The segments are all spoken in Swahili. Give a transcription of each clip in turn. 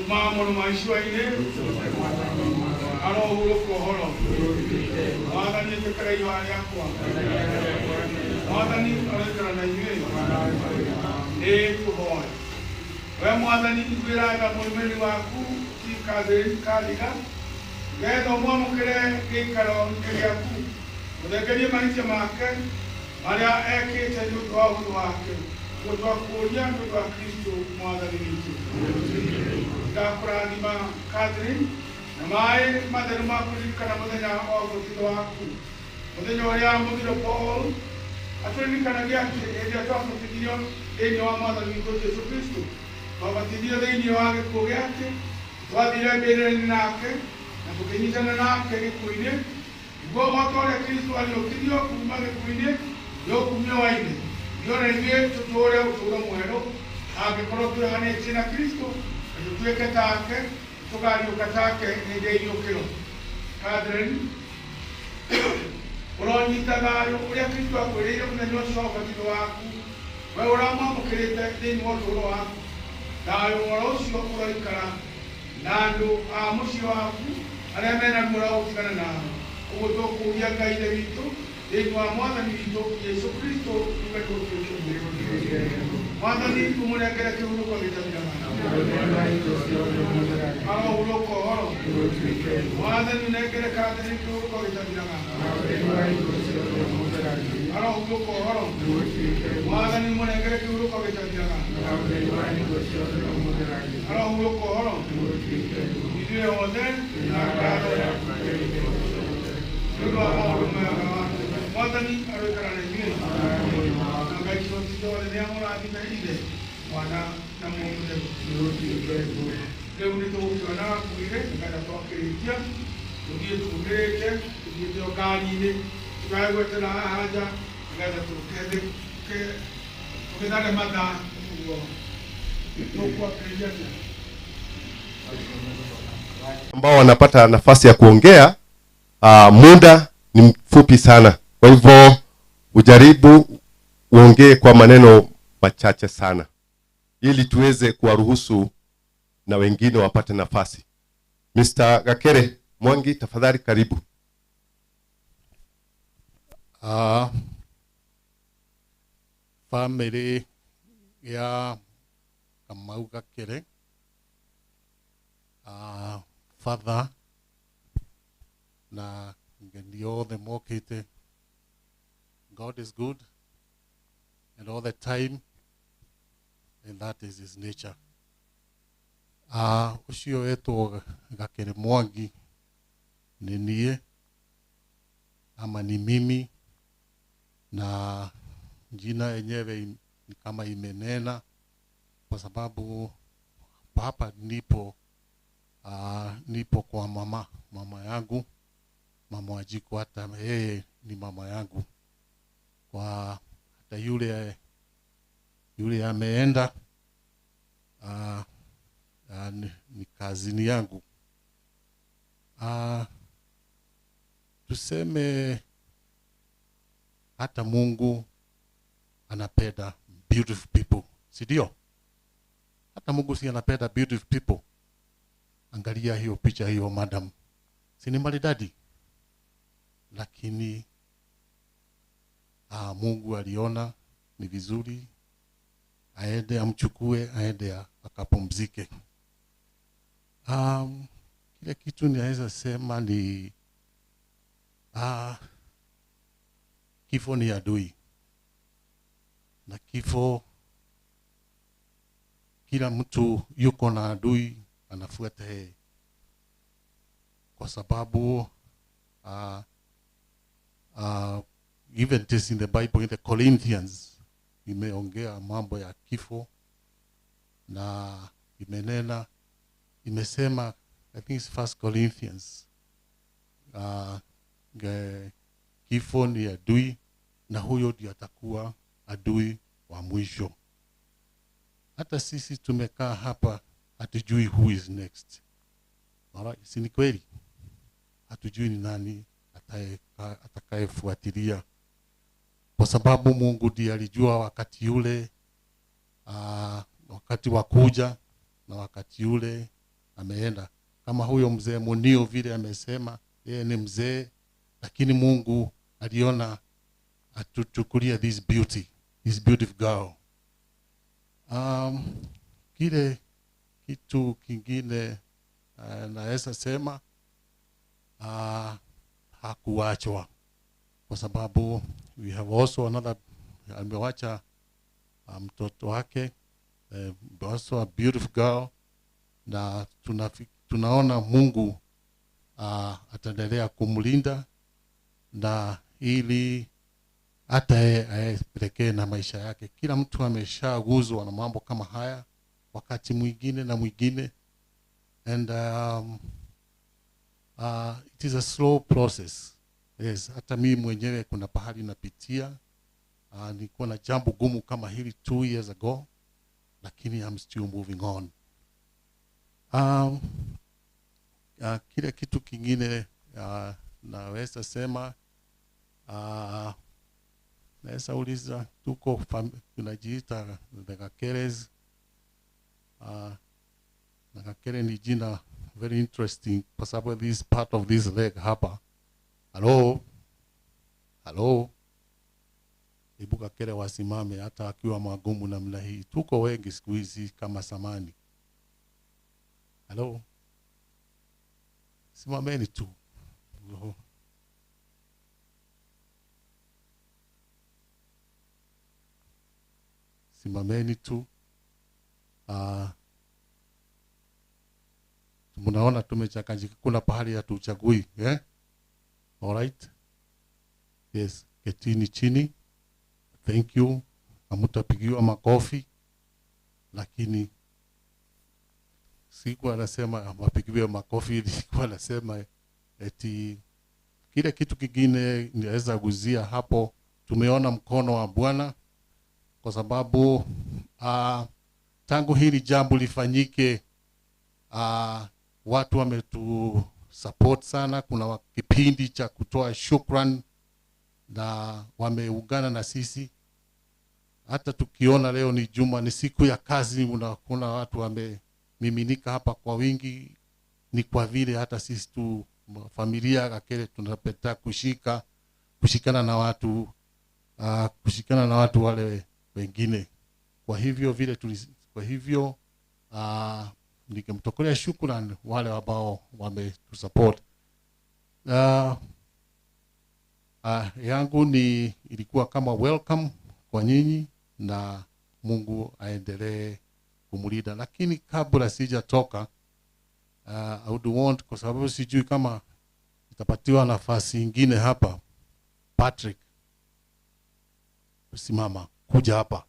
Mama maisha ile aro ulo kohoro wada ni tekra iwa yako wada ni alekra na ile kuhoi we mwada ni kubira ga mwemeli waku ki kadiga gedo mwa mukere ke karo ke yaku odekeni maisha make maria eke teju kwa hudu wake kwa kuja kwa Kristo mwada ni Kaprani ma Catherine, Namai, Mother Makuri, Kanamana, or Gotiwaku. Modenoria, Mother Paul, a training Canadian, a talk of the Gideon, in your mother, we go to Christo. But the deal in your Kogate, what did I be in Nake, and to finish an Nake, Queen, go out on a Christo and your Kidio, Mother Queen, Yokumio, you're a year to Tora to the Muero, I've brought to Hanechina Christo. Tuweke take, tukari ukatake, nide yukilo. Kadren, uroni tagayo, ulia kitu wa kwelele, unanyosha wakatido waku. Wewe urama mukirete, dini watu waku. Dayo mwarosi wa kura ikara. Nando, amushi waku, anemena mura utikana na. Ugoto kuya kaide wito, dini wa mwana ni wito, Yesu Kristo, umeto kio. Mwana ni umunekele kiuru kwa vitamina mana. Aro ulo kohoro. Mwana ni nekele kadri kiuru kwa vitamina mana. Aro ulo kohoro. Mwana ni umunekele kiuru kwa vitamina mana. Aro ulo kohoro. Idue ode na karo ya Yulo amoro mea mwana ni arokarane yue. Dole ne amora di ide wana na mungu de leo ni to ukiona kuire ngada to kiritia ndio tugereke ndio gani ile tukawe tena haja ngada to kede ke ukidale mada kwa kiritia ambao wanapata nafasi ya kuongea muda ni mfupi sana, kwa hivyo ujaribu uongee kwa maneno machache sana ili tuweze kuwaruhusu na wengine wapate nafasi. Mr. Gakere Mwangi, tafadhali karibu. Family ya Kamau Gakere, father na ngendio the mokite. God is good. And all the time, and that is his nature. Ushio eto Gakere Mwangi ni nie ama ni mimi, na jina yenyewe ni kama imenena kwa sababu hapa nipo kwa mama yangu, mama wajiko, hata yeye ni mama yangu. Kwa hata yule ameenda ni kazini yangu. Tuseme hata Mungu anapenda beautiful people, si ndio? Hata Mungu si anapenda beautiful people. Angalia hiyo picha hiyo madam, si ni maridadi? Lakini Mungu aliona ni vizuri aende amchukue, aende akapumzike. Kile kitu ninaweza sema ni kifo ni adui, na kifo, kila mtu yuko na adui anafuata yeye, kwa sababu even this in the Bible, in the Corinthians, imeongea mambo ya kifo na imenena, imesema, I think it's 1 Corinthians, kifo ni adui na huyo ndiye atakuwa adui wa mwisho. Hata sisi tumekaa hapa hatujui who is next. Alright, si ni kweli? Hatujui ni nani atakayefuatilia, kwa sababu Mungu ndiye alijua wakati ule, wakati wa kuja na wakati ule ameenda. Kama huyo mzee Munio vile amesema, yeye ni mzee, lakini Mungu aliona atuchukulia this beautiful girl. Kile kitu kingine naweza sema, hakuachwa, kwa sababu we have also another, amewacha mtoto wake, also a beautiful girl, na tunaona Mungu ataendelea kumlinda, na ili hata aepelekee na maisha yake. Kila mtu ameshaguzwa na mambo kama haya wakati mwingine na mwingine, and it is a slow process. Yes, hata mimi mwenyewe kuna pahali napitia, nilikuwa na jambo gumu kama hili 2 years ago, lakini I'm still moving on. Kile kitu kingine naweza sema, naweza uliza, tuko tunajiita the Gakeres. Na Gakere ni jina very interesting, kwa sababu this part of this leg hapa. Hello. Hebu Gakere wasimame hata akiwa magumu namna hii. Tuko wengi siku hizi kama samani. Hello. Simameni tu. Simameni tu. Mnaona tumechanganyika, kuna pahali ya tuchagui, all right? Yes, ketini chini. Thank you. Hamtapigiwa makofi, lakini sikuwa nasema mapigiwe makofi, nilikuwa nasema eti kile kitu kingine niweza guzia hapo. Tumeona mkono wa Bwana, kwa sababu tangu hili jambo lifanyike, watu wametu support sana. Kuna kipindi cha kutoa shukrani na wameungana na sisi. Hata tukiona leo ni juma, ni siku ya kazi, kuna watu wamemiminika hapa kwa wingi. Ni kwa vile hata sisi tu familia Gakere tunapenda kushikana na watu, kushikana na watu wale wengine. Kwa hivyo nikimtokolea shukrani wale ambao wametusupport. Yangu ilikuwa kama welcome kwa nyinyi, na Mungu aendelee kumlinda. Lakini kabla sijatoka, I would want, kwa sababu sijui kama itapatiwa nafasi nyingine hapa, Patrick, simama, kuja hapa.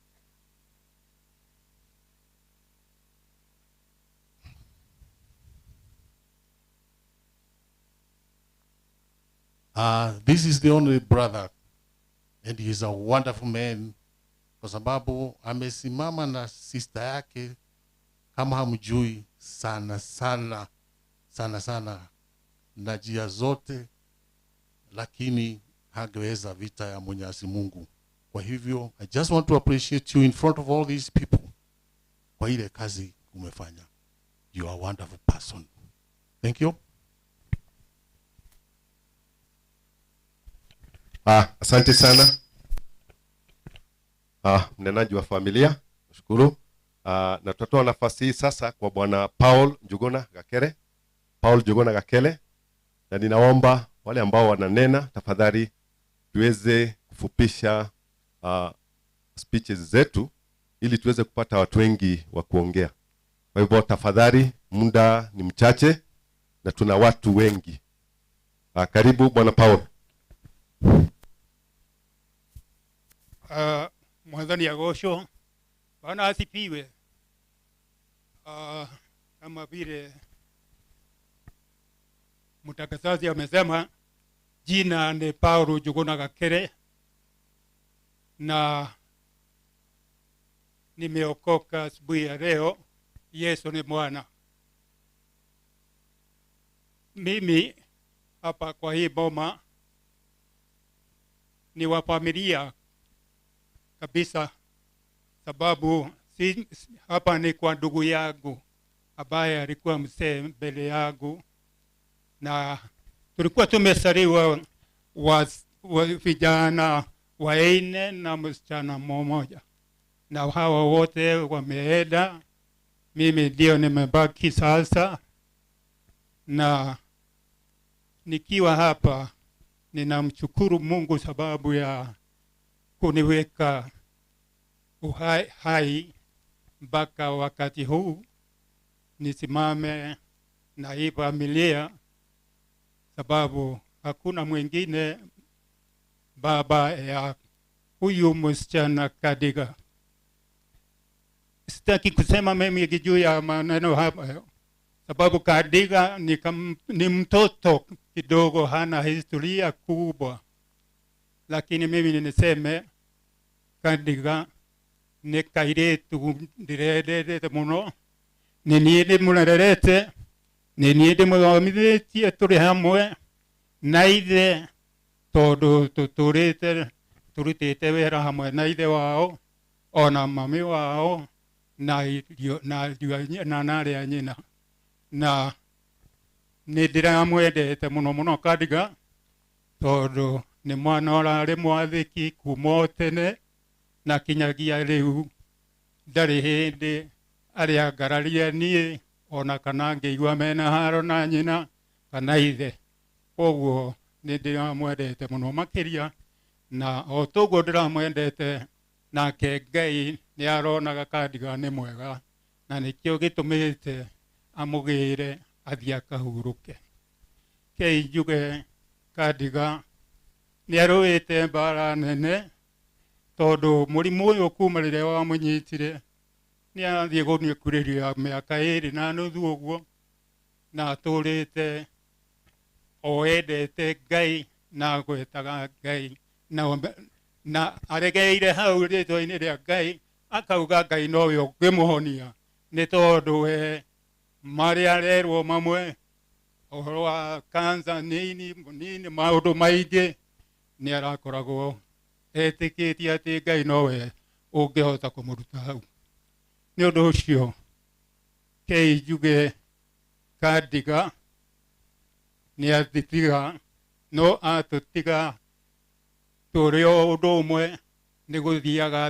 This is the only brother, and he is a wonderful man, kwa sababu amesimama na sister yake kama hamjui sana na njia zote, lakini hangeweza vita ya Mwenyezi Mungu. Kwa hivyo I just want to appreciate you in front of all these people kwa ile kazi umefanya. You are a wonderful person. Thank you. Asante sana mnenaji wa familia, nashukuru. Na tutatoa nafasi hii sasa kwa bwana Paul Njuguna Gakele, na ninaomba wale ambao wananena, tafadhali tuweze kufupisha speeches zetu ili tuweze kupata watu wengi wa kuongea. Kwa hivyo tafadhali, muda ni mchache na tuna watu wengi. Karibu bwana Paul. Mwanzani ya gosho, Bwana asifiwe. Kama vile mtakasazi amesema, jina ni Paulo Njuguna Gakere, na nimeokoka asubuhi ya leo. Yesu ni Bwana. Mimi hapa kwa hii boma ni wa familia kabisa, sababu hapa ni kwa ndugu yangu ambaye alikuwa mzee mbele yangu, na tulikuwa tumesaliwa wa vijana wanne na msichana mmoja, na hawa wote wameenda. Mimi ndio nimebaki sasa, na nikiwa hapa ninamshukuru Mungu sababu ya kuniweka hai mpaka wakati huu nisimame na hii familia, sababu hakuna mwingine baba ya huyu msichana Kadiga. Sitaki kusema mimi juu ya maneno hapa, sababu Kadiga ni mtoto kidogo, hana historia kubwa, lakini mimi niseme Kadiga ni kairetu ndirendete muno, ni niĩ ndĩmũrerete, ni niĩ ndĩmũthomithĩtie tũrĩ hamwe na ithe, tondũ tũrutĩte wĩra hamwe na ithe wao ona mami wao na narĩ a nyina, na nĩ ndĩramwendete mũno mũno Kadiga, tondũ nĩ mwana ũrarĩ mwathĩki kuma tene, na kinyagia rĩu ndarĩ hĩndĩ arĩa ngararia niĩ ona kana ngĩigua mena haro na nyina kana ithe. Koguo nĩ ndĩramwendete mũno makĩria, na o toguo ndĩramwendete nake Ngai nĩ aronaga Kadiga nĩ mwega, na nĩkĩo gĩtũmĩte amũgĩre athiĩ akahurũke. Kei njuge Kadiga nĩ arũĩte mbara nene, tondũ mũrimũ ũyũ kuma rĩrĩa wamũnyitire nĩ athiĩ gũkurĩria mĩaka 2.5 ũguo, na atũrĩte o endete Ngai na gwetaga Ngai, na aregeire hau rĩtwa-inĩ rĩa Ngai, akauga Ngai nowe ũngĩmũhonia, nĩ tondũ we marĩa arerwo mamwe, ũhoro wa kansa nini maũndũ maingĩ, nĩ arakoragwo etĩkĩtie atĩ Ngai nowe ũngĩhota kũmũruta hau. Nĩ ũndũ ũcio kei njuge Kadiga nĩ atũtiga, no atũtiga tũrĩ o ũndũ ũmwe, nĩ gũthiaga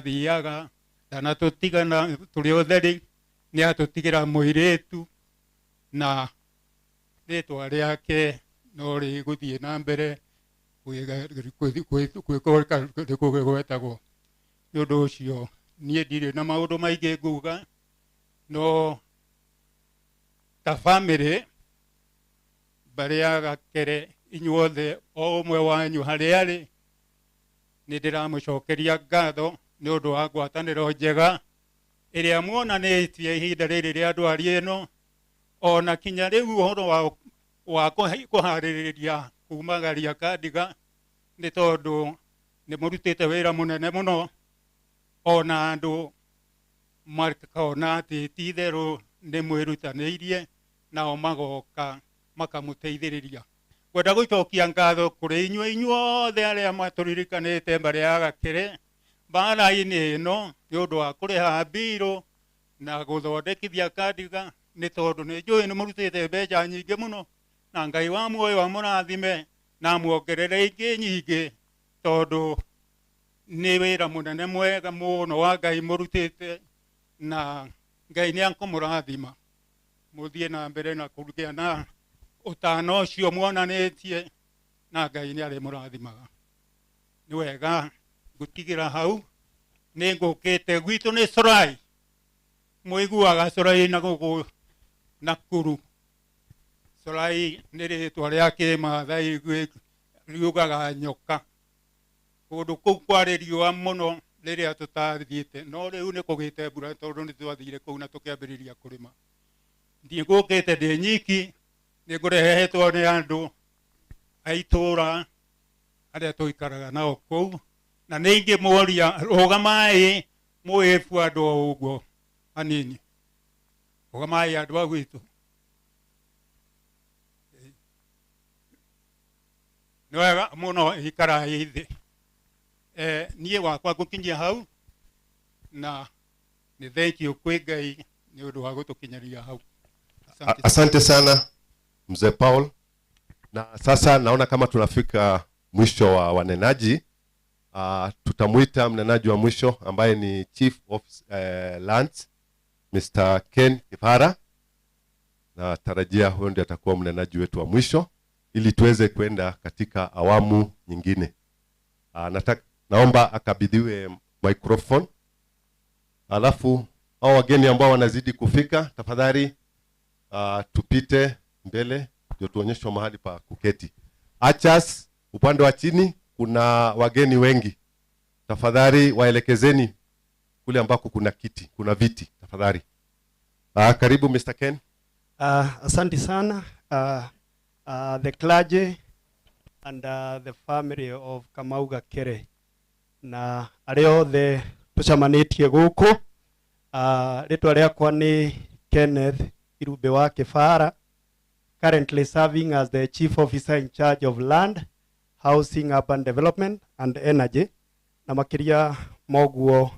ndanatũtigana tũrĩ ũtheri, nĩ atũtigĩra mũirĩtu, na rĩtwa rĩake no rĩgũthiĩ na mbere gwĩtagwo. Nĩ ũndũ ũcio niĩ ndirĩ na maũndũ maingĩ nguga, no ta family barĩa gakere inyuothe o ũmwe wanyu harĩa arĩ, nĩ ndĩramũcokeria ngatho nĩ ũndũ wa ngwatanĩro njega ĩrĩa muonanĩtie ihinda rĩrĩ rĩa ndwari ĩno, ona kinya rĩu ũhoro wa kũharĩrĩria kumagaria Kadiga, nĩ tondũ nĩ mũrutĩte wĩra mũnene mũno, ona andũ makona atĩ ti itherũ nĩ mwĩrutanĩirie, nao magoka makamũteithĩrĩria. Kwenda gũcokia ngatho kũrĩ inyuothe arĩa matũririkanĩte mbere ya gakere mbara-inĩ ĩno nĩ ũndũ wa kũrĩha mbirũ na gũthondekithia Kadiga, nĩ tondũ nĩ njũĩ nĩ mũrutĩte mbeca nyingĩ mũno, na Ngai wa muoyo amũrathime na muongerere ingĩ nyingĩ, tondũ nĩ wĩra mũnene mwega mũno wa Ngai mũrutĩte, na Ngai nĩ akũmũrathima. Mũthiĩ na mbere na kũgĩa na ũtano ũcio muonanĩtie, na Ngai nĩ arĩmũrathimaga. Nĩ wega ngũtigĩra hau, nĩ ngũkĩte gwitũ nĩ Sorai, mũiguaga Sorai na gũkũ Nakuru. Sorai nĩ rĩtwa rĩa kĩmathai riugaga nyoka. Kũndũ kũu kwarĩ riũa mũno rĩrĩa tũtathiĩte, no rĩu nĩ kũgĩte mbura tondũ nĩ twathire kũu na tũkĩambĩrĩria kũrĩma. Ndiĩ ngũkĩte ndĩ nyiki, nĩ ngũrehetwo nĩ andũ a itũũra arĩa tũikaraga nao kũu, na ningi moria rogamai moefu ado ugo anini rogamai ado witu noega muno ikara hithi nie wakwa gukinyia hau na ni thank you kwi Ngai ni undu wa gutukinyaria hau. Asante sana mzee Paul. Na sasa naona kama tunafika mwisho wa wanenaji. Tutamuita mnenaji wa mwisho ambaye ni Chief of Lands Mr. Ken Kipara, na tarajia huyo ndiye atakuwa mnenaji wetu wa mwisho ili tuweze kwenda katika awamu nyingine. Naomba akabidhiwe microphone. Alafu hao wageni ambao wanazidi kufika, tafadhali tupite mbele ndio tuonyeshwe mahali pa kuketi. Achas upande wa chini kuna wageni wengi. Tafadhali waelekezeni kule ambako kuna kiti, kuna viti tafadhali. Karibu Mr. Ken. Asante sana the clergy and the family of Kamau Gakere na areo the tucamanitie guku. Ritwa riakwa ni Kenneth Irube wa Kifara, currently serving as the Chief Officer in charge of Land, Housing, Urban Development and Energy. Na makiria moguo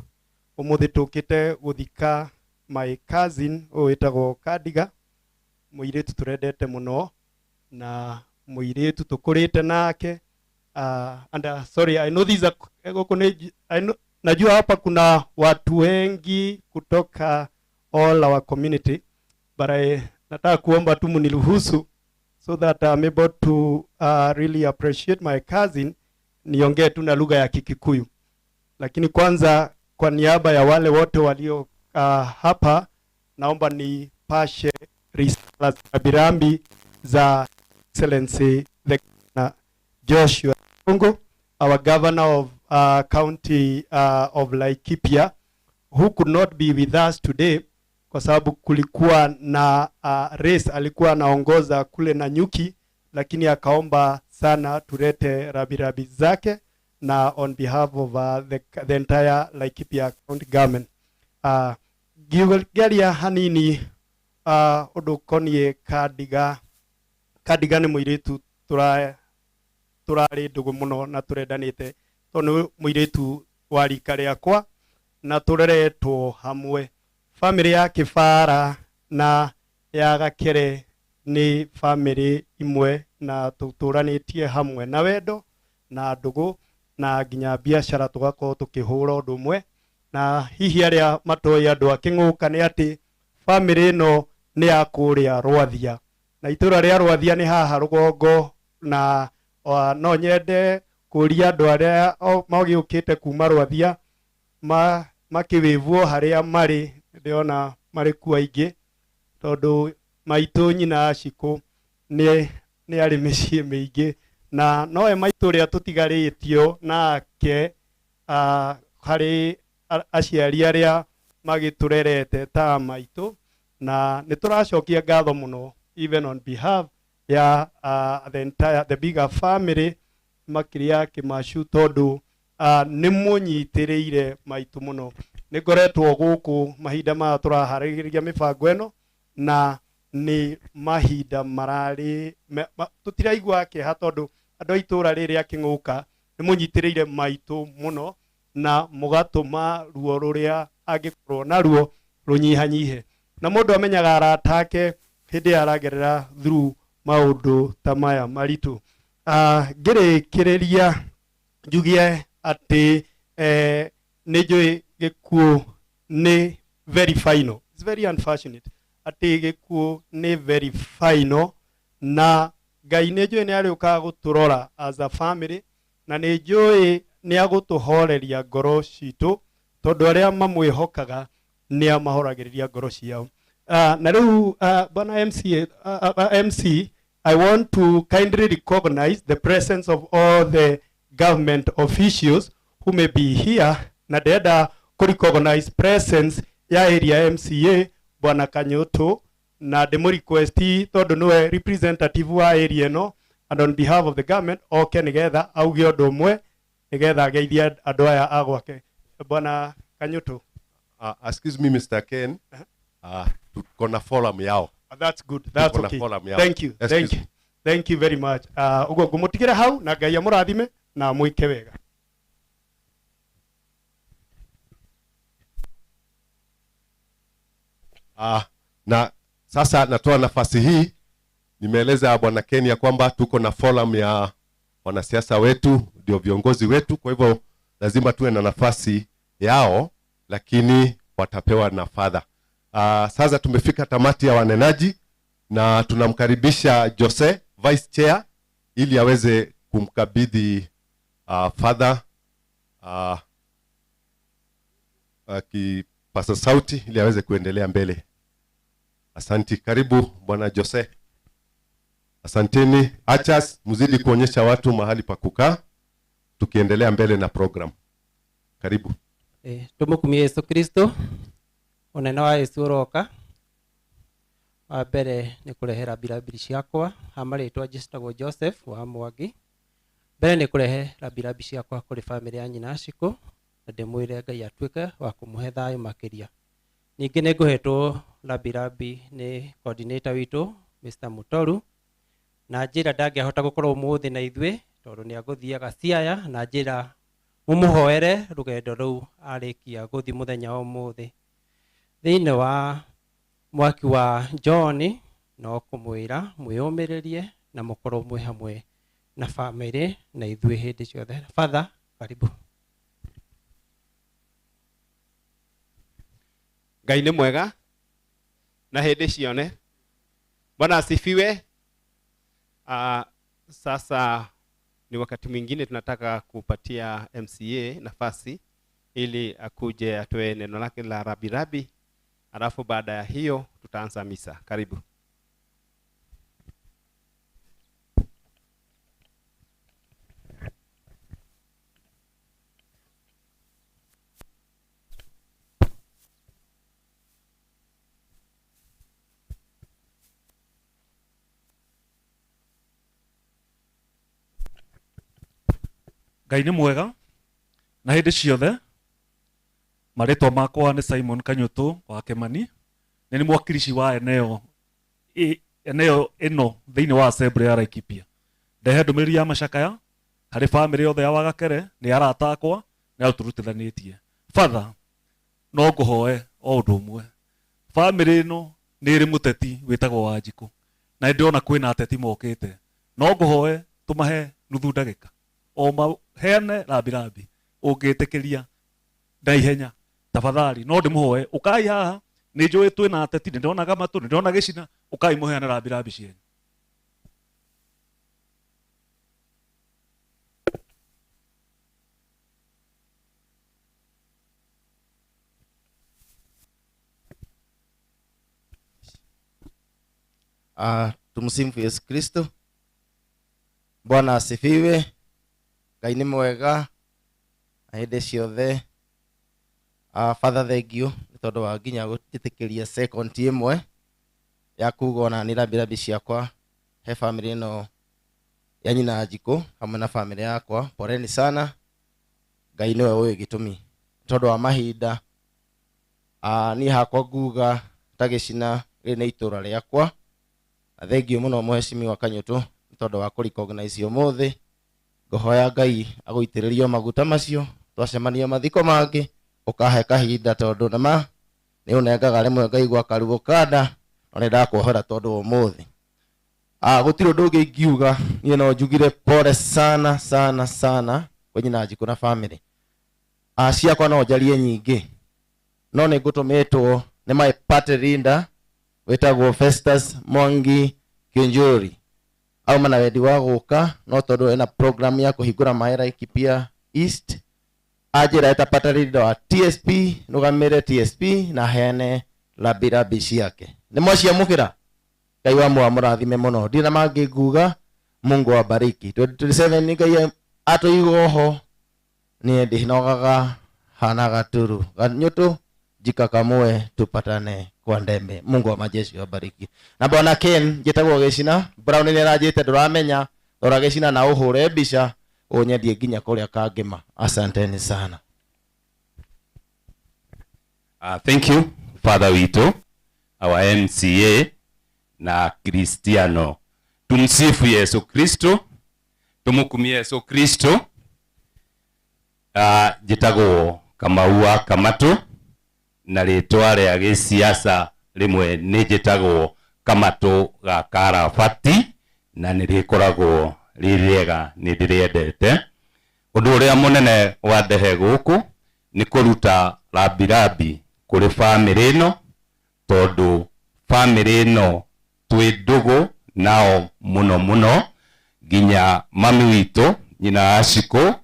umuthi tukite guthika my cousin witagwo Kadiga, muiritu turendete muno na muiritu tukurite nake. And sorry, I know these are najua hapa kuna watu wengi kutoka all our community, but nataka kuomba tu mniruhusu so that I'm able to really appreciate my cousin, niongee tu na lugha ya Kikikuyu. Lakini kwanza kwa niaba ya wale wote walio hapa, naomba ni pashe risala za birambi za Excellency the Joshua Kongo, our governor of county of Laikipia, who could not be with us today kwa sababu kulikuwa na race alikuwa anaongoza kule na nyuki, lakini akaomba sana turete rabirabi zake na on behalf of the entire Laikipia county government. Gigalia hanini odokonie Kadiga ni muiritu turari ndugu muno na turendanite tonu muiritu wa rika riakwa na tureretwo hamwe. Family ya Kifara na ya Gakere ni family imwe na tuturanetie hamwe na wendo na ndugu na nginya biashara tugakorwo tukihura undu umwe. Na hihi aria matoi andu a King'uka ni ati family no ni ya kuria Rwathia, na itura ria Rwathia ni haha rugongo, na no nyende kuria andu aria magiukite kuma Rwathia makiwivwo haria mari, ndiona mari ku aingi tondu maitu nyina aciku ni ari micii mingi, na noe maitu ria tutigaritio nake hari aciari aria magiturerete ta maitu, na nituracokia ngatho muno even on behalf ya the bigger family makiria Kimashu tondu ni munyitiriire maitu muno. Nigoretwo guku mahinda ma turahariria mibango eno na ni mahinda marari tutiraigwa kiha tondu andu aitura riri a King'uka ni munyitiriire maitu muno na mugatuma ruo ruria angikorwo naruo runyihanyihe, na mundu amenyaga aratake hindi aragerera through maundu ta maya maritu. Ngirikireria njugie ati nijui gikuo ni very final. It's very unfortunate ati gikuo ni very final, na Ngai nijui ni ariuka guturora as a family, na nijui ni agutuhoreria ngoro citu tondu aria mamwihokaga ni amahoragiriria ngoro ciao. Na riu bana MC, I want to kindly recognize the presence of all the government officials who may be here, na ndenda ku recognize presence ya area MCA bwana Kanyoto, na demo request tondu niwe representative wa area no, and on behalf of the government okay nigetha auge undu umwe nigetha geithia andu aya agwake. Bwana Kanyuto. Excuse me, Mr. Ken. Tuko na forum yao. That's good. That's okay. Thank you. Thank you. Thank you very much. Ugo ngumutigire hau na Ngai amurathime na mwike wega. Na sasa natoa nafasi hii, nimeeleza Bwana Ken ya kwamba tuko na forum ya wanasiasa wetu, ndio viongozi wetu, kwa hivyo lazima tuwe na nafasi yao, lakini watapewa na fadha. Sasa tumefika tamati ya wanenaji na tunamkaribisha Jose, Vice Chair, ili aweze kumkabidhi fadha kipasa sauti ili aweze kuendelea mbele. Asanti, karibu Bwana Jose. Asanteni, achas mzidi kuonyesha watu mahali pa kukaa tukiendelea mbele na program. Karibu. Tumukumie Yesu Kristo. Onena wa Yesu roka. Wa mbere ni kurehera birabiri ciakwa, hamaritwa njĩtagwo Joseph wa Mwangi. Mbere ni kurehera birabiri ciakwa kuri family ya nyina Shiko, na ndimwire Ngai atuĩke wa kumuhe thayũ makĩria. Ningĩ nĩ ngũhetwo rabirabi ni coordinator witũ Mr. Mutoru, na njĩra ndangĩhota gũkorwo ũmũthĩ na ithuĩ tondũ nĩ agũthiaga Siaya, na njĩra mumuhoere rugendo rũu arĩkia gũthi mũthenya wa ũmũthĩ. Thĩinĩ wa mwaki wa John no kũmwĩra mwĩyũmĩrĩrie na mũkorwo mwĩ hamwe na family na ithuĩ hĩndĩ ciothe. Father, karibu. Ngai nĩ mwega na hĩndĩ cione. Bwana asifiwe. Sasa ni wakati mwingine tunataka kupatia MCA nafasi ili akuje atoe neno lake la rabirabi, alafu baada ya hiyo tutaanza misa. Karibu. Ngai nĩ mwega na hĩndĩ ciothe. Marĩtwa makwa nĩ Simon Kanyuto wa Kemani, nĩ mwakilishi wa eneo ĩno thĩinĩ wa assembly ya Laikipia. Ndehe ndũmĩrĩri ya macakaya harĩ family yothe ya Wagakere, nĩ arata akwa na tũrutithanĩtie. Father, no ngũhoe o ũndũ ũmwe. Family ĩno nĩ ĩrĩ mũteti wĩtagwo Wanjikũ, na ndĩrona kwĩna ateti mokĩte. No ngũhoe tũmahe nuthu ndagĩka o maheane rabirabi ũngĩtĩkĩria na ihenya tafadhali. No ndĩmũhoe ũkai haha, nĩ njũĩ twĩna ateti, nĩ ndonaga matũ, nĩ ndona gĩcina, ũkai mũheane rabirabi cienyu. Tumsifu Yesu Kristo. Bwana asifiwe. Ngai nĩ mwega na hĩndĩ ciothe. Father, thank you tondũ wa nginya gũtĩtĩkĩria second ĩmwe ya kuga ona nĩ rabirabi ciakwa he family ĩno ya nyina Wanjikũ hamwe na family yakwa. Poreni sana. Ngai nĩwe ũĩ gĩtũmi tondũ wa mahinda. Niĩ hakwa nguga ta gĩcina rĩrĩ nĩ itũra rĩakwa. Thank you mũno Mheshimiwa Kanyuto tondũ wa kũrecognize ũmũthĩ. Ngũhoya Ngai agũitĩrĩrio maguta macio, twacemania mathiko mangĩ ũkahe kahinda tondũ nama nĩ ũnengaga rĩmwe Ngai gwa karugo kanda, no nĩ ndakuohera tondũ ũmũthĩ. Gũtirĩ ũndũ ũngĩ ingiuga, niĩ no njugire pole sana sana sana kwenye na Wanjikũ na family. Ciakwa no njarie nyingĩ, no nĩ ngũtũmĩtwo nĩ my party leader wĩtagwo Festus Mwangi Kĩnjũri. Auma na wendi wa gũka, no tondũ ena program ya kũhingũra maĩ Laikipia East. Ajĩra eta party leader wa TSP, nũgamĩre TSP na heane rabirabi ciake. Nĩ mwaciamũkĩra? Ngai wa mũrathime mũno. Ndirĩ na mangĩ nguga. Mungu awabariki. 2027 nĩ Ngai atũiga ho. Niĩ ndinogaga hana gaturu. Kanyuto jika kamwe tupatane kwa ndembe. Mungu wa majeshi awabariki. Na Bwana Ken njĩtagwo gĩcina. Brown nĩ arajĩte ndũramenya, rora gĩcina na ũhũre mbica unyendie nginya kuria kangima. Asanteni sana. Thank you, Father Wito, our MCA na Cristiano. Tumsifu Yesu Kristo, tumukumie Yesu Kristo. Jitago Kamau Kamatu, na ritwa ria gisiasa rimwe ni jitago Kamatu ga Karabati, na nirikoragwo ririega nindiriendete. Undu uria munene wandehe guku ni kuruta rabirabi kuri family ino, tondu family ino twi ndugu nao muno muno, ginya mami wito nyina Ashiko,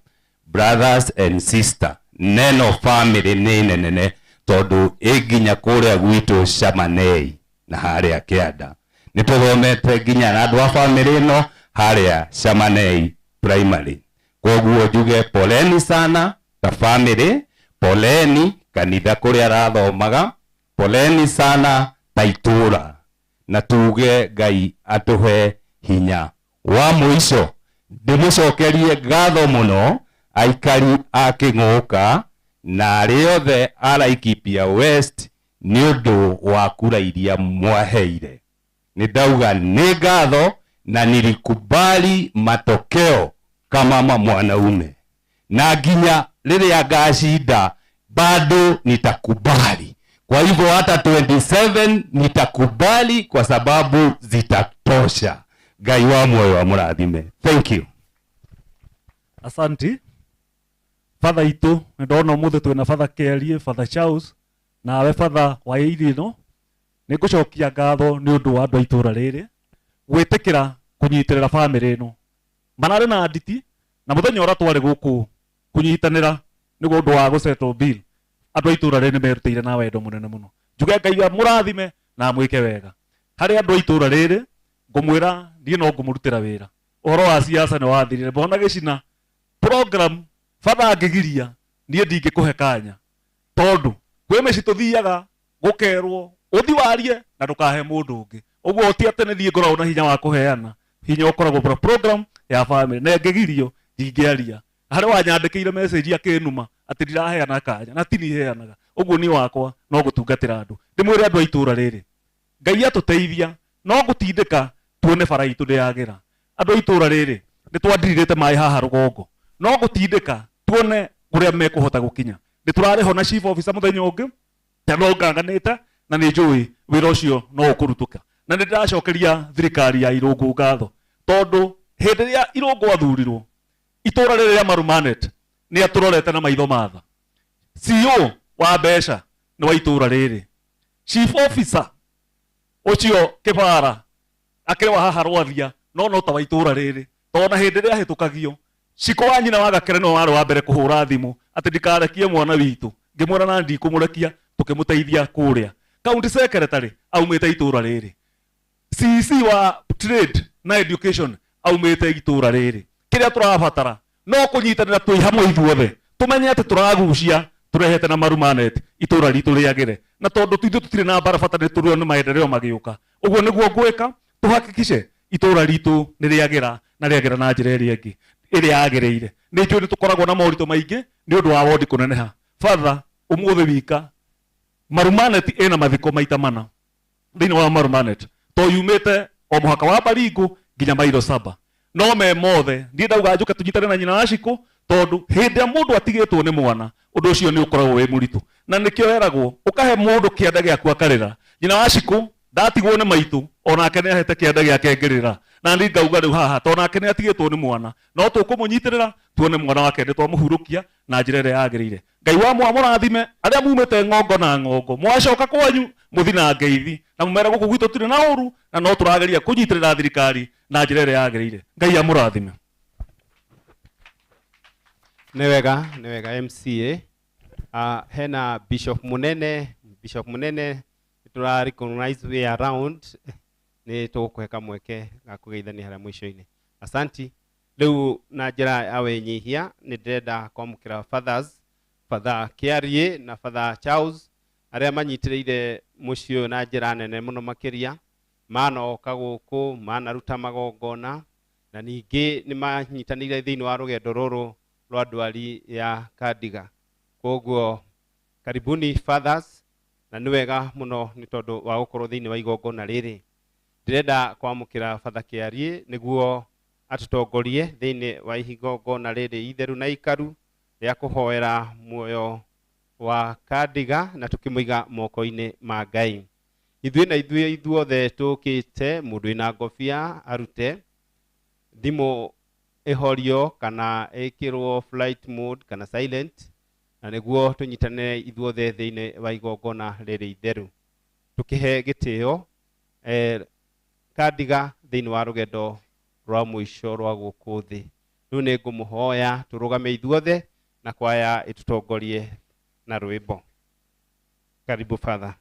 brothers and sister. Neno family ni nene tondu iginya kuria gwitu Shamanei na haria Kianda. Nituthomete ginya na andu a family ino haria Shamanei primary. Koguo njuge poleni sana ta family, poleni kanitha kuria rathomaga, poleni sana ta itura, na tuge Ngai atuhe hinya. Wa muico ndimucokerie ngatho muno aikari a King'uka na riothe a Laikipia West ni undu wa kura iria mwaheire. Nidauga ni ngatho na nilikubali matokeo kama mwanaume, na ginya riria ngashinda bado nitakubali. Kwa hivyo hata 27 nitakubali kwa sababu zitatosha. Ngai wa moyo wa murathime. Thank you. Asanti. Father itu ndona muthe twina Father Kerie, Father Charles na we Father wa irino. Nigucokia ngatho ni undu wa andu itura riri gwitikira kunyitirira family ino. Manare na nditi na muthenya ora twari guku kunyitanira ni gundu wa gusettle bill. Andu itura riri merutire na wendo munene muno. Njuge Ngai amurathime na mwike wega. Hari andu itura riri ngumwira ndie no ngumurutira wira. Uhoro wa siasa ni wathirire bona gicina program Father angigiria nie ndingikuhe kanya tondu kwi meci tuthiaga gukerwo uthi warie na ndukahe mundu ungi. Uguo ti atene thie ngoragwo na hinya wa kuheana, hinya ukoragwo program ya family na ngigirio ndingiaria. Hari wanyandikire message akinuma ati ndiraheana kanya na tini heanaga. Uguo ni wakwa no gutungatira andu. Ndimwire andu a itura riri Ngai atuteithia no gutindika tuone bara itu ndiagira. Andu a itura riri ni twandiririte mai haha rugongo no gutindika tuone kuria mekuhota gukinya. Ni turareho na chief officer muthenya ungi tano nganganite na ni njui wira ucio no ukurutuka. Na ni ndiracokeria thirikari ya Irungu ngatho tondu hindi ria Irungu athurirwo itura riri ria Marumanet ni aturorete na maitho matha. CEO wa mbeca ni wa itura riri, chief officer ucio kibara akirwa haha rwathia no ta wa itura riri tona hindi ria hitukagio Shiko wa nyina wa Gakere no wari wa mbere kuhura thimu ati ndikarekie mwana witu ngimwira na ndi kumurekia tukimuteithia kuria. County secretary aumite itura riri, CC wa trade na education aumite itura riri. Kiria turabatara no kunyitanira twi hamwe ithuothe tumenye ati turagucia turehete na Marumanet itura ritu riagire na tondu twithu tutire na barabara ni turio ni maendeleo magiuka. Uguo niguo ngwika tuhakikishe itura ritu ni riagira na riagira na njira iria ingi iria yagireire. Ni njui ni tukoragwo na maurito maingi ni undu wa wodi kuneneha. Father umuthi wika Marumanet ina mathiko maita mana thini wa Marumanet to yumite o muhaka wa Baringo nginya mairo 7 no me mothe ndi ndauga njuke tunyitane na nyina Ashiko tondu hindi mundu atigitwo ni mwana undu ucio ni ukoragwo wi muritu na nikio eragwo ukahe mundu kianda giaku akarira. Nyina Ashiko ndatigwo ni maitu onake ni ahete kianda giake ngirira na ndi ngauga riu haha tonake ni atigitwo ni mwana no tukumunyitira tuone mwana wake ni twamuhurukia na njira iria yagirire. Ngai wa murathime aria mumite ngongo na ngongo mwacoka kwanyu muthi na ngeithi na mumera guku gwitu turi na uru na no turageria kunyitirira thirikari na njira iria yagirire. Ngai amurathime. Ni wega MCA. Hena Bishop Munene tura recognize way around ni tukuheka mweke ga kugeithania haria mwisho-ini. Asanti. Riu na njira awe nyihia ni ndenda kwamukira fathers, Father Kerie na Father Charles aria manyitiriire mucio na njira nene muno makiria mana oka guku mana ruta magongona na ningĩ nĩ manyitanĩire thĩinĩ wa rũgendo rũrũ rwa ndwari ya Kadiga. Koguo karibuni fathers, na nĩ wega mũno nĩ tondũ wa gũkorwo thĩinĩ wa igongona rĩrĩ. Ndĩrenda kwamũkĩra Father Kĩariĩ nĩguo atũtongorie thĩinĩ wa igongona rĩrĩ itheru na ikaru rĩa kũhoera muoyo wa Kadiga na tũkĩmũiga moko-inĩ ma Ngai. Ithuothe tũkĩte, mũndũ wĩna ngobia arute, thimũ ĩhorio kana ĩkĩrwo flight mode kana silent, na nĩguo tũnyitanĩre ithuothe thĩinĩ wa igongona rĩrĩ itheru, tũkĩhe gĩtĩo Kadiga thĩinĩ wa rũgendo rwa mũico rwa gũkũ thĩ. Rĩu nĩ ngũmũhoya tũrũgame ithuothe na kwaya ĩtũtongorie na rwĩmbo. Karibu Father.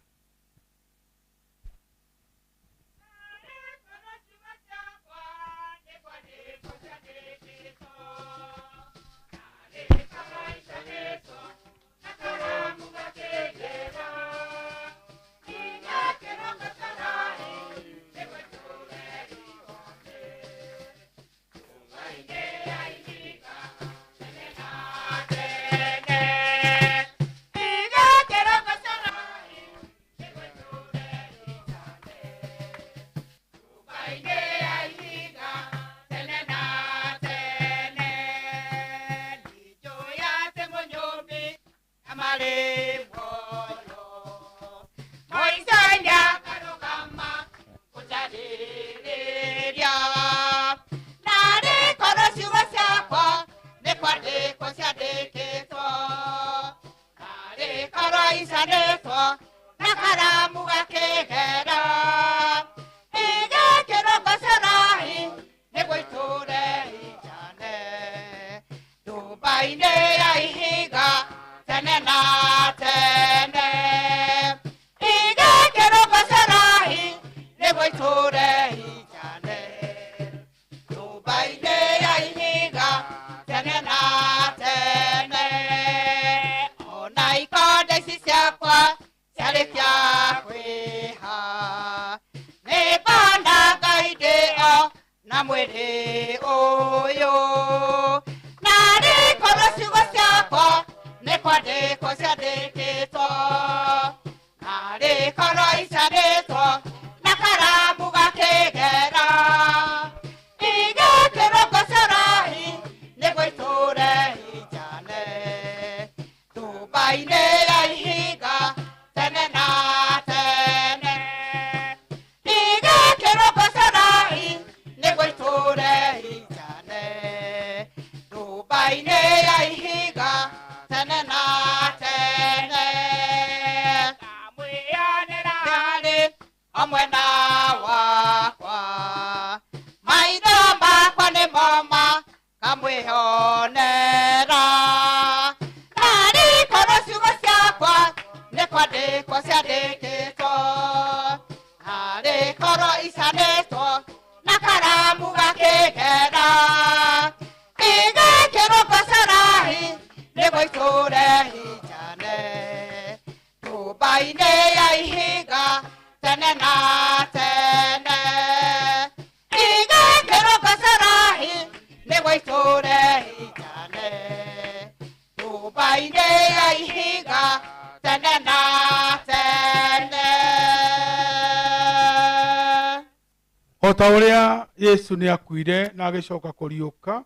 Ota ũrĩa Yesu nĩ akuire na agĩcoka kũriũka,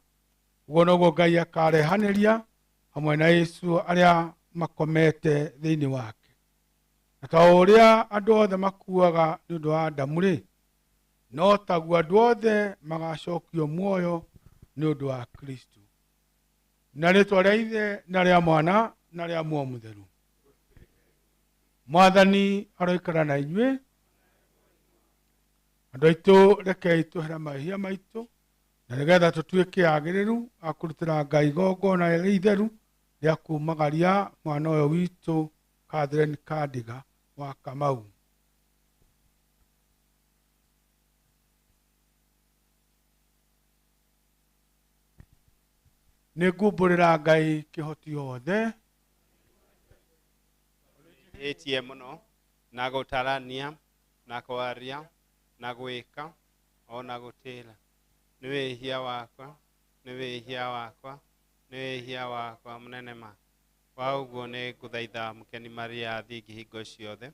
ũguo noguo Ngai akarehanĩria hamwe na Yesu arĩa makomete thĩinĩ wake. Na ta ũrĩa andũ othe makuaga nĩ ũndũ wa Adamu-rĩ, no taguo andũ othe magacokio muoyo nĩ ũndũ wa Kristo. Na rĩtwa rĩa Ithe na rĩa Mwana na rĩa Muoyo Mũtheru. Mwathani aroikara na inyuĩ. Andũ aitũ rekei twehera mahia maitũ na nĩgetha tũtuĩke agĩrĩru a kũrutĩra Ngai igongona rĩrĩ itheru rĩa kumagaria mwana ũyũ witũ Catherine Kadiga wa Kamau. Nĩngũmbũrĩra Ngai kĩhoti yothe etie mũno na gũtarania na kwaria na gwĩka ona gũtĩra nĩ wĩhia wakwa, nĩ wĩhia wakwa, nĩ wĩhia wakwa mũnene ma. Kwa ũguo nĩ ngũthaitha mũkeni Maria athingi hingo ciothe,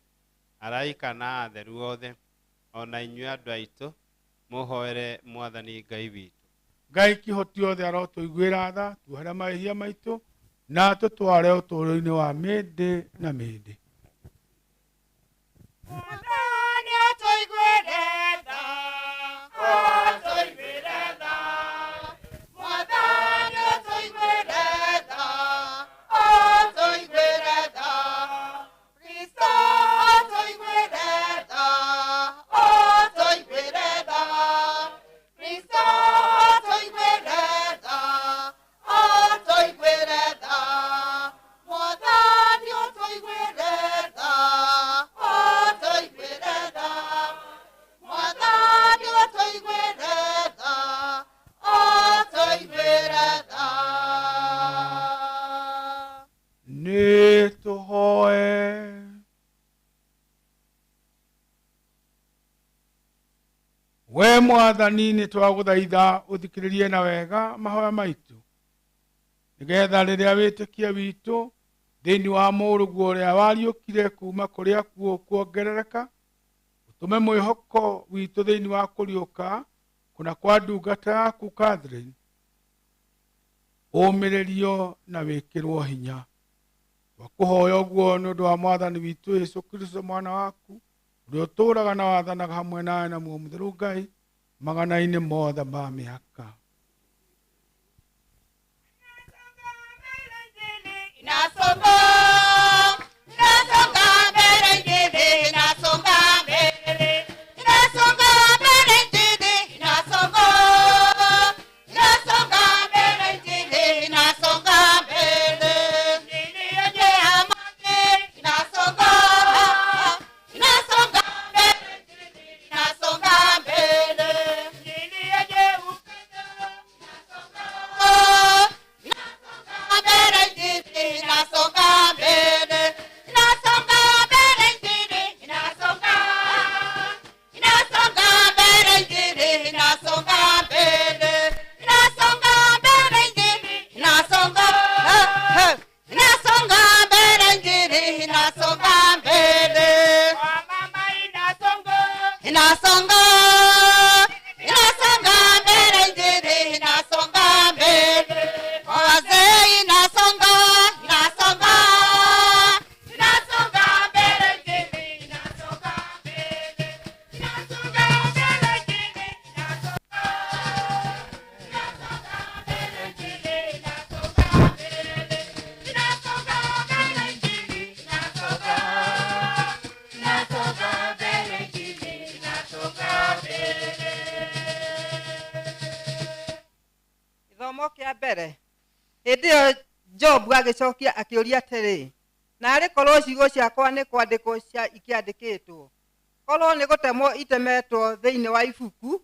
araika na atheru othe, ona inyuĩ andũ aitũ, mũhoere Mwathani Ngai witũ. Ngai kĩhoti othe arotũiguĩra tha, tuohere mahĩtia maitũ, na tũtware ũtũũro-inĩ wa mĩndĩ na mĩndĩ. Mwathani atũiguĩre tha, atũiguĩre tha. Mwathani atũiguĩre tha, atũiguĩre tha. Kristo atũiguĩre tha, atũiguĩre tha. Kristo atũiguĩre tha, atũiguĩre tha. Mwathani atũiguĩre tha, atũiguĩre tha. Mwathani atũiguĩre tha, atũiguĩre tha. Nĩ tũhoe. We Mwathani nĩ twagũthaitha ũthikĩrĩrie na wega mahoya maitũ, nĩgetha rĩrĩa wĩtĩkia witũ thĩinĩ wa mũrũguo ũrĩa wariũkire kuuma kũrĩ akuũ kuongerereka, ũtũme mwĩhoko witũ thĩinĩ wa kũriũka kũna kwa ndungata yaku Catherine ũmĩrĩrio na wĩkĩrwo hinya. Twakũhoya ũguo nĩ ũndũ wa Mwathani witũ Yesu Kristo mwana waku, ũrĩa ũtũũraga na wathanaga hamwe nawe na Muoyo Mũtheru Ngai magana-inĩ mothe ma mĩaka. Inasonga, inasonga mbele injili, inasonga mbele. Inasonga mbele injili, inasonga. Inasonga mbele injili, inasonga mbele. Injili yenye amani, inasonga. Inasonga mbele injili, inasonga mbele. Injili yenye upendo, inasonga. Inasonga mbele injili, inasonga mbele. Inasonga mbele injili, inasonga. Inasonga mbele injili, inasonga mbele. Inasonga mbele injili, inasonga. Inasonga mbele injili, inasonga mbele. Mama inasonga. Inasonga. Inasonga mbele injili, inasonga mbele. Wazee inasonga, inasonga. Inasonga mbele injili, inasonga mbele. Inasonga mbele injili, inasonga. Inasonga mbele injili, inasonga mbele. Inasonga mbele injili, inasonga. Inasonga mbele injili, inasonga mbele. Gĩthomo kĩa mbere. Hĩndĩ ĩyo Jobu agĩcokia akĩũria atĩrĩ, narĩ korwo ciugo ciakwa nĩ kwandĩkwo ikĩandĩkĩtwo, korwo nĩ gũtemwo itemetwo thĩinĩ wa ibuku,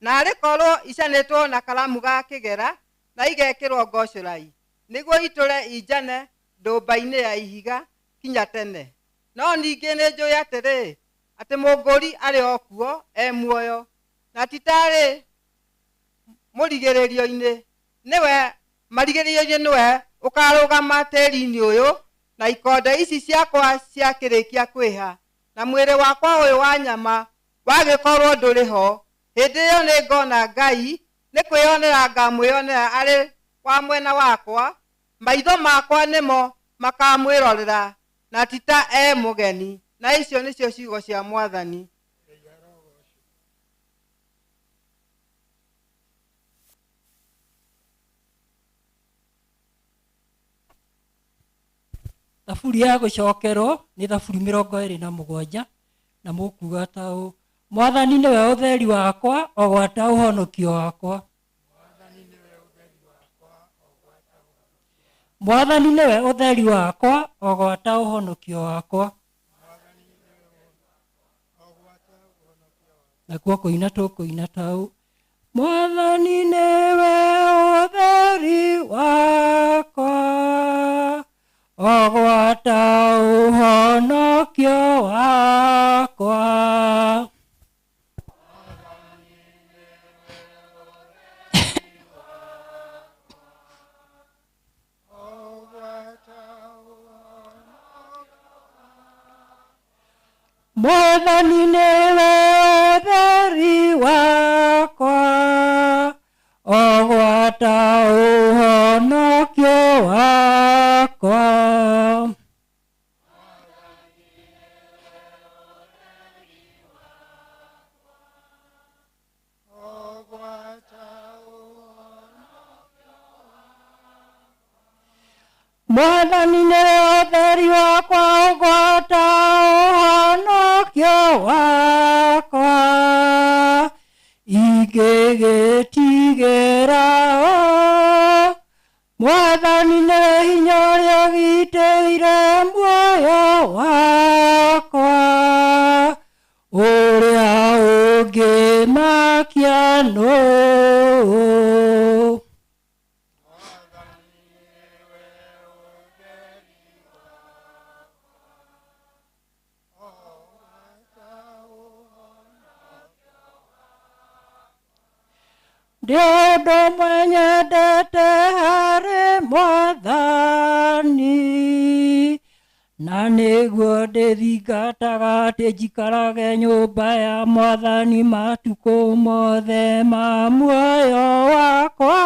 narĩ korwo icanĩtwo na karamu ga kĩgera na igekĩrwo ngocorai, nĩguo itũre injane ndũmba-inĩ ya ihiga kinya tene. No ningĩ nĩ njũĩ atĩrĩ, atĩ mũngũri arĩ o kuo muoyo, na ti tarĩ mũrigĩrĩrio-inĩ, nĩwe marigĩrĩrio-inĩ nĩwe ũkarũgama tĩri-inĩ ũyũ, na ikonde ici ciakwa ciakĩrĩkia kwĩha, na mwĩrĩ wakwa ũyũ wa nyama wagĩkorwo ndũrĩ ho, hĩndĩ ĩyo nĩ ngona Ngai, nĩ kwĩyonera ngamwĩyonera arĩ wa mwena wakwa, maitho makwa nĩmo makamwĩrorera, na ti ta mũgeni. Na icio nĩcio ciugo cia Mwathani. Thaburi ya gũcokerwo nĩ thaburi 27 na mũkuga ta ũũ: Mwathani nĩwe ũtheri wakwa, o gwata ũhonokio wakwa. Mwathani nĩwe ũtheri wakwa, o gwata ũhonokio wakwa. Nakuo kũina tũkũina ta ũũ: Mwathani nĩwe ũtheri wakwa, o gwata ũhonokio wakwa. Mwathani niwe ũtheri wakwa, ogwata ũhonokio wakwa. Mwathani niwe ũtheri wakwa, ogwata ũhonokio wakwa. Ingĩgĩtigĩra ũ, Mwathani nĩ hinya ũrĩa ũgitĩire muoyo wakwa. Ũrĩa ũngĩmakia nũũ? Ndĩũndũ mwenyendete harĩ Mwathani, na nĩguo ndĩthingataga atĩ njikarage nyũmba ya Mwathani matukũ mothe ma muoyo wakwa.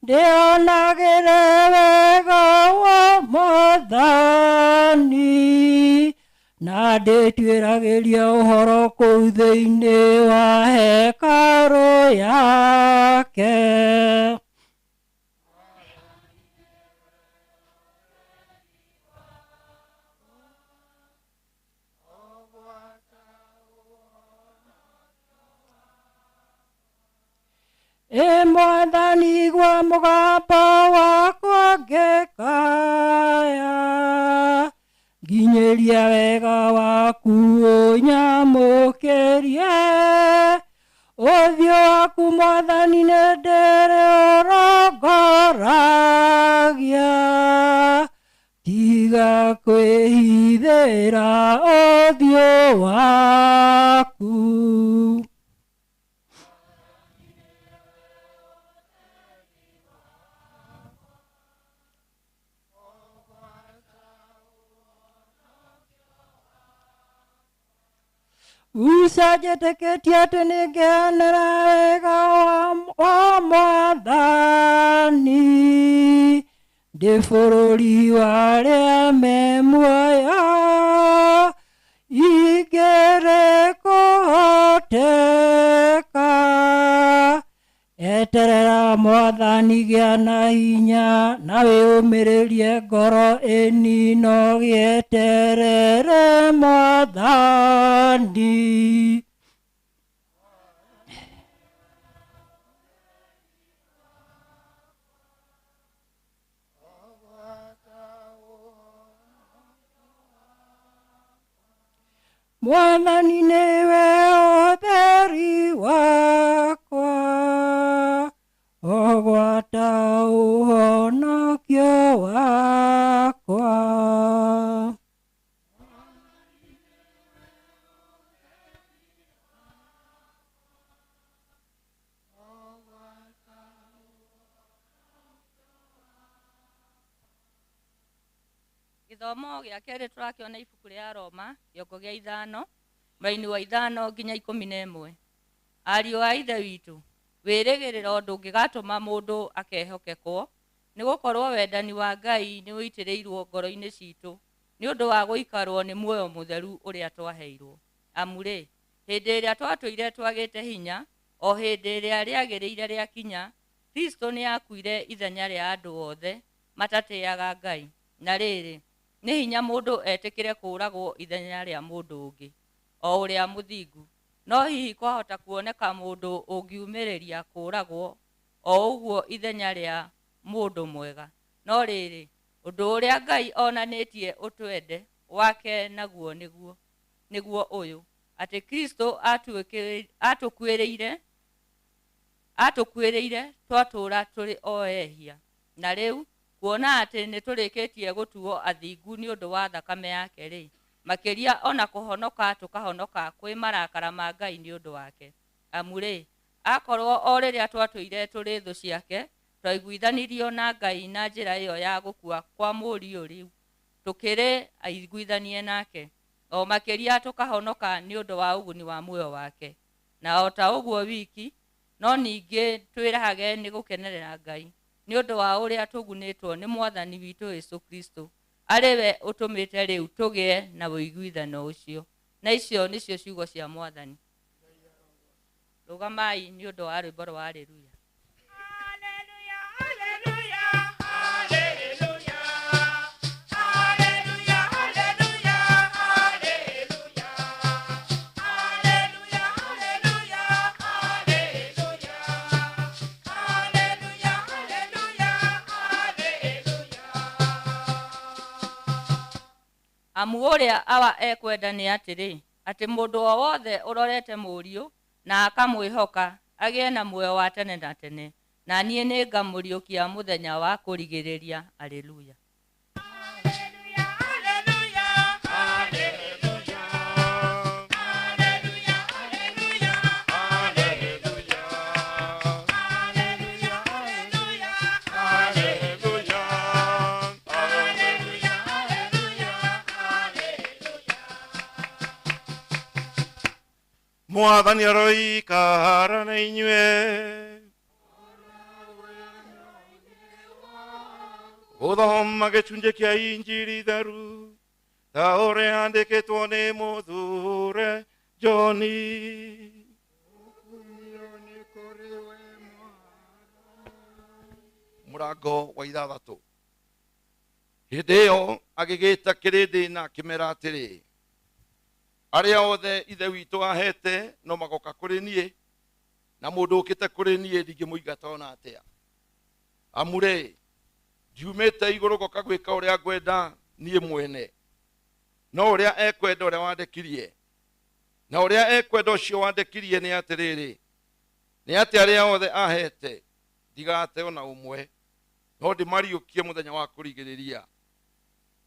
Ndĩonagĩre wega wa Mwathani, na ndĩtuĩragĩria ũhoro kũu thĩinĩ wa hekarũ yake. Mwathani igua mũgambo wakwa ngĩkaya, nginyĩria wega waku ũnyamũkĩrie. Ũthiũ waku Mwathani nĩ ndĩrĩ ũrongoragia, tiga kwĩhithĩra ũthiũ waku. Njĩtĩkĩtie atĩ nĩngĩanĩra wega wa Mwathani, ndĩ bũrũri wa arĩa me muoyo. Ingĩrĩ kũhoteka, eterera Mwathani, gĩa na hinya na wĩyũmĩrĩrie ngoro ĩnino, gĩeterere Mwathani. Mwathani niwe ũtheri wakwa, ogwata ũhonokio wakwa. Gĩthomo gĩa kerĩ tũrakĩona ibuku rĩa Roma gĩongo gĩa 5 mweri wa 5 nginya 11. Ariũ a Ithe witũ, wĩrĩgĩrĩro ndũngĩgatũma mũndũ akehokekwo, nĩgũkorwo wendani wa Ngai nĩ ũitĩrĩirwo ngoro-inĩ citũ nĩ ũndũ wa gũikarwo nĩ muoyo mũtheru ũrĩa twaheirwo. Amu-rĩ, hĩndĩ ĩrĩa twatũire twagĩte hinya, o hĩndĩ ĩrĩa rĩagĩrĩire rĩakinya, Kristo nĩ akuire ithenya rĩa andũ othe matatĩaga Ngai. Na rĩrĩ, nĩ hinya mũndũ etĩkĩre kũũragwo ithenya rĩa mũndũ ũngĩ, o ũrĩa mũthingu. No hihi kwahota kuoneka mũndũ ũngiumĩrĩria kũũragwo o ũguo ithenya rĩa mũndũ mwega. No rĩrĩ, ũndũ ũrĩa Ngai onanĩtie ũtwende wake naguo nĩguo ũyũ, atĩ Kristo atũkuĩrĩire twatũũra tũrĩ o ehia. Na rĩu, kuona atĩ nĩ tũrĩkĩtie gũtuo athingu nĩ ũndũ wa thakame yake-rĩ, makĩria ona kũhonoka tũkahonoka kwĩ marakara ma Ngai nĩ ũndũ wake. Amu-rĩ, akorwo o rĩrĩa twatũire tũrĩ thũ ciake, twaiguithanirio na Ngai na njĩra ĩyo ya gũkua kwa mũriũ rĩu, tũkĩrĩ aiguithanie nake, o makeria tukahonoka ni undu wa uguni wa muoyo wake. Na o ta uguo wiki no ningi twirahage ni gukenerera Ngai ni undu wa uria tugunitwo ni mwathani witu Yesu Kristo, ariwe utumite riu tugie na uiguithano ucio. Na icio nicio ciugo cia mwathani. Rugamai ni undu wa rwimbo rwa haleluya. Amu uria awa ekwenda ni atiri ati mundu o wothe urorete Muriu na akamwihoka agie na muoyo wa tene na tene, na nie ni ngamuriukia muthenya wa kurigiriria. Haleluya. Mwathani aroikara na inyue. Guthoma gicunjĩ kĩa injiri theru ta ũrĩa andĩkĩtwo nĩ mũthure Joni. Mũrango wa ithathatũ. Hĩndĩ ĩyo agĩgĩta kĩrĩndĩ na akĩmera atĩrĩ, arĩa othe ithe witũ ahete no magoka kũrĩ niĩ, na mũndũ ũkĩte kũrĩ niĩ ndingĩmũingata ona atĩa. Amure ndiumĩte igũrũ goka gwĩka ũrĩa ngwenda niĩ mwene, no ũrĩa ekwenda ũrĩa wandĩkirie. Na ũrĩa ekwenda ũcio wandĩkirie nĩ atĩrĩrĩ, nĩ atĩ arĩa othe ahete ndigate ona ũmwe, no ndĩmariũkie mũthenya wa kũrigĩrĩria.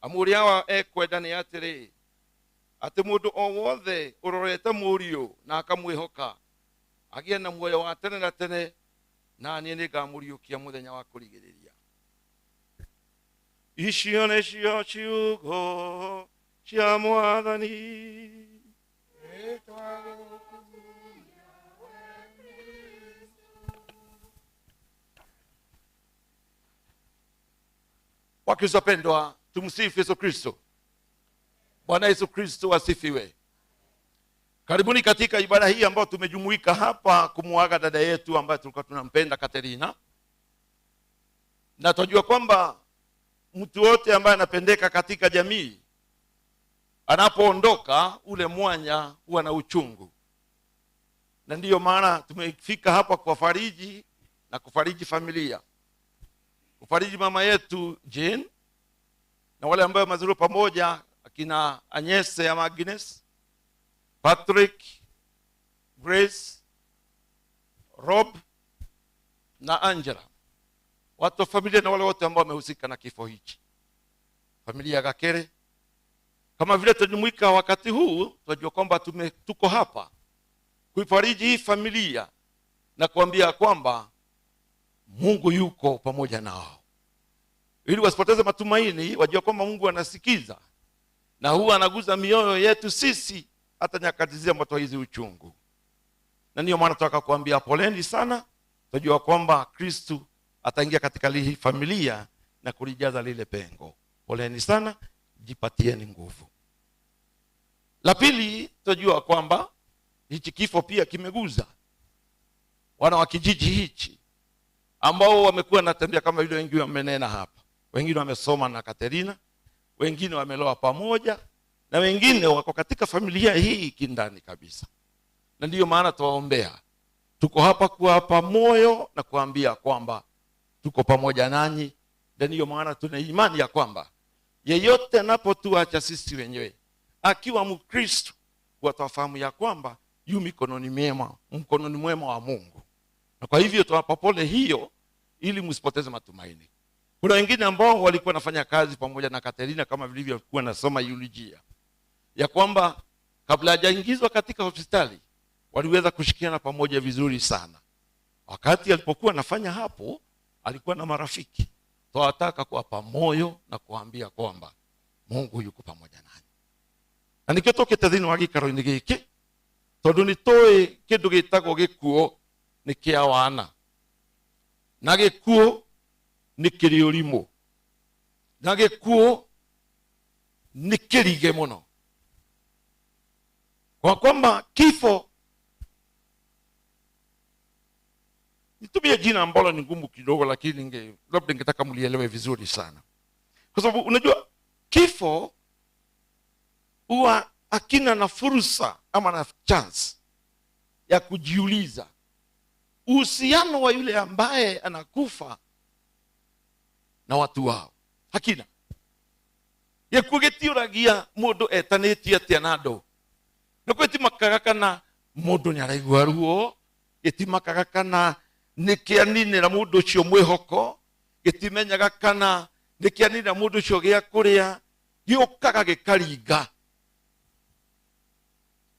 Amu ũrĩa ekwenda nĩ atĩrĩ, atĩ mũndũ o wothe ũrorete Mũriũ na akamwĩhoka agie na muoyo wa tene na tene, na niĩ nĩngamũriũkia mũthenya wa kũrigĩrĩria. Icio nĩcio ciugo cia Mwathani. Wakristo pendwa, tumsifu Yesu Kristo. Bwana Yesu Kristo asifiwe. Karibuni katika ibada hii ambayo tumejumuika hapa kumuaga dada yetu ambaye tulikuwa tunampenda Katerina. Na tunajua kwamba mtu wote ambaye anapendeka katika jamii anapoondoka ule mwanya huwa na uchungu. Na ndiyo maana tumefika hapa kuwafariji na kufariji familia. Kufariji mama yetu Jane na wale ambao mazuru pamoja, akina Anyese ama Agnes, Patrick, Grace, Rob na Angela. Watu wa familia na wale wote ambao wamehusika na kifo hichi. Familia ya Gakere. Kama vile tunajumuika wakati huu, tunajua kwamba tuko hapa kuifariji hii familia na kuambia kwamba Mungu yuko pamoja nao. Ili wasipoteze matumaini, wajua kwamba Mungu anasikiza na huwa anaguza mioyo yetu sisi hata nyakati zile ambazo hizi uchungu. Na ndio maana tunataka kuambia poleni sana. Tunajua kwamba Kristo ataingia katika hii familia na kulijaza lile pengo. Poleni sana, jipatieni nguvu. La pili, tunajua kwamba hichi kifo pia kimeguza wana wa kijiji hichi ambao wamekuwa natembea kama vile wengine wamenena hapa. Wengine wamesoma na Katerina, wengine wameloa pamoja, na wengine wako katika familia hii kindani kabisa. Na ndiyo maana tuwaombea. Tuko hapa kuwapa moyo na kuambia kwamba tuko pamoja nanyi. Na ndiyo maana tuna imani ya kwamba yeyote anapotuacha sisi wenyewe akiwa Mkristo, watafahamu ya kwamba yu mikononi mwema wa Mungu. Na kwa hivyo tuwapa pole hiyo ili msipoteze matumaini. Kuna wengine ambao walikuwa nafanya kazi pamoja na Katerina kama vilivyokuwa nasoma eulogia, ya kwamba kabla hajaingizwa katika hospitali waliweza kushikiana pamoja vizuri sana. Wakati alipokuwa nafanya hapo, alikuwa na marafiki. Tunataka kuwapa moyo na kuambia kwamba Mungu yuko pamoja nanyi. na nikio tokete thini wa gikaro-ini giki tondu ni toi kindu gitagwo gikuo ni kia wana na gikuo ni kiri urimu na gikuo ni kirige muno, kwa kwamba kifo, nitumie jina ambalo ni ngumu kidogo, lakini labda ningetaka mlielewe vizuri sana, kwa sababu unajua kifo huwa akina na fursa ama na chance ya kujiuliza uhusiano wa yule ambaye anakufa na watu wao. Hakina yekugetiuragia mundu etanitie atia na andu nikwitimakaka kana mundu ni araigua ruo, gitimakaga kana nikianinira mundu ucio mwihoko, gitimenyaga kana nikianinira mundu ucio gia kuria, giukaga gikaringa.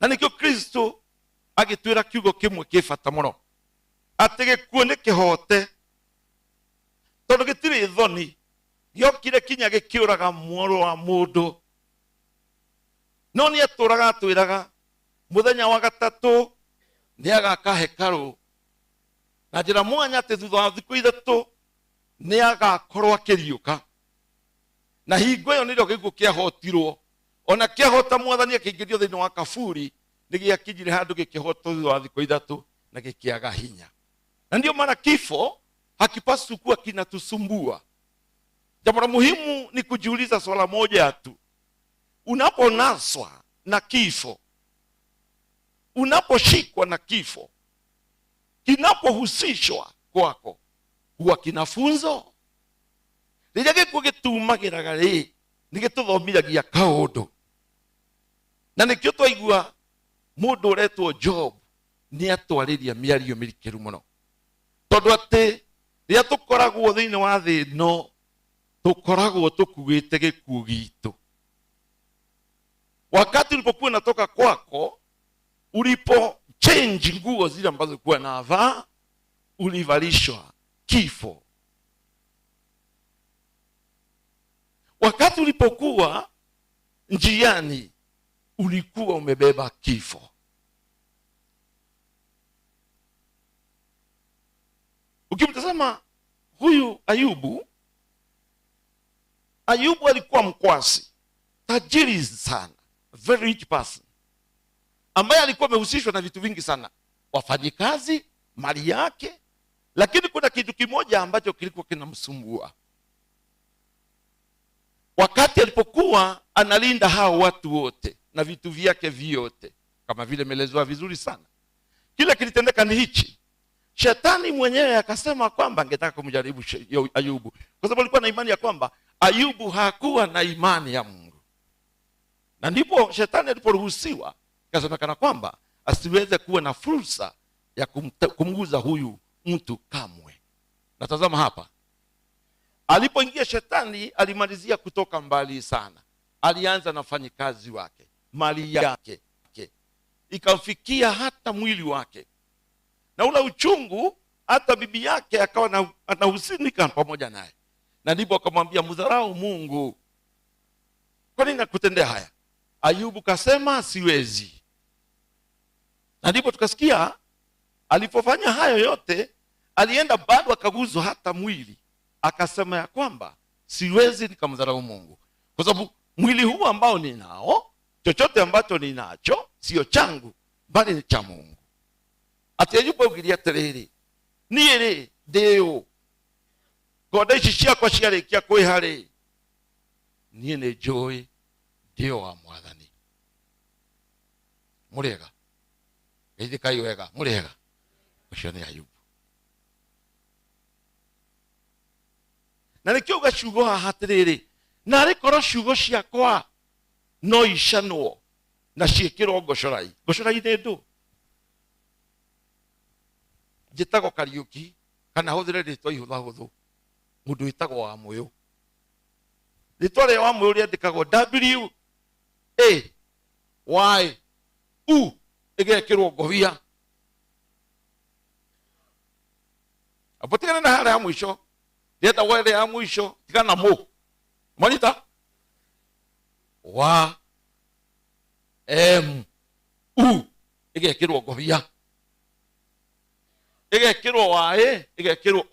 Na nikio Kristo agitwira kiugo kimwe kibata muno, ati gikuo ni kihote, tondu gitiri thoni, giokire kinya gikiuraga muoro wa mundu, no ni aturaga atwiraga muthenya wa gatatu ni agaka hekaru na njira mwanya ati thutha wa thiku ithatu ni agakorwo akiriuka, na hingo iyo nirio gikuo kiahotirwo, ona kiahota mwathani akiingĩrio thĩinĩ wa kaburi nĩ gĩakinyire handũ gĩkĩhota thutha wa thikũ ithatu na gĩkĩaga hinya. Na ndio maana kifo hakipaswi kuwa kinatusumbua. Jambo la muhimu ni kujiuliza swala moja tu: unaponaswa na kifo, unaposhikwa na kifo, kinapohusishwa kwako, huwa kina funzo? Rĩrĩa gĩkuo gĩtumagĩraga rĩ, nĩ gĩtũthomithagia kaũndũ. Na nikio twaigua mundu uretwo Job ni atwarĩria mĩario mĩrikĩru mũno, tondũ atĩ rĩrĩa tũkoragwo thĩinĩ wa thĩ ĩno tũkoragwo tũkuĩte gĩkuo gitũ. Wakati ulipokuwa natoka kwako, ulipo change nguo zile ambazo ulikuwa navaa, ulivalishwa kifo. Wakati ulipokuwa njiani, ulikuwa umebeba kifo. Ukimtazama huyu Ayubu alikuwa mkwasi, tajiri sana, very rich person, ambaye alikuwa amehusishwa na vitu vingi sana, wafanyikazi, mali yake, lakini kuna kitu kimoja ambacho kilikuwa kinamsumbua. Wakati alipokuwa analinda hao watu wote na vitu vyake vyote, kama vile melezwa vizuri sana, kila kilitendeka ni hichi: shetani mwenyewe akasema kwamba angetaka kumjaribu Ayubu, kwa sababu alikuwa na imani ya kwamba Ayubu hakuwa na imani ya Mungu. Na ndipo shetani aliporuhusiwa, kasemekana kwamba asiweze kuwa na fursa ya kumguza huyu mtu kamwe. Na tazama hapa, alipoingia shetani alimalizia kutoka mbali sana. Alianza na wafanyikazi wake, mali yake, ikamfikia hata mwili wake, na ule uchungu hata bibi yake akawa anahusinika pamoja naye. Na ndipo akamwambia, mdharau Mungu, kwa nini nakutendea haya? Ayubu kasema siwezi. Na ndipo tukasikia alipofanya hayo yote, alienda bado akaguzwa hata mwili, akasema ya kwamba siwezi nikamdharau Mungu, kwa sababu mwili huu ambao ninao, chochote ambacho ninacho sio changu bali ni cha Mungu. Ati Ayubu augiria atiriri, niĩ ndĩũ ngoda ici ciakwa ciarĩkia kwĩharĩ, niĩ nĩ njũĩ ndĩo wa Mwathani. Mũrĩega geithikai wega, mũrĩega. Ũcio nĩ Ayubu. Na nĩkĩo gaciugo haha atĩrĩrĩ, narĩ korwo ciugo ciakwa no icanwo na ciĩkĩrwo ngocorai. Ngocorai nĩ ndũ? Njĩtagwo Kariũki, kana hũthĩre rĩtwa ihũthahũthũ, mũndũ wĩtagwo wa Mũyũ. Rĩtwa rĩa wa Mũyũ rĩandĩkagwo W-A-Y-U, ĩgekĩrwo ngũbia. Apotigana na harĩa ya mũico, ndĩenda wele ya mũico, tigana na mũ. Mwanita? Wa igekirwo ngobia, igekirwo wae, igekirwo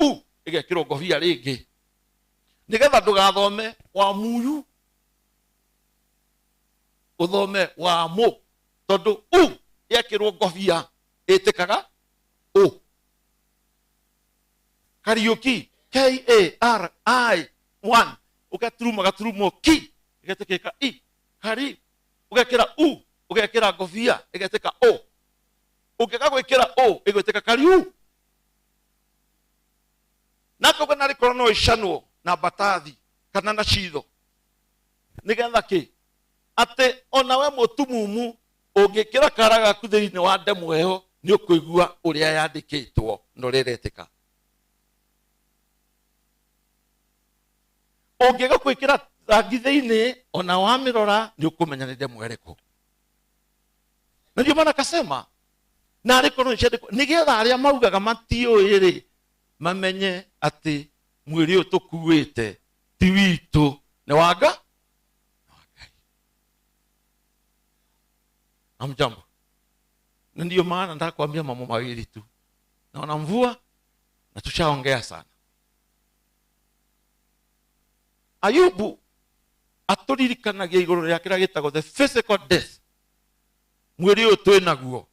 igekirwo ngobia ringi, nigetha ndugathome wa muyu, uthome wa mu, tondu yekirwo ngobia itikaga Kariuki, K-A-R-I 1 gaturumo ki igetekeka i kari, ugekira ugekira ngobia igeteka o, ungika gwikira o igweteka kariu, nako kana rikoro no ishanwo na batathi kana na citho, nigetha ki ate onawe mutumumu ungikira kara gaku thiini wa ndemu eho ni ukuigua uria yandikitwo no rireteka, ungiga kwikira rangi thiini ona wamirora ni ukumenya ni ndemu eriko. Na ndio maana akasema na rikoro ichandikwo nigetha aria maugaga matiui ri mamenye ati mwiri uyu tukuite ti witu ni wanga. Amjambo. Na ndio maana nataka kuambia mambo mawili tu. Naona mvua na tushaongea sana. Ayubu aturirikanagia iguru ria kira gitagwo the physical death. Mwiri uyu twi naguo.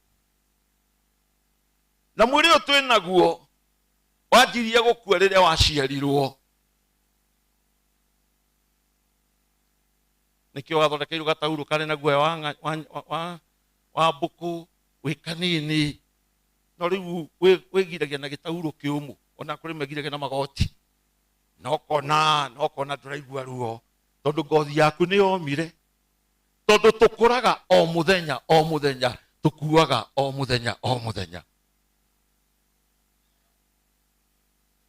Na mwiri uyu twi naguo wanjirie gukua riria waciarirwo. Nikio gathondekeirwo gatauru kari na guoya wa mbuku wi kanini, no riu wigiragia na gitauru kiumu, ona kuri megiragia na magoti, no kona nduraigua ruo tondu ngothi yaku ni omire, tondu tukuraga o muthenya tukuaga o muthenya.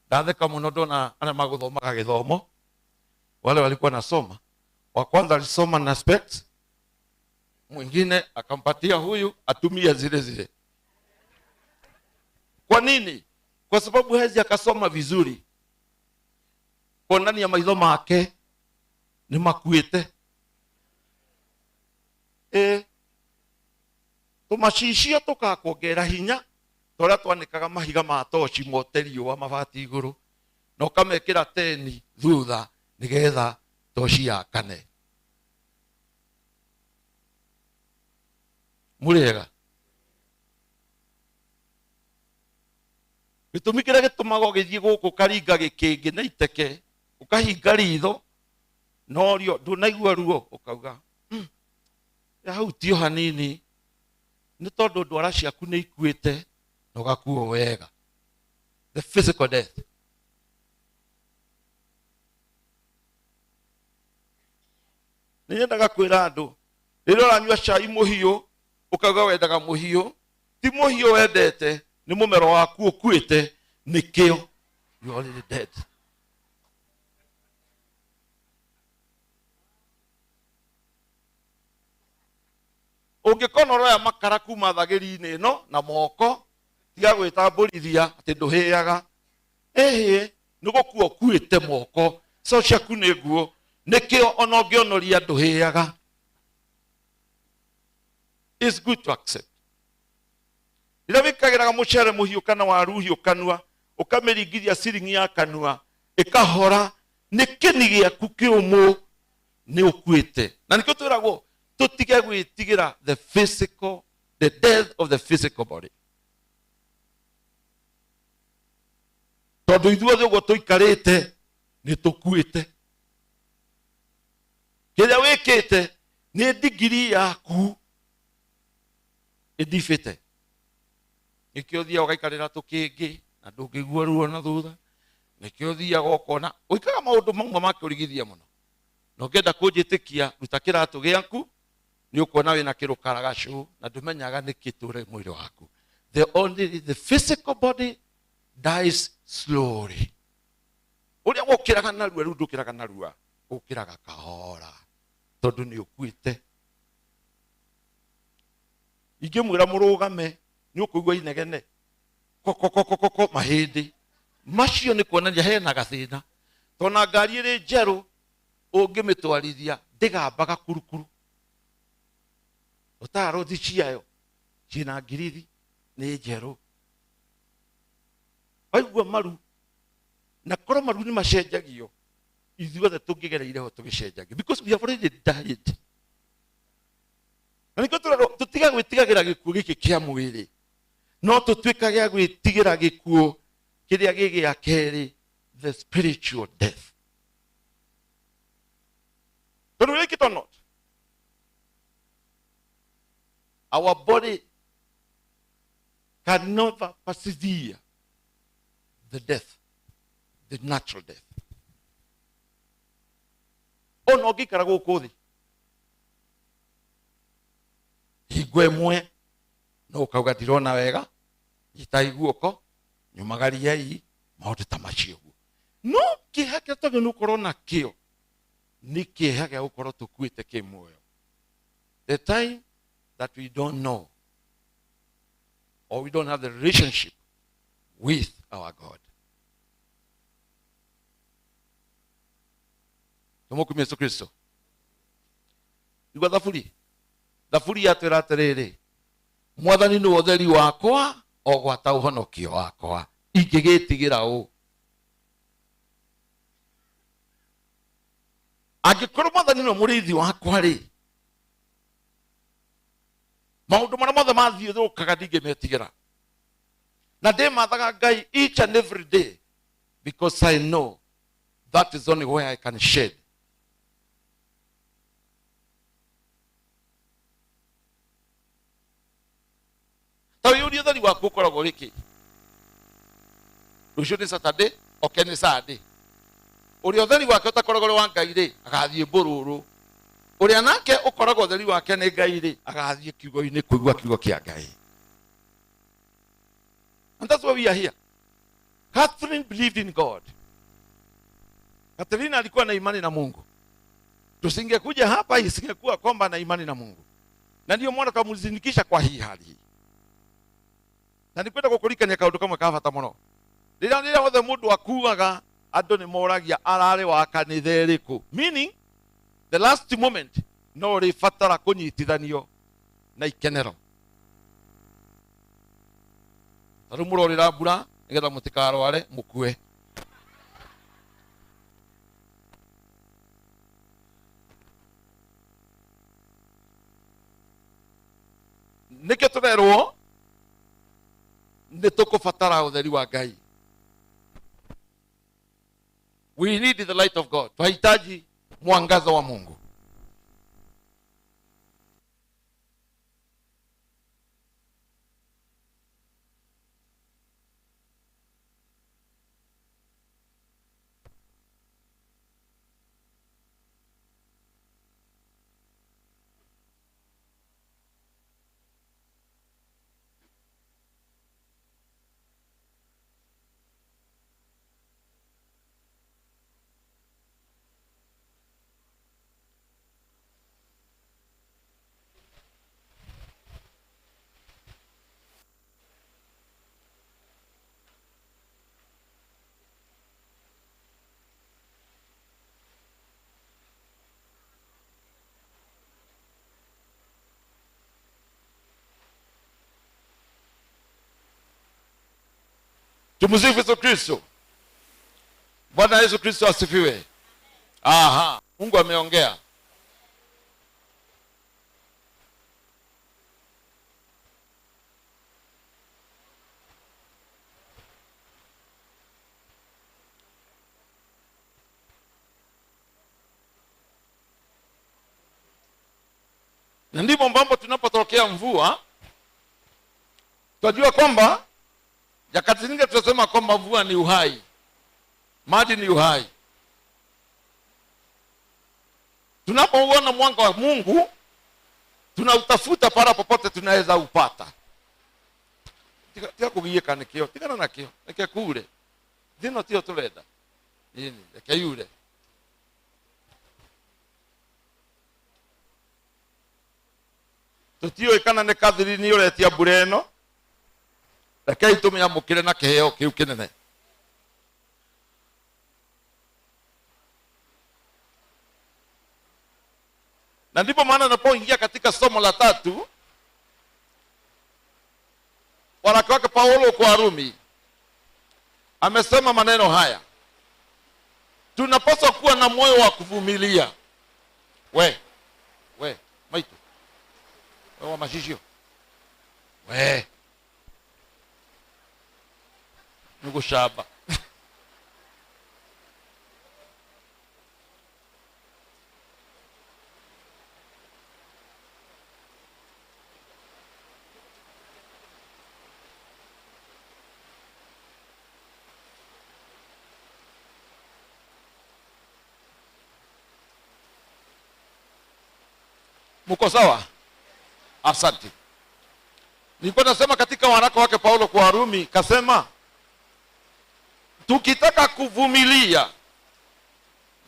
Ndatheka muno ndona ana maguthomaga githomo, wale walikuwa nasoma, wa kwanza alisoma na specs, mwingine akampatia huyu atumie zile. Kwa nini? Kwa sababu hezi akasoma vizuri, kwa ndani ya maitho make ni makuite. Tumacicio tukakuongera hinya toria twanikaga mahiga ma toci moterio wa mabati iguru, no kamekira teni thutha nigetha toci yakane. Murega gitumi kiria gitumaga ugithie guku karinga gikingi na iteke ukahinga ritho no rio ndunaigua ruo ukauga ya hau tio hanini, ni tondu ndwara ciaku ni ikuite na ugakuo wega. The physical death. Ninyendaga kwira andu riria uranyua cai muhiu ukauga wendaga muhiu, ti muhiu wendete, ni mumero waku ukuite, nikio you already dead. Ungikona roya makara kuma thagiri-ini ino na moko tiga gwita mburithia ati nduhiaga, ni gukua ukuite moko, so ciaku ni nguo, nikio ona ungionoria nduhiaga. It's good to accept. Ila wikagiraga mucere muhiu kana waru hiu kanua, ukamiringithia ciringi ya kanua ikahora, ni kini giaku kiumu ni ukuite. Na nikio twiragwo tutige gwitigira the death of the physical body. Tondu ithuothe uguo tuikarite ni tukuite. Kiria wikite ni digiri yaku idifite. Nikio thia ugaikarira tukingi na ndungigua ruo na thutha, nikio thia gokona uikaga maundu mamwe makurigithia muno, no ngenda kunjitikia ruta kiratu giaku ni ukuona wina kirukaragacu na ndumenyaga ni kiture mwiri waku. The physical body dies slowly. Uria gukiraga narua riu ndukiraga narua, ukiraga kahora tondu ni ukuite. Ingimwira murugame ni ukuigua inegene koko mahindi macio ni kuonania hena gathina, tona ngari iri njeru ungimitwarithia ndigambaga kurukuru Utaro ciayo cina ngirithi nĩ njerũ. Waigua maru na korwo maru nĩ macenjagio, ithuothe tũngĩgereire ho tũgĩcenjagio, because we have already died. Na nĩkĩo tũtiga gwĩtigagĩra gĩkuũ gĩkĩ kĩa mwĩrĩ, no tũtuĩkage a gwĩtigĩra gĩkuũ kĩrĩa gĩgĩa kerĩ, the spiritual death. Don't we like it or not? Our body can never persevere the death, the natural death. Ono gĩkara gũkũ thĩ hingo ĩmwe no ũkauga ndirona wega, itaiguoko nyumagariai maũndũ ta macio. No kĩeha kĩrĩa twagĩrĩirwo nĩ gũkorwo nakĩo nĩ kĩeha gĩa gũkorwo tũkuĩte kĩmuoyo. The time that we don't know or we don't have the relationship with our God. Tumukumie Yesu Kristo. Igua thaburi yatwĩra atĩrĩrĩ, Mwathani nĩ ũtheri wakwa, o gwata ũhonokio wakwa, ingĩgĩtigĩra ũ. Angĩkorwo Mwathani nĩ mũrĩithi wakwa rĩ, maũndũ marĩa mothe mathiũrũrũkaga ndingĩmetigĩra. Na ndĩmathaga Ngai each and every day, because I know that is only where I can shed. Tawi uri thari waku ũkoragwo rĩkĩ? Rũciũ nĩ Saturday, oke nĩ Sunday. Ũrĩa ũtheri wake ũtakoragwo ũrĩ wa Ngai rĩ, agathiĩ mbũrũrũ. Ũrĩa nake ũkoragwo ũtheri wake nĩ Ngai rĩ, agathiĩ kiugo-inĩ kũigua kiugo kĩa Ngai. And that's why we are here. Catherine believed in God. Catherine alikuwa na imani na Mungu. Tusingekuja hapa isingekuwa kwamba na imani na Mungu. Na ndio mwana kamuzindikisha kwa hii hali hii. Na nikwenda gũkũrikania kaũndũ kamwe ka bata mũno. Rĩrĩa wothe mũndũ akuaga andũ nĩ moragia ararĩ wa kanitha ĩrĩkũ. Meaning the last moment no rĩbatara kũnyitithanio na ikenero. Tarũ mũrorĩra mbura nĩgetha mũtikarware mũkue. Nĩkĩo tũrerwo nĩ tũkũbatara ũtheri wa Ngai. We need the light of God. Tunahitaji mwangaza wa Mungu. Tumsifu Yesu Kristo. Bwana Yesu Kristo asifiwe. Aha, Mungu ameongea. Na ndipo mambo tunapotokea mvua, tunajua kwamba nyakati nyingine tunasema kwamba mvua ni uhai. Maji ni uhai. Tunapouona mwanga wa Mungu, tunautafuta para popote tunaweza upata. Tika kugieka nikio, tika na kio, nike kule. Dino tio tuleda. Nini, nike yule. Tutio ikana ne kadiri ni yule tia bureno. Rekei tumĩamũkĩre na kĩheo kĩu kĩnene. Na ndipo maana napoingia katika somo la 3, waraka wake Paulo kwa Warumi amesema maneno haya: tunapaswa kuwa na moyo wa kuvumilia. We maitu wa mashishio nigushaba Muko sawa? Asante. Nilikuwa nasema katika waraka wake Paulo kwa Warumi kasema tukitaka kuvumilia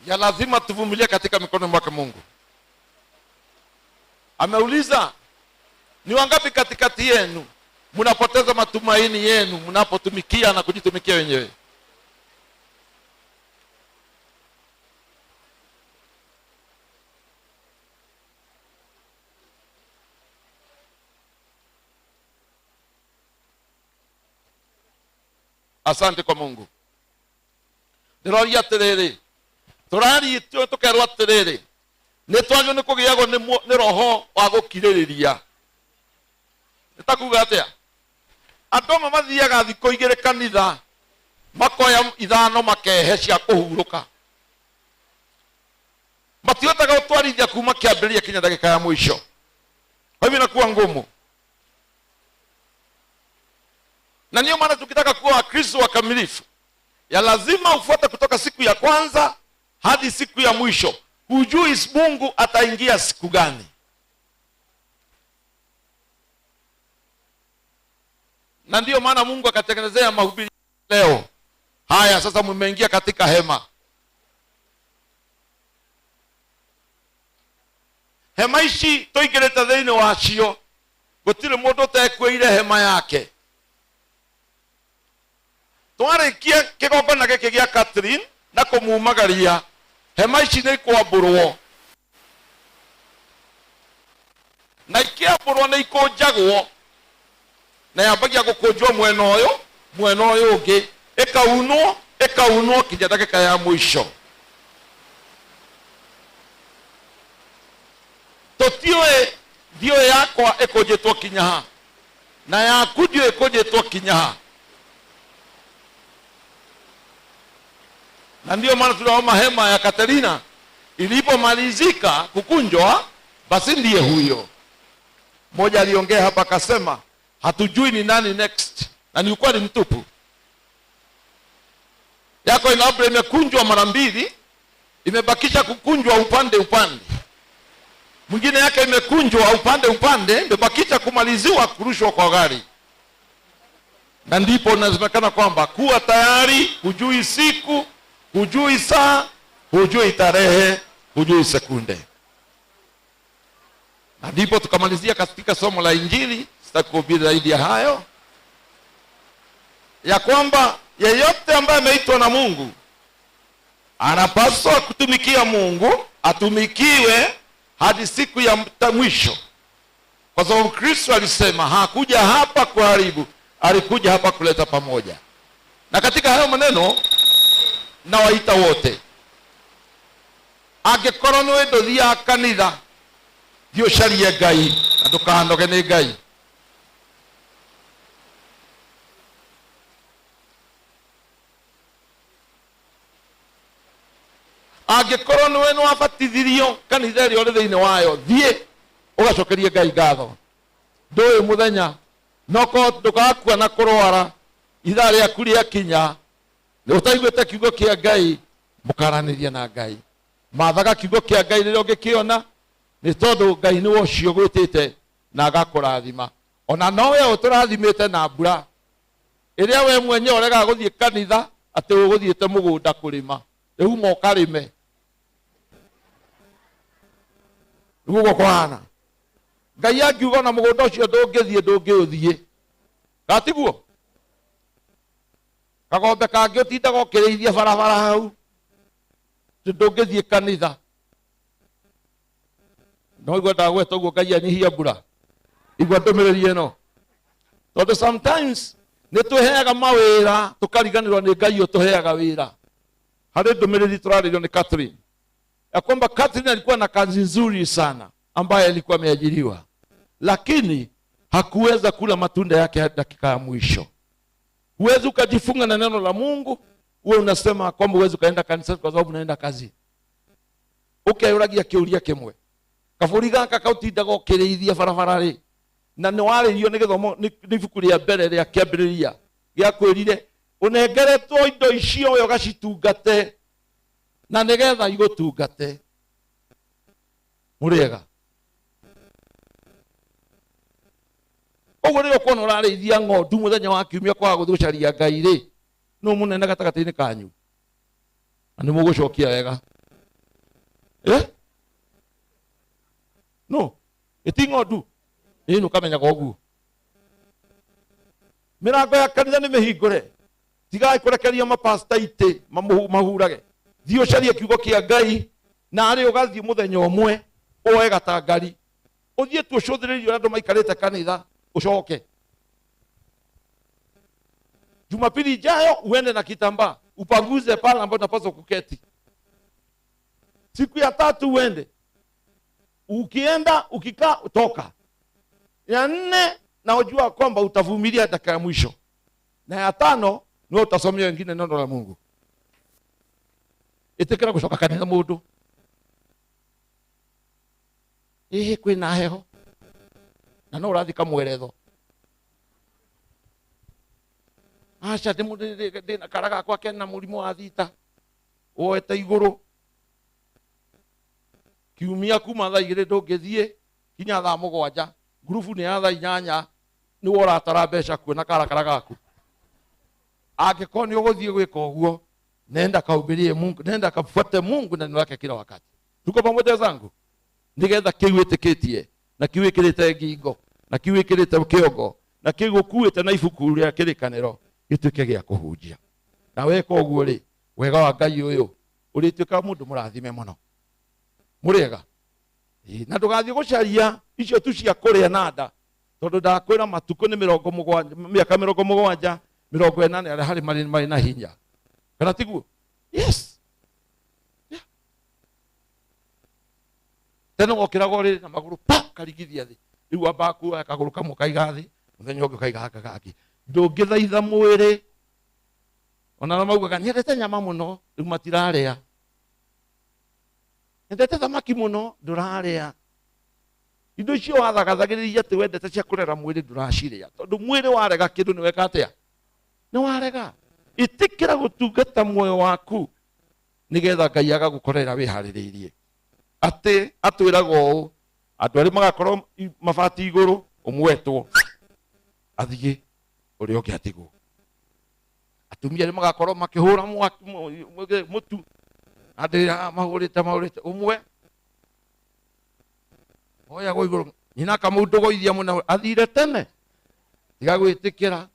ya lazima tuvumilie katika mikono mwake Mungu. Ameuliza, ni wangapi katikati yenu mnapoteza matumaini yenu mnapotumikia na kujitumikia wenyewe? Asante kwa Mungu. Ndiroria atiriri, turari tukerwo atiriri, nitwagio ni kugiagwo ni roho wa gukiririria. Nitakuga atia? Andũ mathiaga thikũ igĩrĩ kanitha, makoya ithano makehe cia kũhurũka. Matihotaga gũtwarithia kuma kĩambĩrĩria kinya dakika ya mwisho. Kwa hivyo inakuwa ngumu. Na ndio maana tukitaka kuwa Wakristo wakamilifu, ya lazima ufuate kutoka siku ya kwanza hadi siku ya mwisho. Hujui Mungu ataingia siku gani. Na ndio maana Mungu akatengenezea mahubiri leo. Haya sasa mmeingia katika hema. Hema ici toigirete thĩinĩ wacio, gũtirĩ mũndũ ũtekwĩire hema yake. Twarĩkia kĩgongona gĩkĩ gĩa Catherine na kũmumagaria, hema ici nĩ ikwambũrwo. Na ikiambũrwo nĩ ikũnjagwo, na yambagia gũkũnjwo mwena ũyũ ũngĩ, ĩkaunwo kinya dakika ya mwisho. Tũtiũĩ ndiũĩ yakwa ĩkũnjĩtwo kinya ha, na yaku ndiũĩ ĩkũnjĩtwo kinya ha. Na ndio maana tunaona hema ya Katerina ilipomalizika kukunjwa, basi ndiye huyo. Mmoja aliongea hapa akasema hatujui ni nani next, na ni ukweli mtupu. Yako labda imekunjwa mara mbili, imebakisha kukunjwa upande. Mwingine yake imekunjwa upande, imebakisha kumaliziwa kurushwa kwa gari. Na ndipo inasemekana kwamba kuwa tayari, hujui siku, hujui saa, hujui tarehe, hujui sekunde. Na ndipo tukamalizia katika somo la Injili, sitaki kuhubiri zaidi ya hayo, ya kwamba yeyote ambaye ameitwa na Mungu anapaswa kutumikia Mungu, atumikiwe hadi siku ya mwisho. Kwa sababu Kristo alisema hakuja hapa kuharibu, alikuja hapa kuleta pamoja. Na katika hayo maneno na waita wote, angĩkorwo nĩ wendo thia kanitha, dio sharia Ngai, na ndũkanoge nĩ Ngai. Angĩkorwo nĩ we nĩ wabatithirio kanitha ĩrĩa ũrĩ thĩinĩ wayo, thiĩ ũgacokerie Ngai ngatho. Ndũĩ mũthenya ndũgakua na kũrwara, ithaa rĩaku rĩakinya, nĩ ũtaiguĩte kiugo kĩa Ngai, mũkaranĩria na Ngai. Mathaga kiugo kĩa Ngai rĩrĩa ũngĩkĩona, nĩ tondũ Ngai nĩ ũcio gwĩtĩte na agakũrathima. Ona nowe ũtũrathimĩte na mbura ĩrĩa we mwenyewe ũregaga gũthiĩ kanitha, atĩ ũgũthiĩte mũgũnda kũrĩma. Rĩu moka rĩme. Gugo kwana. Ngai angiuga na mũgũnda ũcio ndũngĩũthiĩ. Gatiguo. Kagombe kangĩ ũtindaga ũkĩrĩithia barabara hau, ndũngĩthiĩ kanitha. No igua ndagweta ũguo Ngai anyihia mbura. Igua ndũmĩrĩri ĩno. Tondu sometimes nĩ tũheaga mawĩra tũkariganĩrwo nĩ Ngai ũtũheaga wĩra. Harĩ ndũmĩrĩri tũrarĩrio nĩ Catherine ya kwamba Catherine alikuwa na kazi nzuri sana ambaye alikuwa ameajiriwa, lakini hakuweza kula matunda yake dakika ya mwisho. Huwezi ukajifunga na neno la Mungu wewe unasema kwamba huwezi ukaenda kanisani kwa sababu unaenda kazi. Ukayuragia kiuria kimwe kaburi gaka kautinda gokirithia barabarari na nĩ warĩrio nĩ gĩthomo nĩ ibuku rĩa mbere rĩa kĩambĩrĩria gĩa kwĩrire ũnengeretwo indo icio we ũgacitungate na nĩgetha igũtungate. Mũrĩega ũguo rĩrĩa ũkuona ũrarĩithia ng'ondu mũthenya wa kiumia kwaga gũthũcaria Ngai rĩ, no mũnene gatagatĩ-inĩ kanyu na nĩ mũgũcokia wega. No ĩti ng'ondu ĩno kamenyaga ũguo. Mĩrango ya kanitha nĩ mĩhingũre, tigai kũrekeria mapasta itĩ mahurage. Thiĩ ũcarie kiugo kĩa Ngai na arĩ ũgathiĩ mũthenya ũmwe oe gatangari ũthiĩ tu ũcũthĩrĩrie andũ maikarĩte kanitha ucoke. Jumapili ijayo uende na kitambaa upanguze pale ambapo unapaswa kuketi. Siku ya tatu uende, ukienda ukikaa utoka. Ya nne na ujua kwamba utavumilia dakika ya mwisho, na ya tano ni utasomea wengine neno la Mungu. Itekera kushoka kanitha mũndũ kwĩna heho na no ũrathi kamweretho. Acha ndĩna karaga kwa kena mũrimũ wa thita woete igũrũ kiumia kuma thaa 2 ndũngĩthiĩ kinya thaa 7 grupu nĩ ya thaa 8 nĩ woratara mbeca kuona karakara gaku. Angĩkorwo nĩ ũgũthiĩ gwĩka ũguo, nenda kahubirie Mungu, nenda kafuate Mungu na neno lake kila wakati. Tuko pamoja zangu? Nigetha kiwĩtĩkĩtie na kiwĩkĩrĩte ngingo na kiwĩkĩrĩte kĩongo na kĩgũkuĩte na ibuku rĩa kĩrĩkanĩro gĩtuĩke gĩa kũhunjia. Na weka ũguo rĩ, wega wa Ngai ũyũ ũrĩtuĩka mũndũ mũrathime mũno. Mũrĩega na ndũgathiĩ gũcaria icio tu cia kũrĩa na nda, tondũ ndakwĩra matukũ nĩ 70 mĩaka 70 80 arĩa harĩ marĩ na hinya. Kana tiguo? Yes. Yeah. Tena gokĩrago rĩ na magũrũ pa karigithia thĩ. Rĩu amba kuoya kagũrũ kamwe kaiga thĩ, mũthenya ũngĩ kaiga haka gaki. Ndũngĩthaitha mwĩrĩ. Ona maugaga nyendete nyama mũno, rĩu matirarĩa. Nyendete thamaki mũno, ndũrarĩa. Indo icio wathagathagĩrĩria atĩ wendete cia kũrera mwĩrĩ ndũracirĩa. Tondũ mwĩrĩ warega kĩndũ nĩ weka atĩa? Nĩ warega. Itikira gũtungata muoyo waku nigetha Ngai agagũkorera wĩharĩrĩirie. Atĩ atwĩraga ũũ, andũ arĩa magakorwo mabati igũrũ ũmwetwo athiĩ ũrĩa ũngĩ atigwo. Atumia arĩa magakorwo makĩhũra mũtu andĩra mahũrĩte ũmwe oya igũrũ nyina Kamau ndũgũithia mũno athire tene tiga gwĩtĩkĩra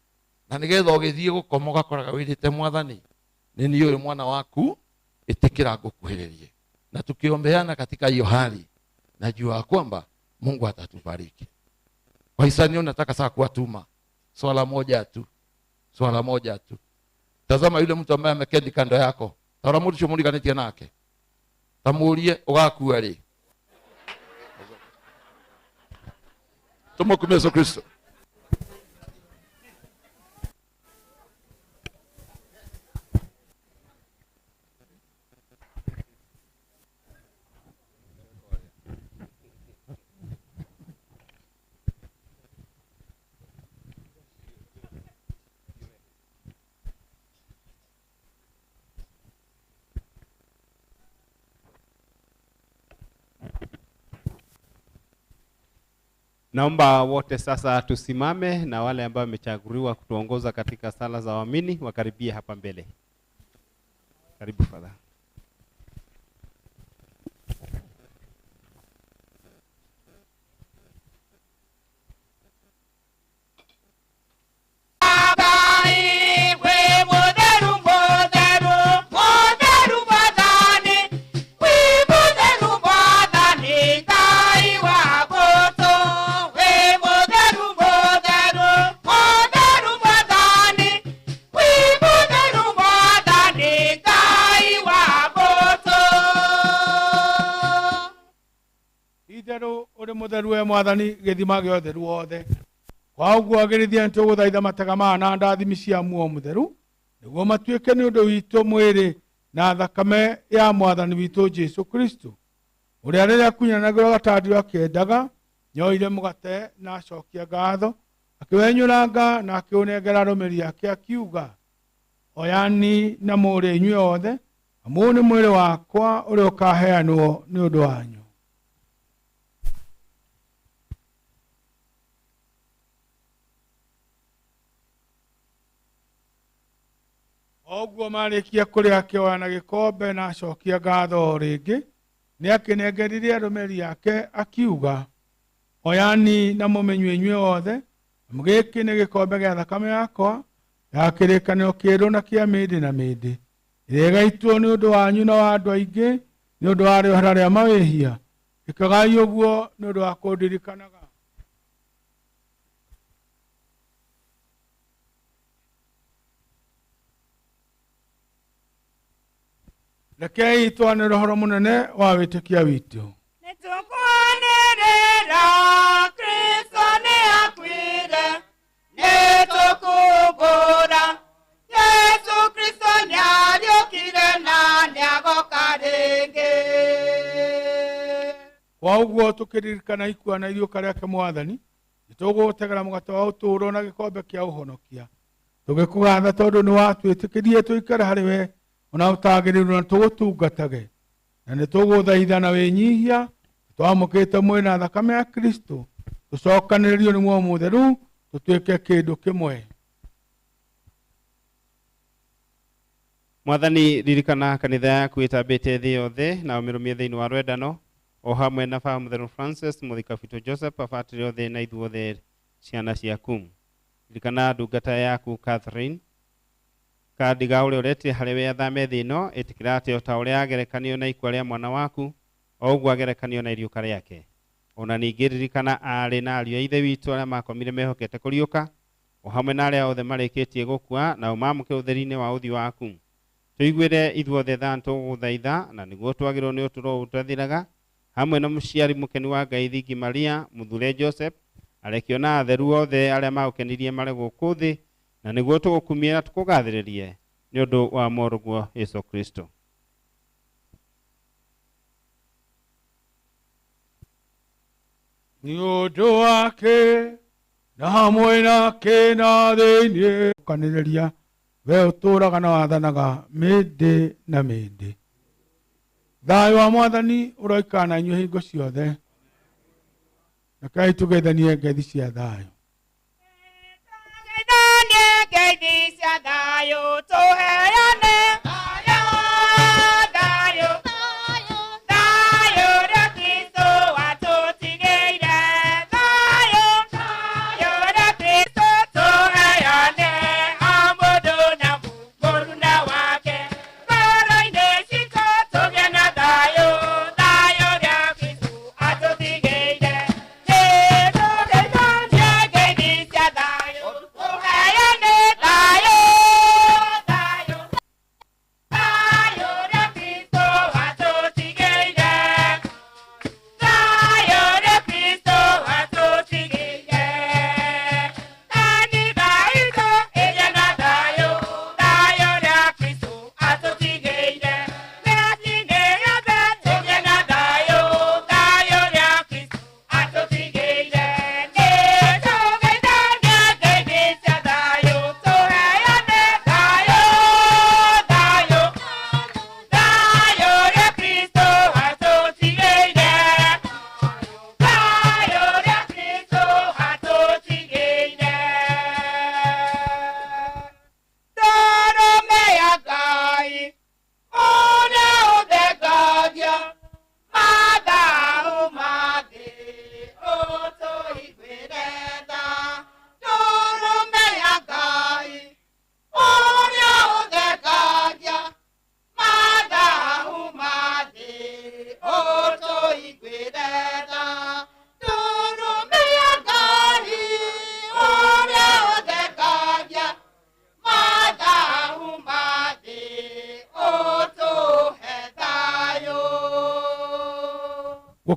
na nigetha ũgĩthiĩ gũkoma ũgakoraga wĩrĩte Mwathani nĩ niĩ ũyũ mwana waku, ĩtĩkĩra ngũkuhĩrĩrie. Na tukiombeana katika hiyo hali najua kwamba Mungu atatubariki. Kwa hisani nataka sasa kuwatuma swala moja tu. Tazama yule mtu ambaye ameketi kando yako, taramudu shomuriganitie nake tamurie ugakua rĩ. Tumwombe Yesu Kristo. Naomba wote sasa tusimame na wale ambao wamechaguliwa kutuongoza katika sala za waamini wakaribie hapa mbele. Karibu Father. Oh! Itherũ ũrĩ mũtheru we Mwathani gĩthima gĩa ũtheru wothe. Kwa ũguo agĩrĩthia nĩtũgũthaitha matega maya na ndathimi cia muoyo mũtheru nĩguo matuĩke nĩ ũndũ witũ mwĩrĩ na thakame ya Mwathani witũ Jesu Kristo, ũrĩa rĩrĩa kunyanagĩrwo gatandiro akĩendaga nyoire mũgate na acokia ngatho akĩwenyũranga na akĩũnengera arũmĩrĩri ake akiuga, oyani na mũrĩe inyuĩ othe, amu nĩ mwĩrĩ wakwa ũrĩa ũkaheanwo nĩ ũndũ wanyu. Oguo marĩkia kũrĩa akĩoya na gĩkombe na acokia ngatho rĩngĩ, nĩ akĩnengerire arũmĩrĩri ake akiuga, oyani na mũmenyue inyuĩ othe, amu gĩkĩ nĩ gĩkombe gĩa thakame yakwa ya kĩrĩkanĩro kĩerũ na kĩa mĩndĩ na mĩndĩ, ĩrĩa ĩgaitwo nĩ ũndũ wanyu na wa andũ aingĩ nĩ ũndũ wa rĩohera rĩa mawĩhia. Ĩkagai ũguo nĩ ũndũ wa kũndirikanaga. Rekei twanĩre ũhoro mũnene wa wĩtĩkia witũ. Nĩtũkwanĩrĩra Kristo nĩ akuire, nĩtũkũmbũra Yesu Kristo nĩariũkire na nĩagoka rĩngĩ. Kwa ũguo tũkĩririkana ikua na iriũka rĩake Mwathani, nĩtũgũgũtegera mũgate wa ũtũũro na gĩkombe kĩa ũhonokia, tũgĩkũgatha tondũ nĩ watwĩtĩkĩrie tũikare harĩ we ona ũtagĩrĩirwo na tũgũtungatage, na nĩtũgũthaitha na wĩnyihia twamũkĩte mwĩrĩ na thakame ya Kristo, tũcokanĩrĩrio nĩ muoyo mũtheru tũtuĩke kĩndũ kĩmwe. Mwathani, ririkana kanitha yaku ĩtambĩte thĩ yothe na ũmĩrũmie thĩinĩ wa rwendano, o hamwe na baba mũtheru Francis, mũthikabu Joseph, abatĩre othe na ithuothe ciana ciaku. Ririkana ndungata yaku Catherine Kadiga ũrĩa ũretire harĩ we athame thĩ ĩno, ĩtĩkĩra atĩ o ta ũrĩa agerekanio na ikua rĩa mwana waku, o ũguo agerekanio na iriũka rĩake. Ona ningĩ ririkana arĩ na ariũ a ithe witũ arĩa makomire mehokete kũriũka, o hamwe na arĩa othe marĩkĩtie gũkua na mamũke ũtheri-inĩ wa ũthiũ waku. Tũiguĩre ithuothe tha tũgũthaitha, na nĩguo twagĩrĩrwo nĩ ũtũro ũtathiraga, hamwe na mũciari mũkeni wa Ngai Thingi Maria, mũthure Joseph, arekio na atheru othe arĩa magũkenirie marĩ gũkũ thĩ, na nĩguo tũgũkumie na tũkũgathĩrĩrie nĩ ũndũ wa mũrũguo Yesu Kristo. Nĩ ũndũ wake na hamwe nake na thĩinĩ kanĩrĩria we ũtũũraga na wathanaga mĩndĩ na mĩndĩ. Thayũ wa Mwathani ũroikara na inyuĩ hingo ciothe. Rekei tũgeithanie ngeithi cia thayũ. Ngeithi cia thayũ tũheane.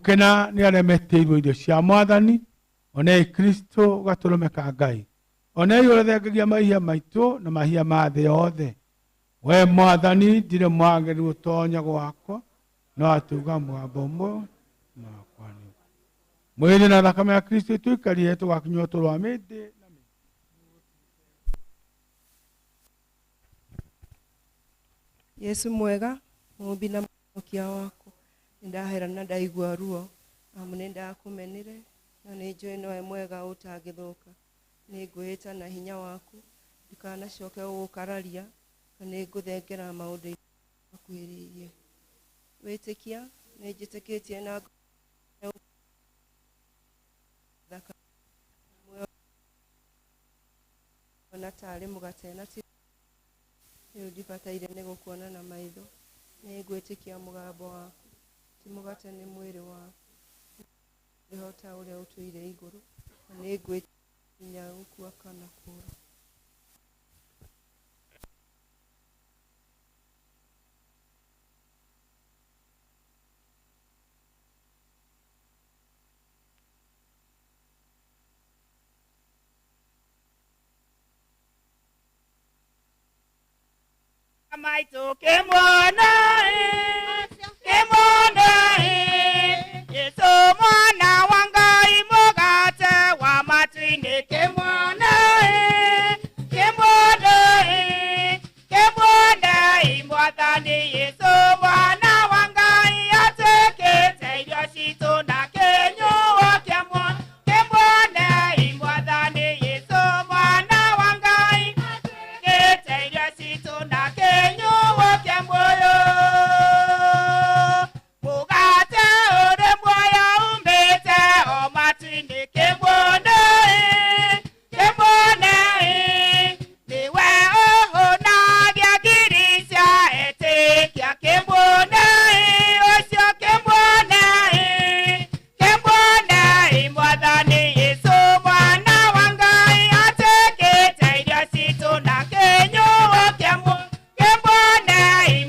gukena ni aremeteirwo irio cia mwathani one Kristo gatũrũmeka Ngai one yũrĩa thengagia mahia maitũ na mahia ma thĩ yothe we mwathani ndirĩ mwagĩrĩru ũtonya gwakwa no atuga mwambo ũmwe nakwani mwĩrĩ na thakame ya Kristo tuikarie tũgakinywo tũrwa mĩndĩ Yesu mwega mũmbi na mũkia wako ndahera na ndaigua ruo amu nĩndakũmenire na nĩnjũĩ nowe mwega ũtangĩthũka nĩngwĩta na hinya waku ndikanacoke gũgũkararia na nĩngũthengera maũndũ makuhĩrĩirie wĩtĩkia nĩnjĩtĩkĩtie na ona tarĩ mũgate na rĩu ndibataire nĩ gũkuona na maitho nĩngwĩtĩkia mũgambo waku ti mũgate nĩ mwĩrĩ waku rĩhota ũrĩa ũtũire igũrũ na nĩngwĩtĩkia gũkua kana kũra Maito kemwana Yesu mwana wa Ngai mũgate wa matu-inĩ kemwana mwathani Yesu mwana wa Ngai atĩkĩte irio citũ na kĩnyuo kĩa kemwana mwathani Yesu mwana wa Ngai atĩkĩte irio citũ na kĩnyuo kĩa muoyo mũgate ũrĩ muoyo umĩte o matu-inĩ kemwana niwe ũhũnagia ngiri cia etĩkia kemwana ũcio kemwana mwathani Yesu mwana wa Ngai atĩkĩte irio citũ na kĩnyuo kĩa kemwana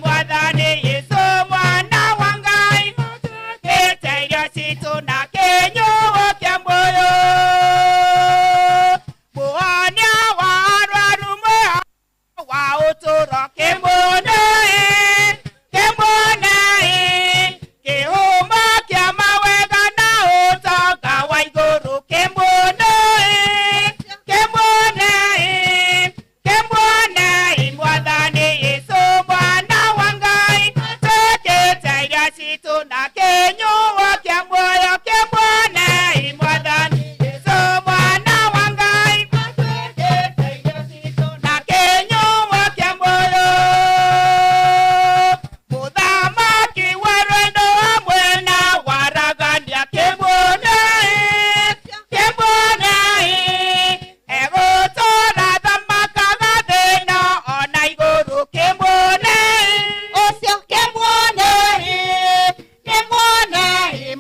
mwathani Yesu mwana wa Ngai atĩkĩte irio citũ na kĩnyuo kĩa muoyo muonia wa arwaru mwĩho wa ũtũũro kemwana kĩhumo kĩa mawega na ũtonga wa igũrũ kemwana mwathani Yesu mwana wa Ngai atĩkĩte irio citũ na kĩnyuo kĩa muoyo kemwana mwathani Yesu mwana wa Ngai atĩkĩte irio citũ na kĩnyuo kĩa muoyo mũthamaki wa rwendo hamwe na waragania kemwana egũtũũra thamakaga thĩna ona igũrũ kemwana ũcio kemwana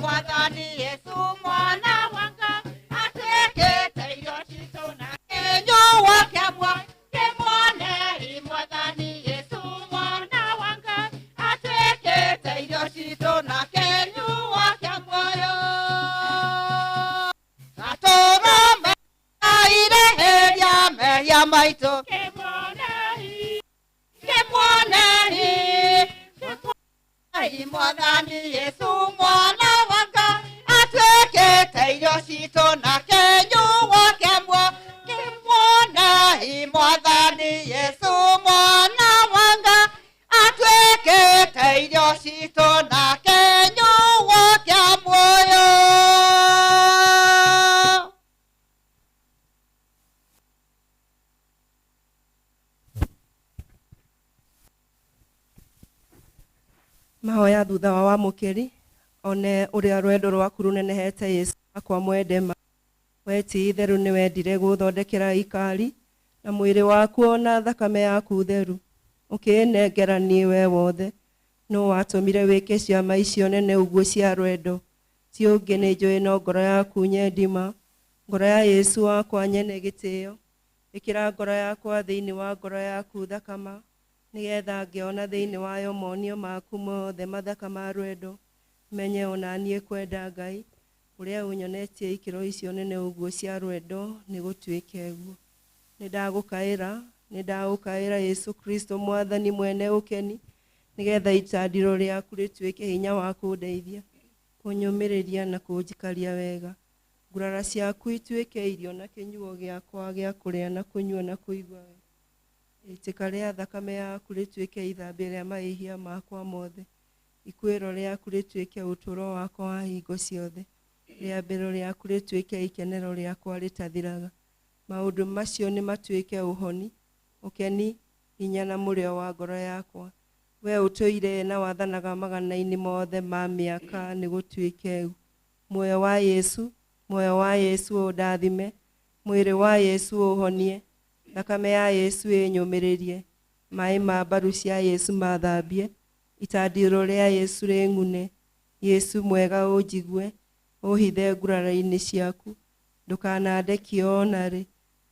mwathani Yesu mwana wa Ngai atĩkĩte irio citũ na kĩnyuo kĩa muoyo kemwana mwathani Yesu mwana wa Ngai atĩkĩte irio citũ na kĩnyuo kĩa muoyo gatũrũme aireheria mehia maitũ kemwana mwathani Yesu mwana wa Ngai atĩkĩte irio citũ na kĩnyuo kĩa muoyo kemwana mwathani Yesu mwana wa Ngai atĩkĩte irio citũ na kĩnyuo kĩa muoyo mahoya thutha wa wamũkĩri one ũrĩa rwendo rwaku rũnenehete Yesu akwa mwende ma we ti itherũ nĩ wendire gũthondekera ikari na mwĩrĩ waku ona thakame yaku theru ũkĩnengera niĩ we wothe no watũmire wĩke ciama icio nene ũguo cia rwendo ti ũngĩ nĩ njũĩ no ngoro yaku nyendima ngoro ya Yesu wakwa nyene gĩtĩo ĩkĩra ngoro yakwa thĩinĩ wa ngoro yaku thakama nĩgetha ngĩona thĩinĩ wayo monio maku mothe mathaka ma rwendo menye ona niĩ kwenda Ngai ũrĩa ũnyonetie ikĩro icio nene ũguo cia rwendo nĩ gũtuĩke guo. Nĩ ndagũkaĩra Yesu Kristo Mwathani mwene ũkeni, nĩgetha itandiro rĩaku rĩtuĩke hinya wa kũndeithia, kũnyũmĩrĩria na kũnjikaria wega. Ngurara ciaku ituĩke irio na kĩnyuo gĩakwa gĩa kũrĩa na kũnyua na kũigua wega. Itĩka rĩa thakame yaku rĩtuĩke ithambĩ rĩa mahĩhia makwa mothe. Ikuĩro rĩaku rĩtuĩke ũtũũro wakwa wa hingo ciothe. Rĩambĩro rĩaku rĩtuĩke ikenero rĩakwa rĩtathiraga. Maũndũ macio nĩ matuĩke ũhoni, ũkeni, hinya na mũrĩo wa ngoro yakwa. We ũtũire na wathanaga magana-inĩ mothe ma mĩaka nĩ gũtuĩke. Muoyo wa Yesu ũndathime, mwĩrĩ wa Yesu ũhonie, thakame ya Yesu ĩnyũmĩrĩrie, maĩ ma mbaru cia Yesu mathambie, itandiro rĩa Yesu rĩng'une. Yesu mwega ũnjigue, ũhithe ngurara-inĩ ciaku, ndũkanandeki ona rĩ,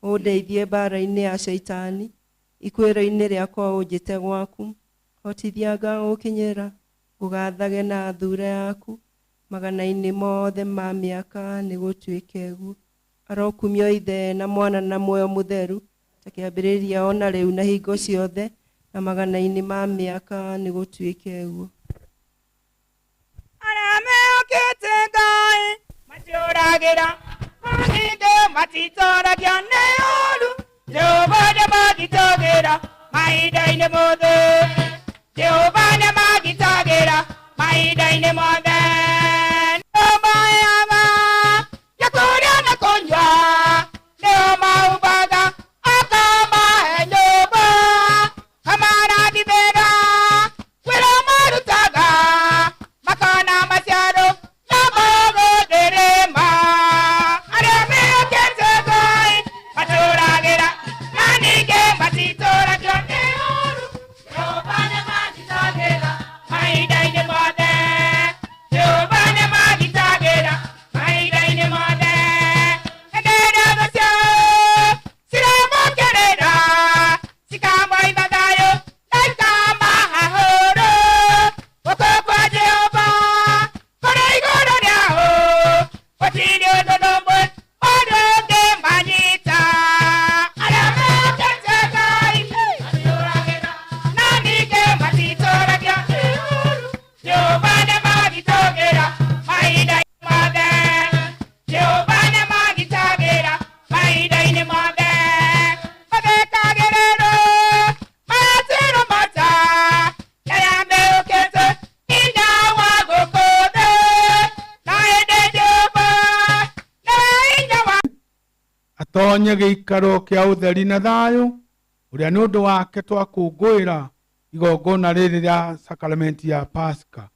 ũndeithie mbara-inĩ ya Shaitani, ikuĩro-inĩ rĩakwa ũnjĩte gwaku, hotithia ngagũkinyĩra, ngũgathage na thure yaku, magana-inĩ mothe ma mĩaka nĩ gũtuĩke guo. Arokumio Ithe na Mwana na Muoyo Mũtheru, ta kĩambĩrĩria ona rĩu na hingo ciothe, na magana-inĩ ma mĩaka nĩ gũtuĩke guo. Arĩa meũkĩte Ngai matũũragĩra, mahingo matitũũragio nĩ ũũru, Jehova nĩmagitagĩra mahinda-inĩ mothe. Jehova nĩmagitagĩra mahinda-inĩ mothe. Nĩmaheaga gĩa kũrĩa na kũnyua, nĩmaumbaga akamahe nyũmba, kamarathimĩra wĩra marutaga, makona maciaro na magũthĩrĩma. Arĩa meũkĩte Ngai matũũragĩra, na ningĩ matitũũragio nĩ ũũru, Jehova nĩmagitagĩra mahinda-inĩ mothe. Jehova nĩmagitagĩra mahinda-inĩ mothe. Hĩndĩ ĩrĩa thũ ciao ciramũkĩrĩra, cikamoima thayũ na ikamaha hũũrũ. Guoko kwa Jehova kũrĩ igũrũ rĩao, gũtirĩ ũndũ n'ũmwe mũndũ ũngĩmanyita. Arĩa meũkĩte Ngai matũũragĩra, na ningĩ matitũũragio nĩ ũũru, Jehova nĩmagitagĩra mahinda-inĩ mothe. Jehova nĩmagitagĩra mahinda-inĩ mothe. Mathekagĩrĩrwo matĩro mata, arĩa meũkĩte hinya wa gũkũ thĩ, na hĩndĩ Jehova nĩ hinya wa atonye gĩikaro kĩa ũtheri na thayũ, ũrĩa nĩ ũndũ wake twakũngũĩra igongona rĩrĩ rĩa sakramenti ya Pasaka,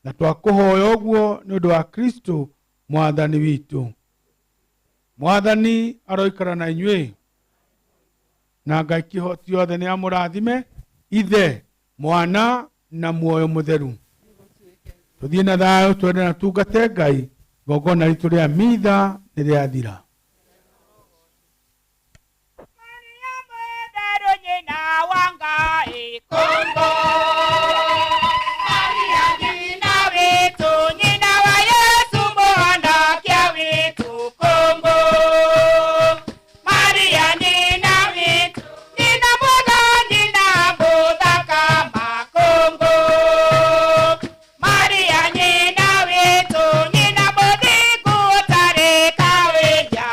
na twakũhoya ũguo nĩ ũndũ wa Kristo Mwathani witũ. Mwathani aroikara na inyuĩ, na Ngai kĩhoti yothe nĩ amũrathime, Ithe, Mwana na Muoyo Mũtheru. Tũthiĩ na thayũ, twende na tungate Ngai, igongona ritũ rĩa mitha nĩ rĩathira. Mũtheru nyina wa Ngai, Kongo. Maria nyina witũ, nyina wa Yesu mũhonokia witũ, Kongo. Maria nyina witũ, nyina mwega, nyina mũthaka ma Kongo. Maria nyina witũ, nyina mũthingu ũtarĩ kawĩnya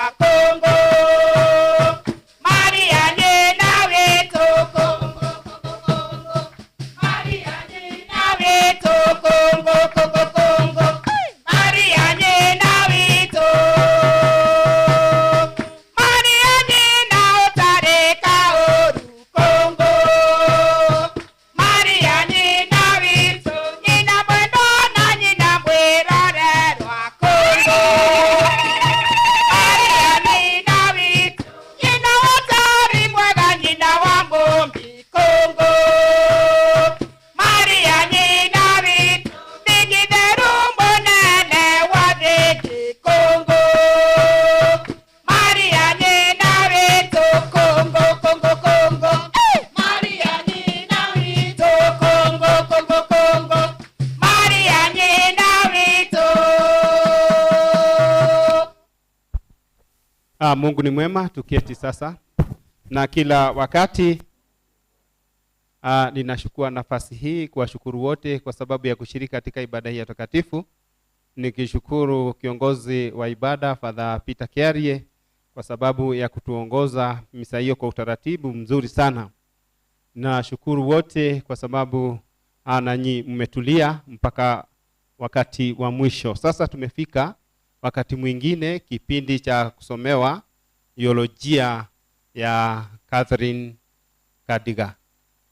Mungu ni mwema. Tuketi sasa, na kila wakati ninachukua nafasi hii kuwashukuru wote kwa sababu ya kushiriki katika ibada hii ya takatifu, nikishukuru kiongozi wa ibada Father Peter Kiarie kwa sababu ya kutuongoza misa hiyo kwa utaratibu mzuri sana. Na shukuru wote kwa sababu nanyi mmetulia mpaka wakati wa mwisho. Sasa tumefika wakati mwingine, kipindi cha kusomewa teolojia ya Catherine Kadiga.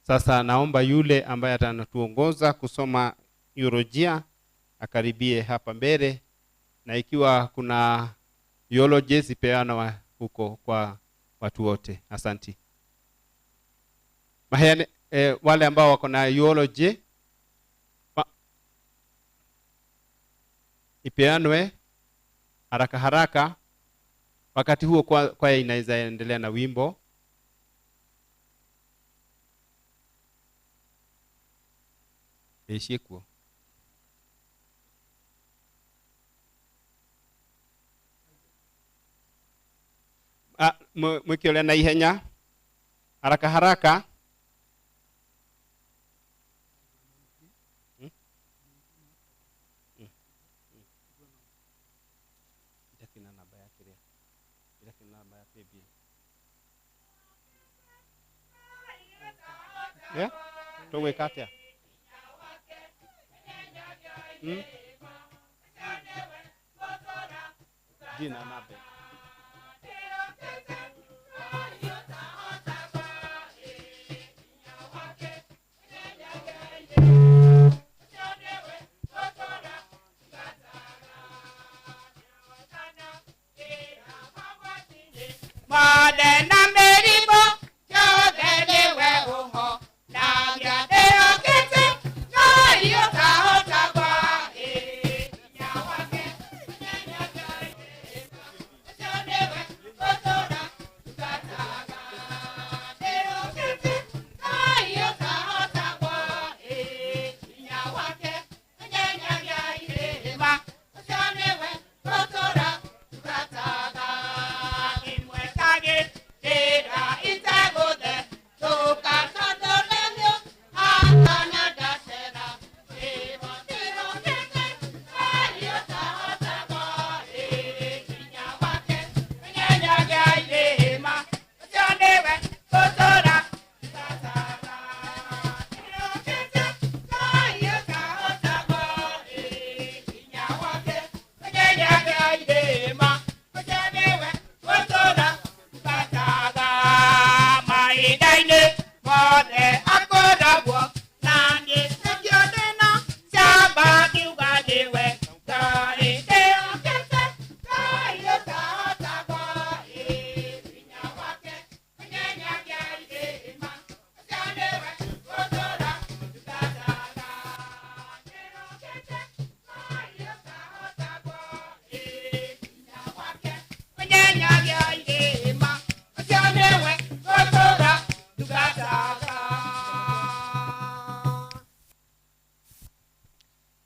Sasa naomba yule ambaye atanatuongoza kusoma teolojia akaribie hapa mbele, na ikiwa kuna teolojia zipeana huko kwa watu wote. Asanti. Mahene, wale ambao wako na teolojia ipeanwe haraka haraka. Wakati huo kwa inaweza endelea na wimbo. Eshikuo. Mwikiole na ihenya haraka haraka. Yeah? Tuwe katia. Jina nabe.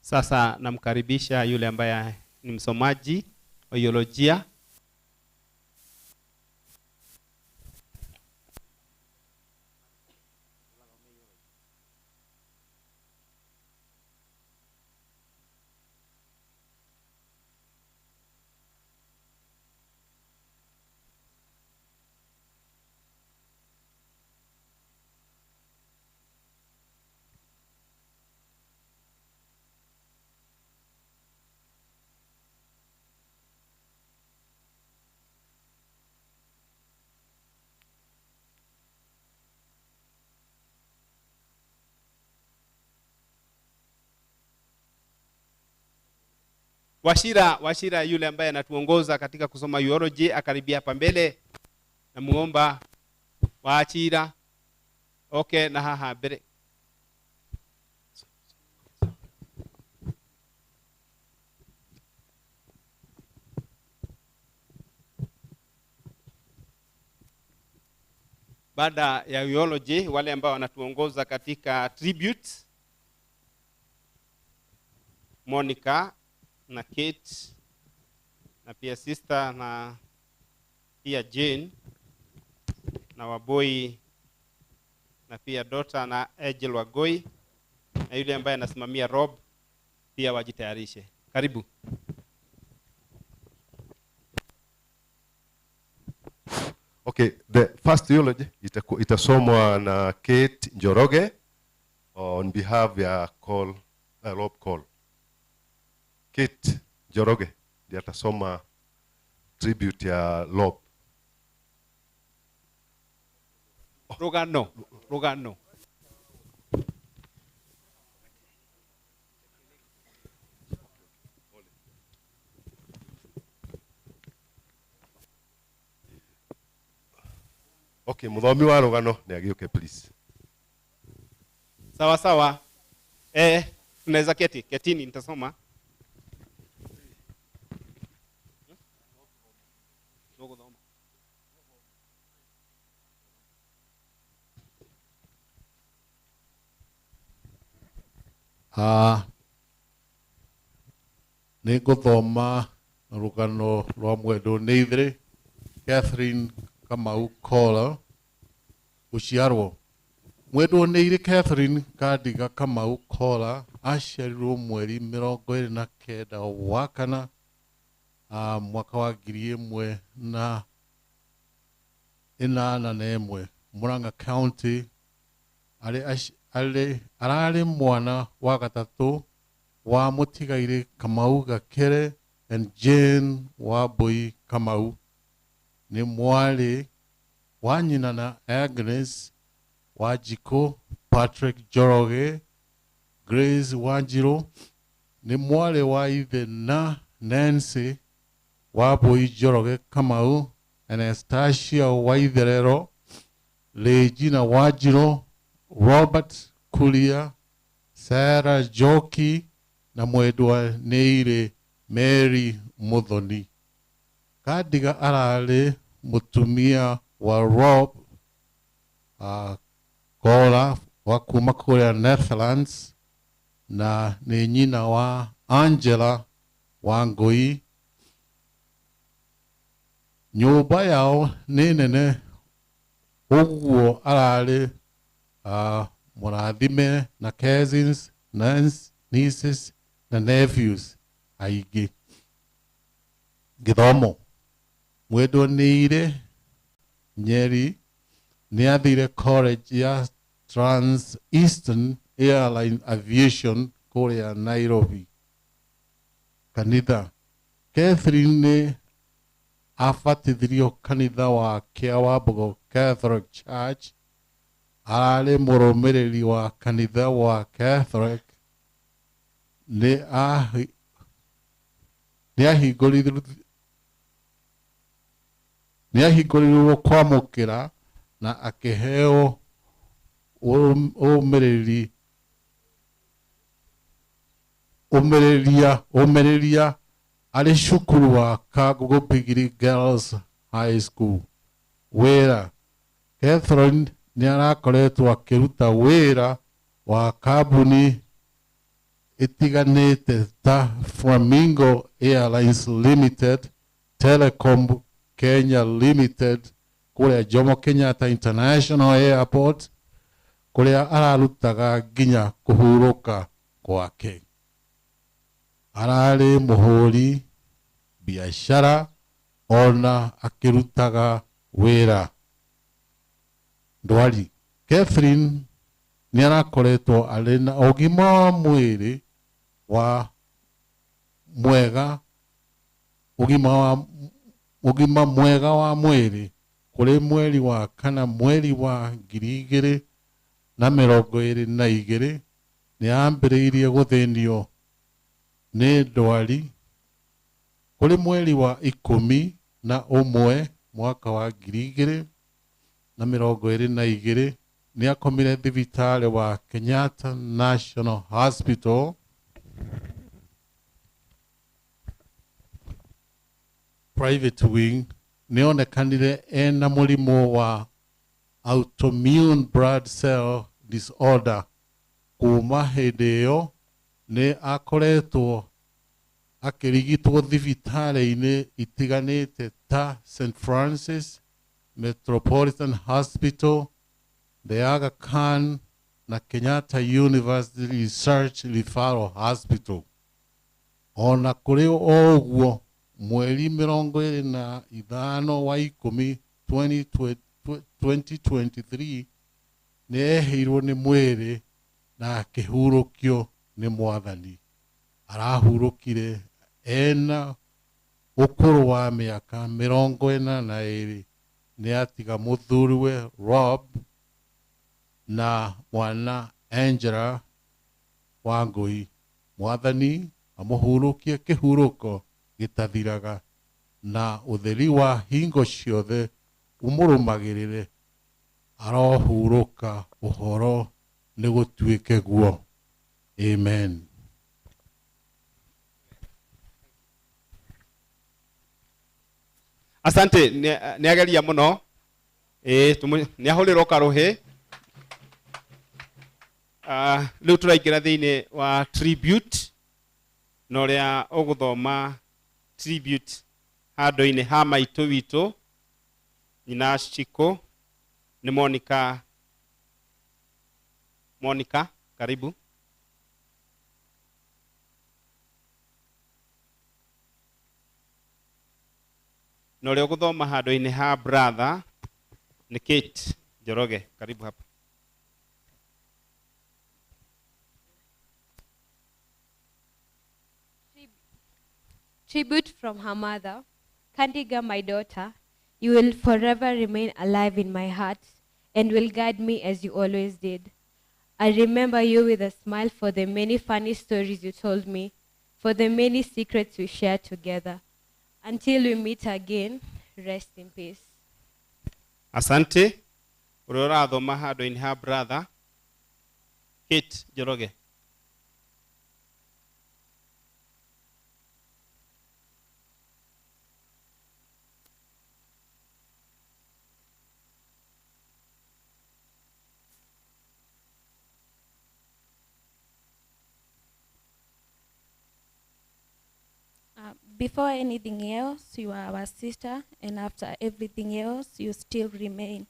Sasa namkaribisha yule ambaye ni msomaji wa teolojia. Washira yule ambaye anatuongoza katika kusoma teology akaribia hapa mbele. Namuomba Wachira. Okay, na haha mbele. Baada ya teology, wale ambao wanatuongoza katika tribute, Monica na Kate na pia sister na pia Jane na Waboi na pia Dota na Angel Wagoi na yule ambaye anasimamia Rob pia wajitayarishe. Karibu. Okay, the first eulogy itasomwa na Kate Njoroge on behalf ya Rob Call. Kate Njoroge ndiye atasoma tribute ya Rob. Rugano. Okay, muthomi wa rugano ni agiuke please. Sawa. Tunaweza ketini nitasoma. Nĩ ngũthoma rũgano rwa mwendwo nĩ itherĩ Catherine Kamau Kohler gũciarwo. Mwendwo nĩ irĩ Catherine Kadiga Kamau Kohler aciarirwo mweri 29 wa kana mwaka wa 1981 Murang'a County. Ararĩ mwana wa gatatũ wa mũtigairĩ Kamau Gakere and Jane Wambui Kamau. Nĩ mwarĩ wa nyina na Agnes Wajiko Patrick Njoroge, Grace Wanjiru. Nĩ mwarĩ wa ithe na Nancy Wambui Njoroge Kamau, Anastasia Waitherero, Regina Wanjiru, Robert Kulia, Sarah Joki na mwendwa nĩ irĩ Mary Muthoni. Kadiga ararĩ mũtumia wa Rob Kohler wa kuma kũrĩa Netherlands na nĩ nyina wa Angela Wangui. Nyũmba yao nĩ nene, ũguo ararĩ mũrathime na cousins, nieces na nephews aingĩ. Gĩthomo. Mwendwo nĩ irĩ Nyeri nĩ athire college ya Trans Eastern Airline Aviation kũrĩa Nairobi. Kanitha. Catherine nĩ abatithirio kanitha wa Kĩawambogo Catholic Church. Ararĩ mũrũmĩrĩri wa kanitha wa Catholic. Nĩ ahingũrirwo kwamũkĩra na akĩheo ũmĩrĩria arĩ cukuru wa Kagugu Pigiri Girls High School. Wĩra. Catherine nĩ arakoretwo akĩruta wĩra wa kambuni itiganĩte ta Flamingo Airlines Limited, Telecom Kenya Limited kũrĩa Jomo Kenyatta International Airport, kũrĩa ararutaga nginya kũhurũka gwake. Ararĩ mũhũri biashara ona akĩrutaga wĩra. Ndwari. Catherine nĩ arakoretwo arĩ na ũgima wa mwĩrĩ wa mwega, ũgima mwega wa mwĩrĩ kũrĩ mweri wa kana mweri wa 2022 nĩ ambĩrĩirie gũthĩnio nĩ ndwari. Kũrĩ mweri wa 11 mwaka wa 2022 nĩ akomire thibitarĩ wa Kenyatta National Hospital private wing. Nĩ onekanire ena mũrimũ wa autoimmune blood cell disorder. Kuma hĩndĩ ĩyo nĩ akoretwo akĩrigitwo thibitarĩ-inĩ itiganĩte ta St. Francis, Metropolitan Hospital, the Aga Khan na Kenyatta University Research Referral Hospital. Ona kũrĩ o ũguo, mweri 25 wa ikũmi 2023 nĩ eheirwo nĩ mwĩrĩ na akĩhurũkio nĩ Mwathani. Arahurũkire ena ũkũrũ wa mĩaka 42. Nĩ atiga mũthuriwe Rob na mwana Angela Wangui. Mwathani amũhurũkie kĩhurũko gĩtathiraga, na ũtheri wa hingo ciothe ũmũrũmagĩrĩre. Arohurũka ũhoro nĩ gũtuĩke guo. Amen. Asante, nĩ ageria mũno. Nĩ ahũrĩrwo karũhĩ. Rĩu tũraingĩra thĩinĩ wa tribute, na ũrĩa ũgũthoma tribute handũ-inĩ ha maitũ witũ nyina Chiko nĩ Monica. Monica, karibu. Na ũrĩa ũgũthoma handũ-inĩ ha brother nĩ Kate Njoroge, karibu hapa. Tribute from her mother. Kadiga, my daughter, you will forever remain alive in my heart and will guide me as you always did. I remember you with a smile for the many funny stories you told me, for the many secrets we shared together. Until we meet again, rest in peace. Asante. Ũrĩa ũrathoma handũ-inĩ ha brother Kate Njoroge. Before anything else, you are our sister, and after everything else, you still remain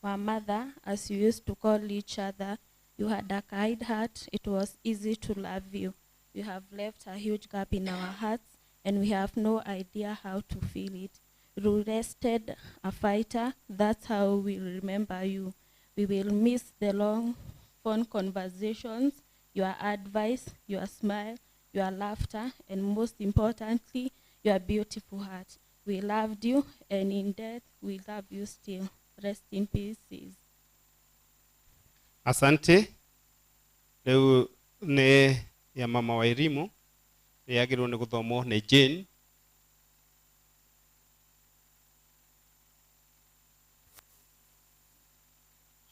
our mother, as you used to call each other. You had a kind heart. It was easy to love you. You have left a huge gap in our hearts, and we have no idea how to fill it. You rested a fighter. That's how we remember you. We will miss the long phone conversations, your advice, your smile, your laughter, and most importantly, your beautiful heart. We loved you, and in death, we love you still. Rest in peace. Asante. Leo nĩ ya mama wa Irimu, yagĩrĩirwo nĩ gũthomwo nĩ Jane.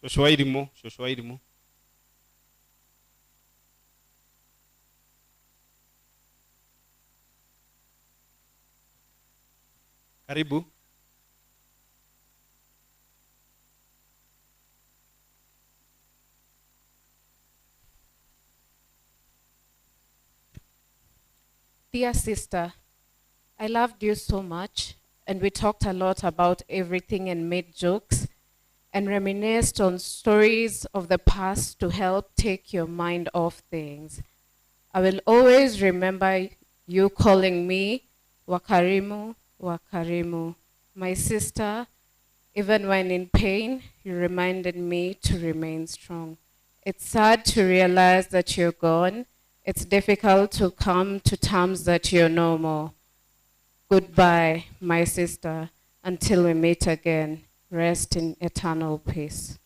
Shosho wa Irimu, shosho wa Irimu. Karibu. Dear sister, I loved you so much, and we talked a lot about everything and made jokes and reminisced on stories of the past to help take your mind off things. I will always remember you calling me Wakarimu, Wakarimu. My sister, even when in pain, you reminded me to remain strong. It's sad to realize that you're gone. It's difficult to come to terms that you're no more. Goodbye, my sister, until we meet again. Rest in eternal peace.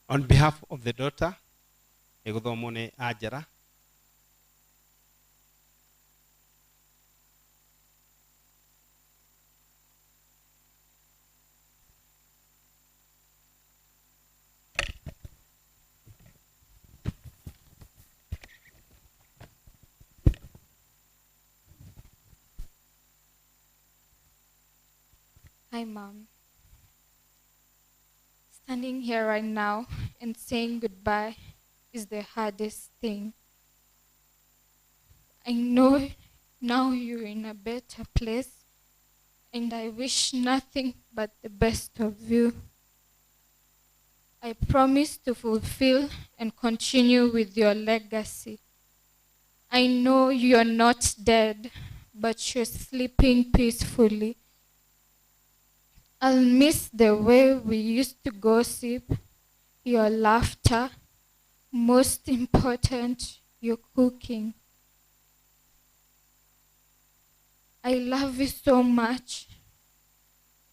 On behalf of the daughter, egũthomwo nĩ Angela. Hi, Mom. Standing here right now and saying goodbye is the hardest thing. I know now you're in a better place, and I wish nothing but the best of you. I promise to fulfill and continue with your legacy. I know you're not dead, but you're sleeping peacefully. I'll miss the way we used to gossip, your laughter, most important, your cooking. I love you so much,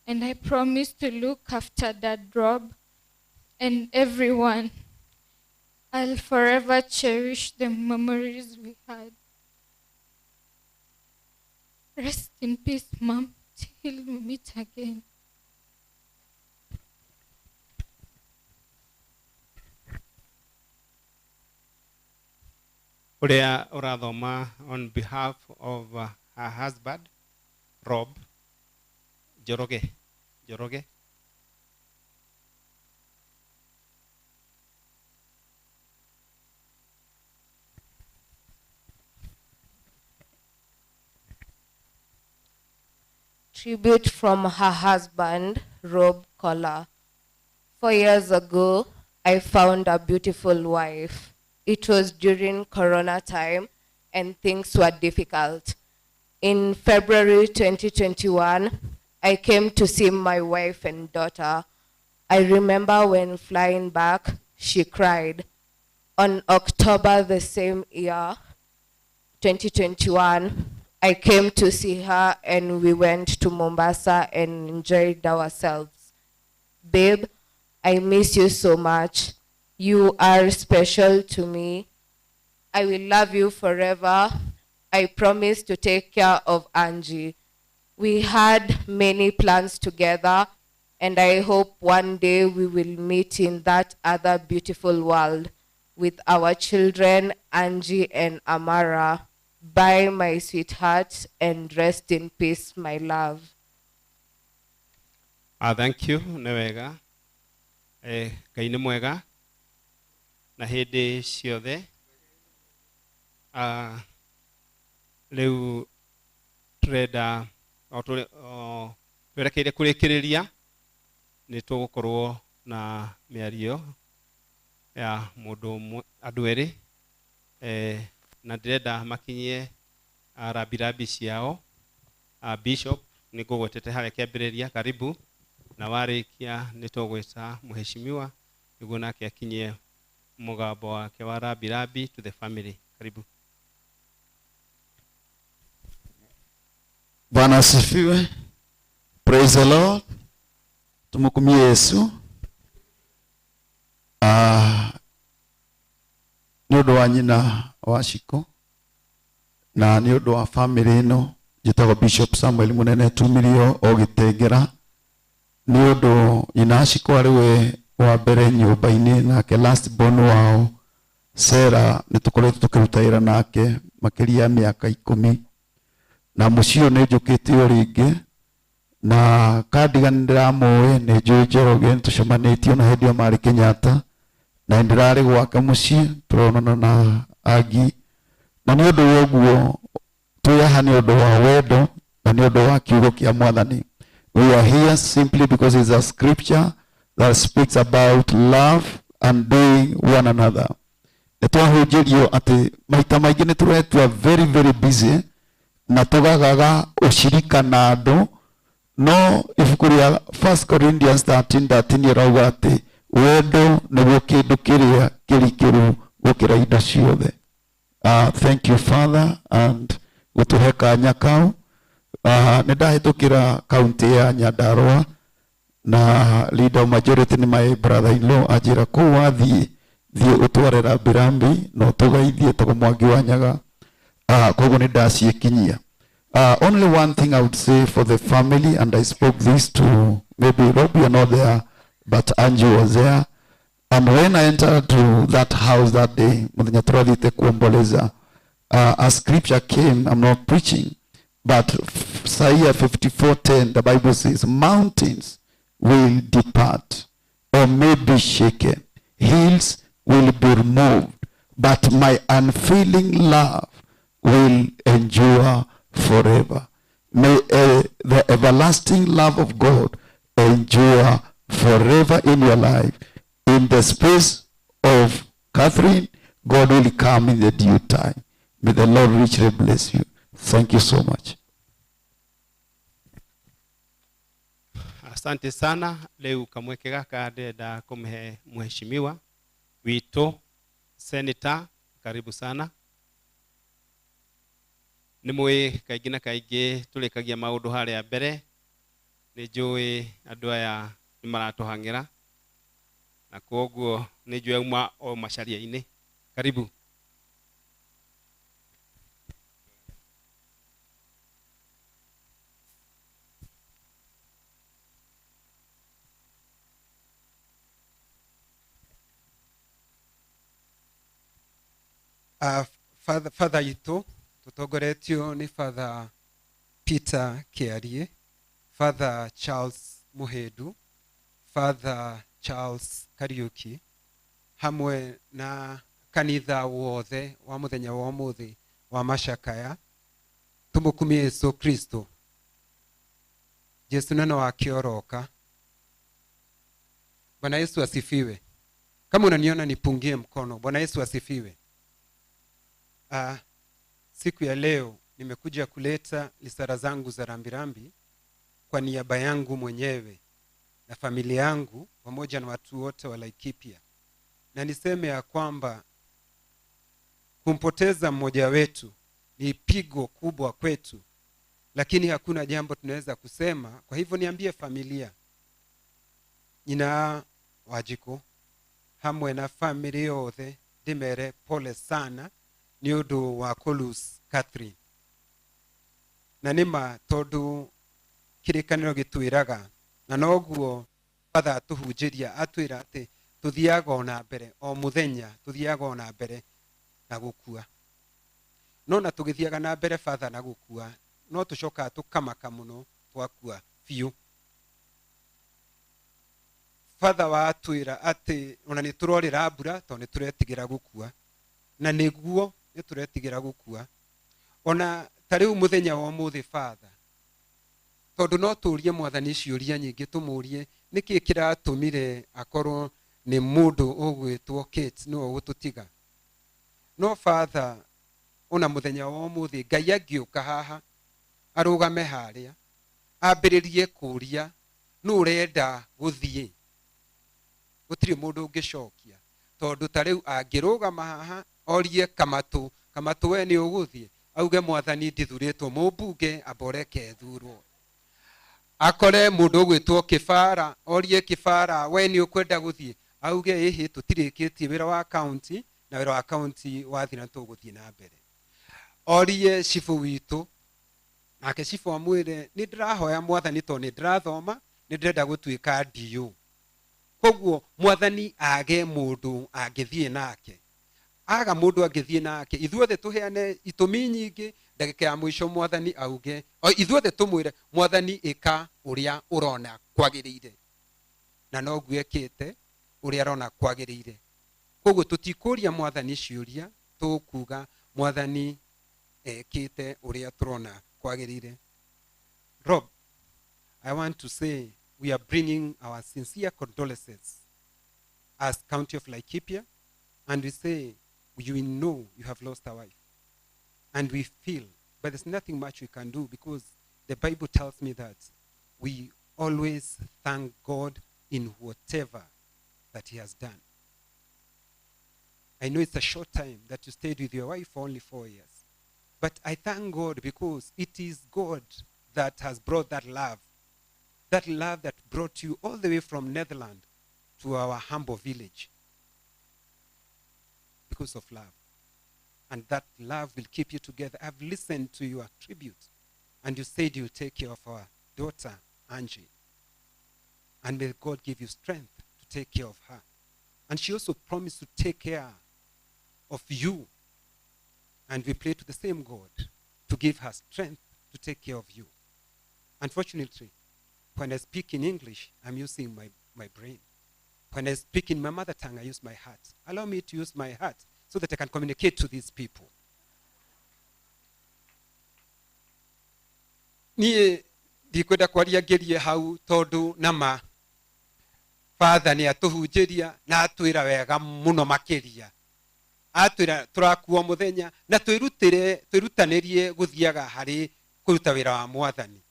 and I promise to look after Dad Rob and everyone. I'll forever cherish the memories we had. Rest in peace, Mom, till we meet again. Uria urathoma on behalf of her husband, Rob Joroge. Tribute from her husband, Rob Kohler. 4 years ago, I found a beautiful wife. It was during Corona time and things were difficult. In February 2021, I came to see my wife and daughter. I remember when flying back, she cried. On October the same year, 2021, I came to see her and we went to Mombasa and enjoyed ourselves. Babe, I miss you so much. You are special to me. I will love you forever. I promise to take care of Angie. We had many plans together, and I hope one day we will meet in that other beautiful world with our children, Angie and Amara. Bye, my sweetheart, and rest in peace, my love. Thank you, Newega. Kaini mwega. Na hĩndĩ ciothe rĩu tũrenda twerekeire kũrĩkĩrĩria nĩ tũgũkorwo na mĩario ya mũndũ andũ erĩ na ndĩrenda makinyie rambirambi ciao. Bishop nĩ ngũgwetete harĩa kĩambĩrĩria, karibu, na warĩkia nĩ tũgwĩta mũheshimiwa nĩguo nake akinyie mugambo wake wa rambirambi to the family. Karibu. Bwana asifiwe. Praise the Lord. Tumukumie Yesu. Nĩ ũndũ wa nyina wa Shiko na nĩ ũndũ wa family ĩno njĩtagwo Bishop Samuel Munene Tumirio o Gĩtengera. Nĩ ũndũ nyina Shiko arĩ we wa mbere nyũmba-inĩ, nake last born wao Sarah nĩ tũkoretwo tũkĩruta nake makĩria ya mĩaka 10, na mũciĩ nĩ njũkĩte o rĩngĩ, na Kadiga ndĩramũĩ, nĩ njũĩ Njoroge, tũcemanĩtio na hĩndĩ ĩyo marĩ Kenyatta, na ndĩrarĩ gwake mũciĩ tũronana na Agi, na nĩ ũndũ wa ũguo twĩyaha nĩ ũndũ wa wendo na nĩ ũndũ wa kiugo kĩa Mwathani. We are here simply because it's a scripture that speaks about love and doing one another. Nĩtwahunjĩrio atĩ maita maingĩ nĩtũretwo very very busy na tũgagaga ũcirika na andũ, no ibuku rĩa 1 Corinthians 13:13 ĩrauga atĩ wendo nĩguo kĩndũ kĩrĩa kĩrikĩru gũkĩra indo ciothe. Thank you Father and gũtũhe kanya kau. Nĩndahĩtũkĩra kaunti ya Nyandarua na leader majority ni my brother-in-law ajira kũu wathiĩ ũtware rambirambi no tũgeithie tũgo Mwangi wa Nyaga. Koguo nĩndaciĩkinyia. Only one thing I would say for the family, and I spoke this to maybe Rob, you're not there, but Angie was there. And when I entered to that house that day, a scripture came. I'm not preaching, but Isaiah 54:10, the Bible says, mountains will depart or may be shaken. Hills will be removed, but my unfailing love will endure forever. May the everlasting love of God endure forever in your life. In the space of Catherine, God will come in the due time. May the Lord richly bless you. Thank you so much. Asante sana. Leo kamweke gaka ndenda kumhe mheshimiwa wito senator, karibu sana. Nimwe kaingĩ na kaingĩ tũrĩkagia maũndũ harĩa mbere. Nĩ njũĩ andũ aya nĩ maratũhang'ĩra na koguo nĩ njũĩ auma o macaria-inĩ. Karibu. Father Ito, tutongoretio ni Father Peter Kiarie, Father Charles Muhedu, Father Charles Kariuki, hamwe na kanitha wothe wa muthenya wa umuthi wa Mashakaya. Tumukumie Yesu Kristo. Yesu neno akioroka. Bwana Yesu asifiwe. Kama unaniona nipungie mkono. Bwana Yesu asifiwe. Siku ya leo nimekuja kuleta risala zangu za rambirambi kwa niaba yangu mwenyewe na familia yangu pamoja na watu wote wa Laikipia. Na niseme ya kwamba kumpoteza mmoja wetu ni pigo kubwa kwetu, lakini hakuna jambo tunaweza kusema. Kwa hivyo niambie familia, nina wajiko hamwe na familia yothe ndimere pole sana ni undu wa Kolus Catherine. Na nima tondu kirikaniro gitwiraga na noguo Father atuhunjiria atwira ati tuthiaga ona mbere o muthenya, tuthiaga ona mbere na gukua. No na tugithiaga na mbere Father na gukua, no tucoka tukamaka muno twakua fiu. Father wa atwira ati ona ni turorira mbura to ni turetigira gukua, na niguo ni turetigira gukua. Ona tariu muthenya wa muthi Father, tondu no turie mwathani ciuria nyingi, tumurie niki kiratumire akorwo ni mundu ugwitwo Kate no gututiga. No Father, ona muthenya wa muthi Ngai agiuka haha arugame haria ambiririe kuria no urenda guthie, gutiri mundu ungicokia. Tondu tariu angirugama haha orie Kamatu we ni uguthie, auge mwathani ndithuritwo mubunge aboreke thurwo. Akore mundu gwitwo Kibara orie Kibara we ni ukwenda guthie, auge ihi tutirikitie wira wa county na wira wa county wathina tuguthie na mbere. Orie cifu witu nake cifu amwire ni ndirahoya mwathani to ni ndirathoma ni ndenda gutuika DU. Koguo mwathani age mundu angithie nake, aga mundu angithie nake, ithuothe tuheane itumi nyingi, ndagika ya mwisho mwathani auge o ithuothe tumwire mwathani ika uria urona kwagirire, na no gwekite uria arona kwagirire. Koguo tutikuria mwathani ciuria, tukuga mwathani ekite uria turona kwagirire. Rob, I want to say we are bringing our sincere condolences as County of Laikipia, and we say you know you have lost a wife, and we feel, but there's nothing much we can do, because the Bible tells me that we always thank God in whatever that he has done. I know it's a short time that you stayed with your wife for only 4 years, but I thank God because it is God that has brought that love that brought you all the way from Netherlands to our humble village, because of love. And that love will keep you together. I've listened to your tribute, and you said you'll take care of our daughter, Angie. And may God give you strength to take care of her. And she also promised to take care of you. And we pray to the same God to give her strength to take care of you. Unfortunately, when I speak in English, I'm using my brain. When I speak in my mother tongue, I use my heart. Allow me to use my heart so that I can communicate to these people. Niĩ ndikwenda kwaria ngerie hau tondu nama Father ni atuhunjiria na atwira wega muno makiria. Atwira turakuo muthenya na twirutanirie guthiaga hari kuruta wira wa Mwathani.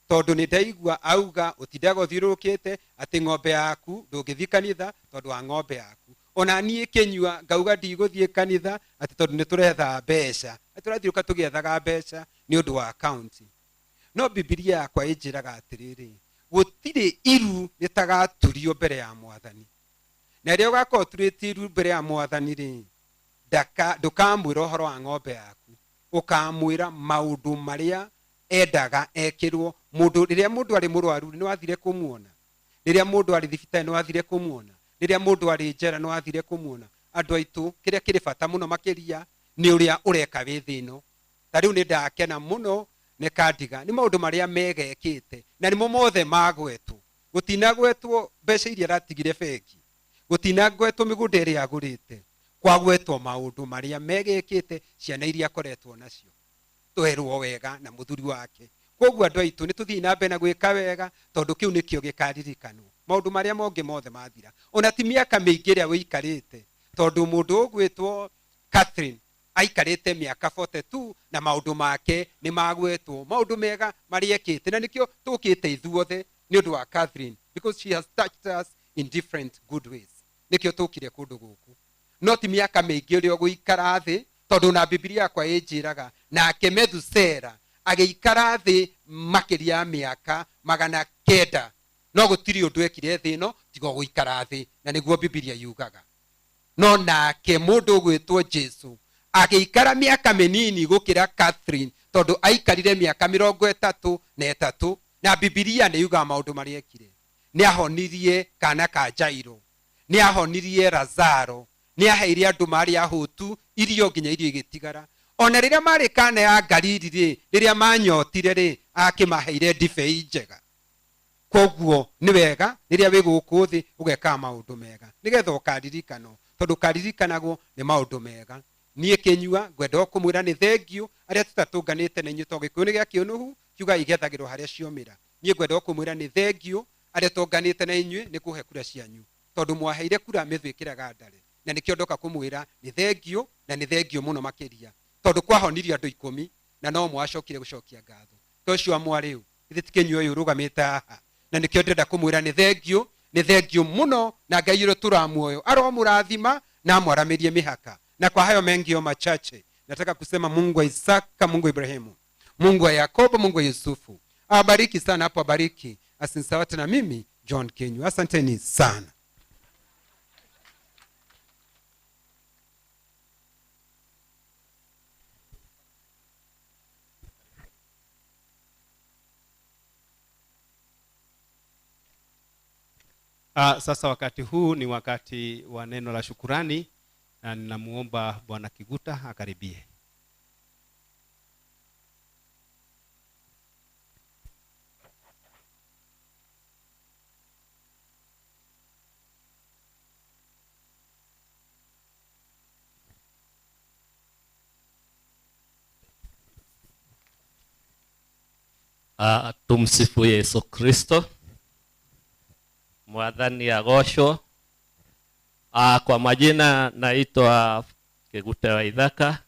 Tondu ni ndaigua auga utindaga uthiurukite ati ng'ombe yaku ndungithi kanitha tondu wa ng'ombe yaku. Ona niĩ kinyua ngauga ndigũthiĩ kanitha ati tondu ni turetha mbeca. Turathiũka tugiethaga mbeca ni undu wa account. No Biblia yakwa ĩnjĩraga atĩrĩrĩ, gũtirĩ iru rĩtagaturio mbere ya Mwathani. Na rĩrĩa ũgakorwo ũturĩtie iru mbere ya Mwathani rĩ, ndũkamwĩra ũhoro wa ng'ombe yaku, ũkamwĩra maũndũ marĩa endaga ekĩrwo. Rĩrĩa mũndũ arĩ mũrwaru nĩ wathire kũmuona, rĩrĩa mũndũ arĩ thibitarĩ nĩ wathire kũmuona, rĩrĩa mũndũ arĩ njera nĩ wathire kũmuona. Andũ aitũ kĩrĩa kĩrĩ bata mũno makĩria nĩ ũrĩa ũreka wĩthĩ ĩno. Ta rĩu nĩ ndakena mũno nĩ Kadiga, nĩ maũndũ marĩa megekĩte na nĩmo mothe magwetwo. Gũtinagwetwo mbeca iria aratigire bengi, gũtinagwetwo mĩgũnda ĩrĩa agũrĩte, kwagwetwo maũndũ marĩa megekĩte, ciana iria akoretwo nacio, twerwo wega na mũthuri wake. Koguo andũ aitũ nĩ tũthiĩ na mbere na gwĩka wega tondu kĩu nĩkĩo gĩkaririkanwo. Maũndũ marĩa mongĩ mothe mathira, ona ti mĩaka mĩingĩ ĩrĩa wĩikarĩte, tondu mũndũ ũgwĩtwo Catherine aikarĩte mĩaka 42 na maũndũ make nĩ magwetwo, maũndũ mega marĩa ekĩte, na nĩkĩo tũkĩte ithuothe nĩ ũndũ wa Catherine, because she has touched us in different good ways. Nĩkĩo tũkire kũndũ gũkũ. No ti mĩaka mĩingĩ ũrĩa ũgũikara thĩ, tondu na Biblia yakwa ĩnjĩraga nake Methusela agĩikara thĩ makĩria ya mĩaka 900. No gũtirĩ ũndũ ekire thĩ ĩno tiga gũikara thĩ, na nĩguo Biblia yugaga. No nake mũndũ ũgwĩtwo Jesu agĩikara mĩaka mĩnini gũkĩra Catherine tondu aikarire mĩaka 33, na Biblia nĩ yugaga maũndũ marĩa ekire. Nĩ ahonirie kana ka Jairo, nĩ ahonirie Lazaro, nĩ aheire andũ marĩ ahũtu irio nginya irio igĩtigara. Ona rĩrĩa marĩ Kana ya Galili rĩ, rĩrĩa manyotire rĩ, akĩmaheire ndibei njega. Koguo nĩ wega rĩrĩa wĩ gũkũ thĩ ũgeka maũndũ mega nĩgetha ũkaririkanwo, tondu karirikanagwo nĩ maũndũ mega. Niĩ kĩnyua ngwenda kũmwĩra nĩ thengiũ arĩa tũtatũnganĩte na inyuĩ, tondũ Gĩkũyũ nĩ gĩa kĩũnũhu kiuga igethagĩrwo harĩa ciomĩra. Niĩ ngwenda kũmwĩra nĩ thengiũ arĩa tũnganĩte na inyuĩ nĩ kũhe kura cianyu, tondu mwaheire kura mĩthwĩkĩraga ndare, na nĩkĩo ndoka kũmwĩra nĩ thengiũ, na nĩ thengiũ mũno makĩria, tondu kwahonirie andũ 10 na no mwacokire gũcokia ngatho. Tocio amwarĩ ũũ ithe ti Kĩnyua ũyũ ũrũgamĩte haha, na nĩkĩo ndĩrenda kũmwĩra nĩ thengiũ mũno, na Ngai ũrĩa tũramuoyo aromũrathima na amwaramirie mĩhaka. Na kwa hayo mengi machache nataka kusema Mungu wa Isaka, Mungu wa Ibrahimu, Mungu wa Yakobo, Mungu wa Yusufu awabariki sana hapo, abariki asinsawate na mimi John Kĩnyua. Asanteni sana. Sasa wakati huu ni wakati wa neno la shukurani, na ninamuomba Bwana Kiguta akaribie. Tumsifu Yesu Kristo. Mwathani agoshwo. Kwa majina naitwa Kiguta wa Ithaka,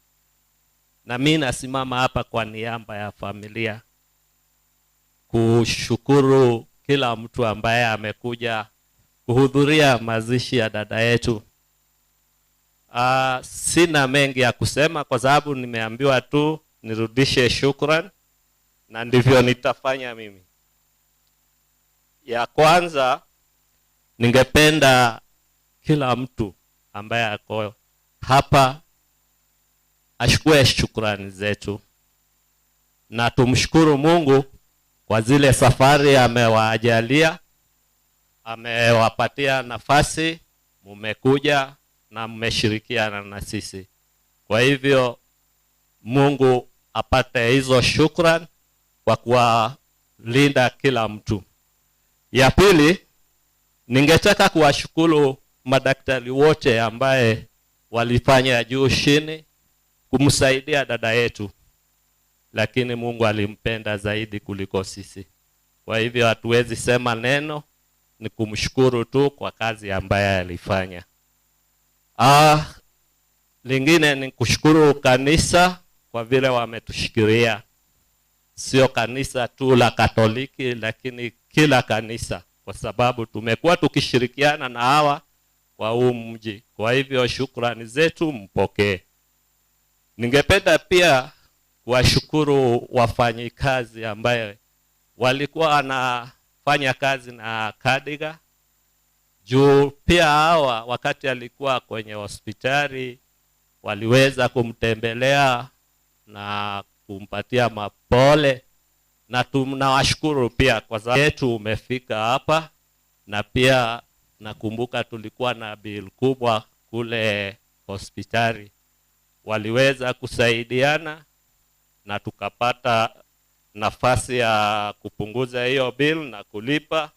na mimi nasimama hapa kwa niaba ya familia kushukuru kila mtu ambaye amekuja kuhudhuria mazishi ya dada yetu. Sina mengi ya kusema kwa sababu nimeambiwa tu nirudishe shukrani, na ndivyo nitafanya mimi. Ya kwanza, ningependa kila mtu ambaye ako hapa ashukue shukrani zetu, na tumshukuru Mungu kwa zile safari amewajalia, amewapatia nafasi, mumekuja na mmeshirikiana na sisi. Kwa hivyo Mungu apate hizo shukrani kwa kuwalinda kila mtu. Ya pili, Ningetaka kuwashukuru madaktari wote ambaye walifanya juu chini kumsaidia dada yetu, lakini Mungu alimpenda zaidi kuliko sisi. Kwa hivyo hatuwezi sema neno, ni kumshukuru tu kwa kazi ambaye alifanya. Lingine ni kushukuru kanisa kwa vile wametushikilia. Sio kanisa tu la Katoliki, lakini kila kanisa, kwa sababu tumekuwa tukishirikiana na hawa kwa huu mji. Kwa hivyo shukrani zetu mpokee. Ningependa pia kuwashukuru wafanyikazi ambaye walikuwa wanafanya kazi na Kadiga. Juu pia hawa wakati alikuwa kwenye hospitali waliweza kumtembelea na kumpatia mapole, na tunawashukuru pia kwa sababu yetu umefika hapa. Na pia nakumbuka tulikuwa na bill kubwa kule hospitali, waliweza kusaidiana na tukapata nafasi ya kupunguza hiyo bill na kulipa.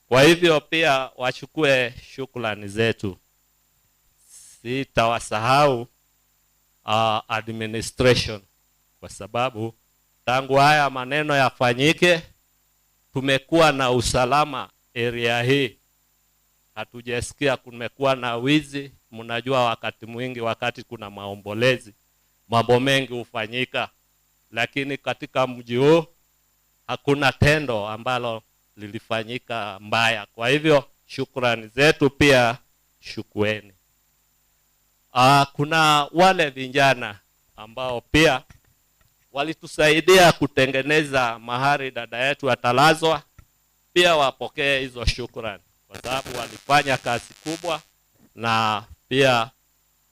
Kwa hivyo pia wachukue shukrani zetu. Sitawasahau administration, kwa sababu tangu haya maneno yafanyike tumekuwa na usalama area hii. Hatujasikia kumekuwa na wizi. Mnajua wakati mwingi wakati kuna maombolezi mambo mengi hufanyika, lakini katika mji huu hakuna tendo ambalo lilifanyika mbaya. Kwa hivyo shukrani zetu pia shukueni. Kuna wale vijana ambao pia walitusaidia kutengeneza mahali dada yetu atalazwa, pia wapokee hizo shukrani, kwa sababu walifanya kazi kubwa na pia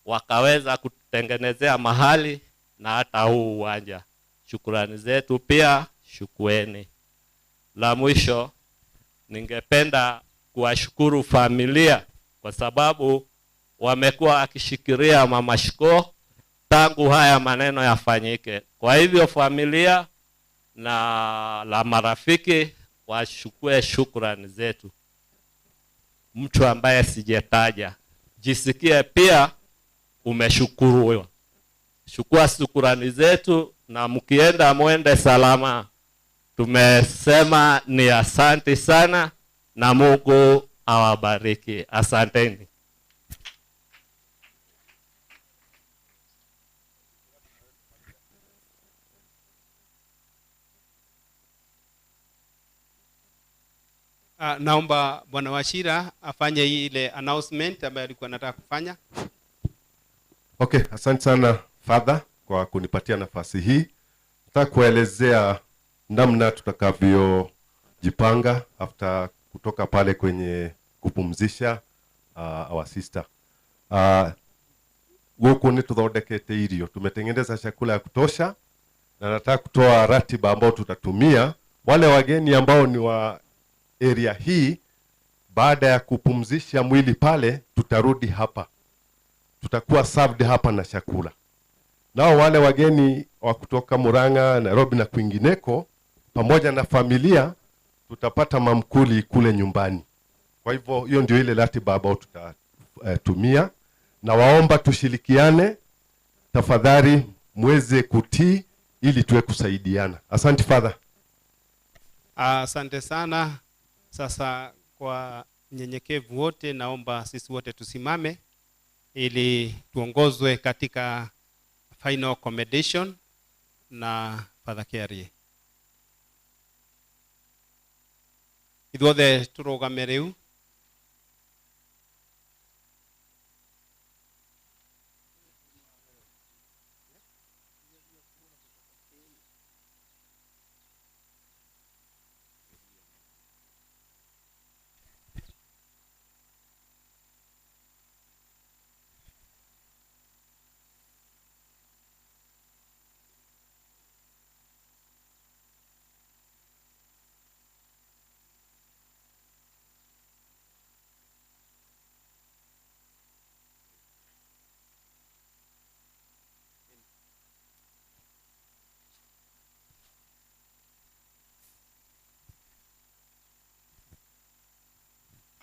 wakaweza kutengenezea mahali na hata huu uwanja. Shukrani zetu pia shukueni. La mwisho, ningependa kuwashukuru familia kwa sababu wamekuwa wakishikilia mama Shiko tangu haya maneno yafanyike. Kwa hivyo familia na la marafiki washukue shukrani zetu. Mtu ambaye sijetaja, jisikie pia umeshukuriwa. Chukua shukrani zetu na mkienda muende salama. Tumesema ni asante sana na Mungu awabariki. Asanteni. Naomba Bwana Washira afanye ile announcement ambayo alikuwa anataka kufanya. Okay, asante sana Father kwa kunipatia nafasi hii. Nataka kuelezea namna tutakavyojipanga after kutoka pale kwenye kupumzisha our sister. Huku ni tuthondekete irio, tumetengeneza chakula ya kutosha, na nataka kutoa ratiba ambao tutatumia wale wageni ambao ni wa area hii. Baada ya kupumzisha mwili pale, tutarudi hapa, tutakuwa served hapa na chakula. Nao wale wageni wa kutoka Murang'a, Nairobi na kwingineko pamoja na familia tutapata mamkuli kule nyumbani. Kwa hivyo hiyo ndio ile ratiba ambayo tutatumia, na waomba tushirikiane tafadhali, muweze kutii ili tuwe kusaidiana. Asante Father. Asante sana. Sasa kwa nyenyekevu wote naomba sisi wote tusimame ili tuongozwe katika final commendation na Father Kerry. Ithuothe turugame riu.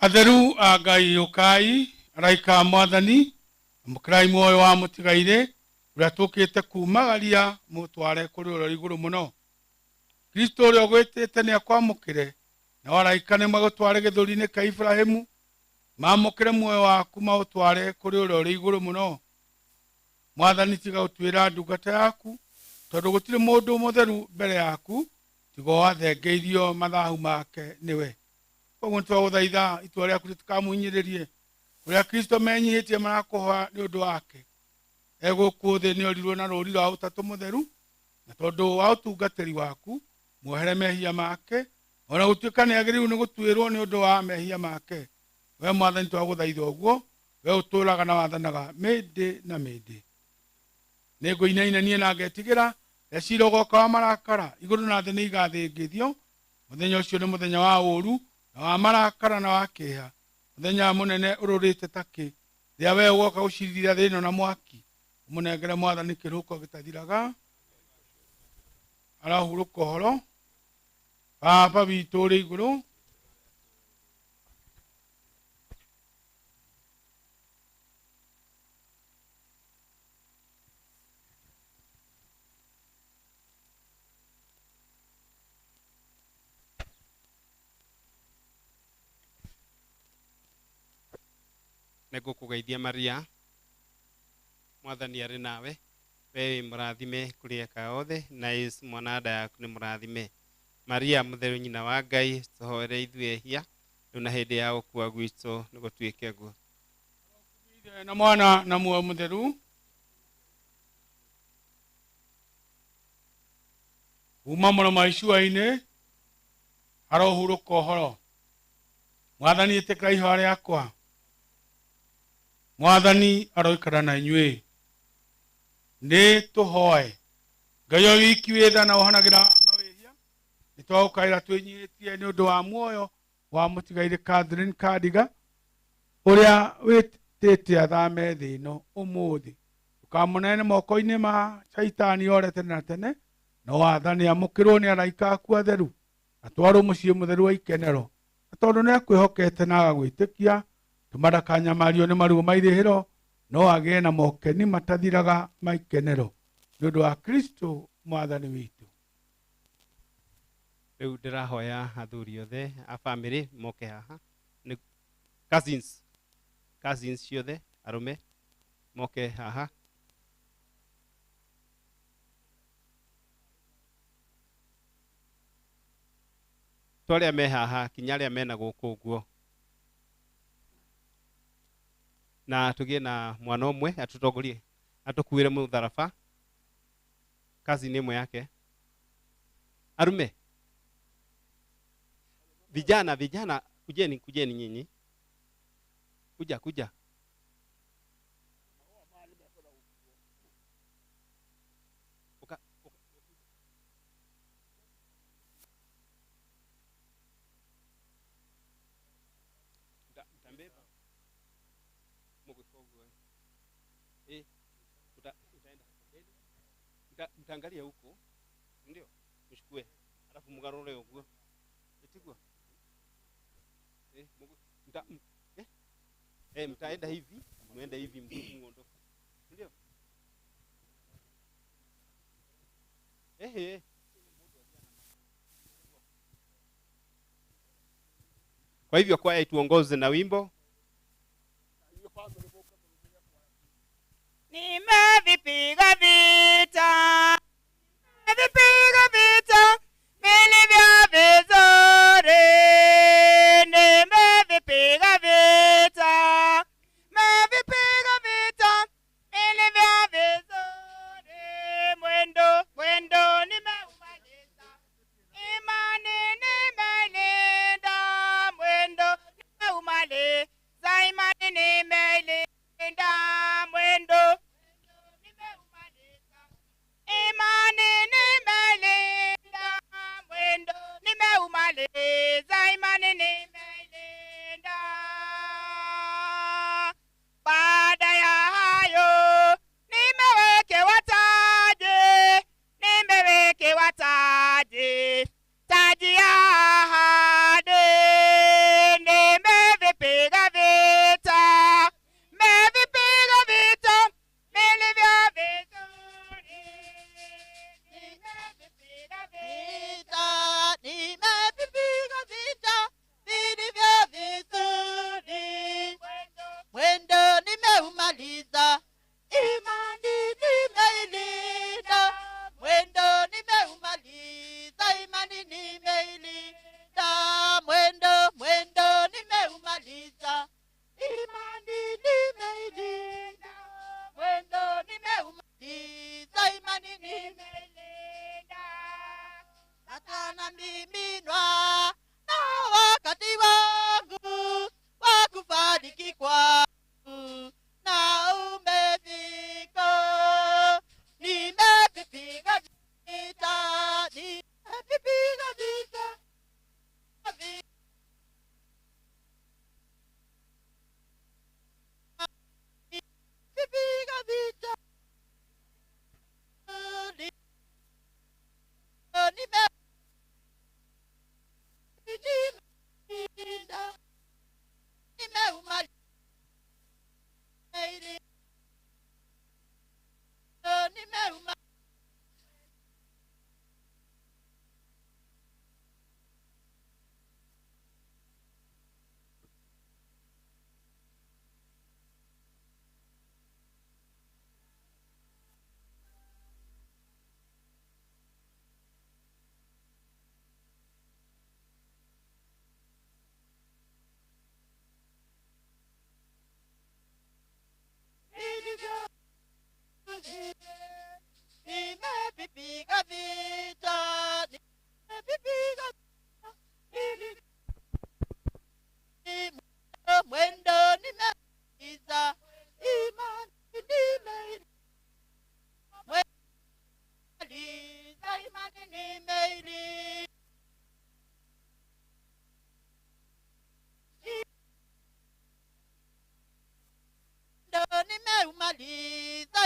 Atheru a Ngai ukai araika mwathani mukirai muoyo wa mutigaire uria tukite kumagaria mutware kuri uro iguru muno. Kristo uria gwitite ni akwamukire na waraika ni magutware githuri-ini ka Ibrahimu mamukire muoyo waku mautware kuri uro iguru muno. Mwathani tiga utwira ndungata yaku tondu gutire mundu mutheru mbere yaku tiga wathengeirio mathahu make niwe. Koguo twaguthaitha itua riaku ritukamuhinyiririe uria Kristo menyihitie marakuhoya ni undu wake eguku thi ni orirwo na ruri rwa utatu mutheru na tondu wa utungatiri waku muohere mehia make ona gutuika ni agiriru ni gutwirwo ni undu wa mehia make. We Mwathani twaguthaitha uguo we uturaga na wathanaga mindi na mindi. Ni nguinainanie na ngetigira ecira ugoka wa marakara iguru na thi ni igathingithio. Muthenya ucio ni muthenya wa uru na wa marakara na wa kiha, muthenya munene ururite taki ria we ugoka gucirithia thino na mwaki umunengere Mwathani kiruko gitathiraga arahuruka horo. Baba witu uri iguru, Nĩngũkũgeithia Maria, Mwathani arĩ nawe, we wĩ mũrathime kũrĩ eka othe na Yesu mwana nda yaku nĩ mũrathime. Maria mũtheru nyina wa Ngai, tũhoere ithuĩ ehia rĩu na hĩndĩ ya gũkua gwitũ nĩgũtuĩke guo. Na mwana na muoyo mutheru uma mũroma icua-inĩ arohuruka ũhoro. Mwathani ĩtĩkĩra ihoya rĩakwa. Mwathani aroikara na inyuĩ. Nĩ tũhoe. Ngai o wiki wĩ tha na ũhanagira mawĩhia nĩ twagũkaĩra twĩnyihĩtie nĩ ũndũ wa muoyo wa mũtigaire Kadiga ũrĩa wĩtĩte athame thĩ ĩno ũmũthĩ. Ndũkamũneane moko-inĩ ma Shaitani ore tene na tene, no wathani amũkĩrwo nĩ araika aku atheru atwarwo mũciĩ mũtheru wa ikenero. Na tondũ nĩ akwĩhokete na agagwĩtĩkia tũma ndakanyamario nĩ maruo ma irĩhĩro, no agĩe na mokeni matathiraga ma ikenero nĩ ũndũ wa Kristo Mwathani witũ. Rĩu ndĩrahoya athuri othe a family moke haha, nĩ cousins ciothe arume moke haha. Twarĩa me haha kinya arĩa mena gũkũ ũguo. Na tugie na mwana umwe atutongorie atukuire mutharaba kazi ni yake. Arume vijana kujeni nyinyi, kuja mtangalia huko ndio mshukue alafu mgarore huko itigwa mtaenda hivi muende hivi muondoke ndio kwa hivyo kwaya ituongoze na wimbo. Nimevipiga vita vilivyo vizuri, nimevipiga vita vilivyo vizuri, mwendo nimeumaliza, imani nimelinda, mwendo nimeumaliza.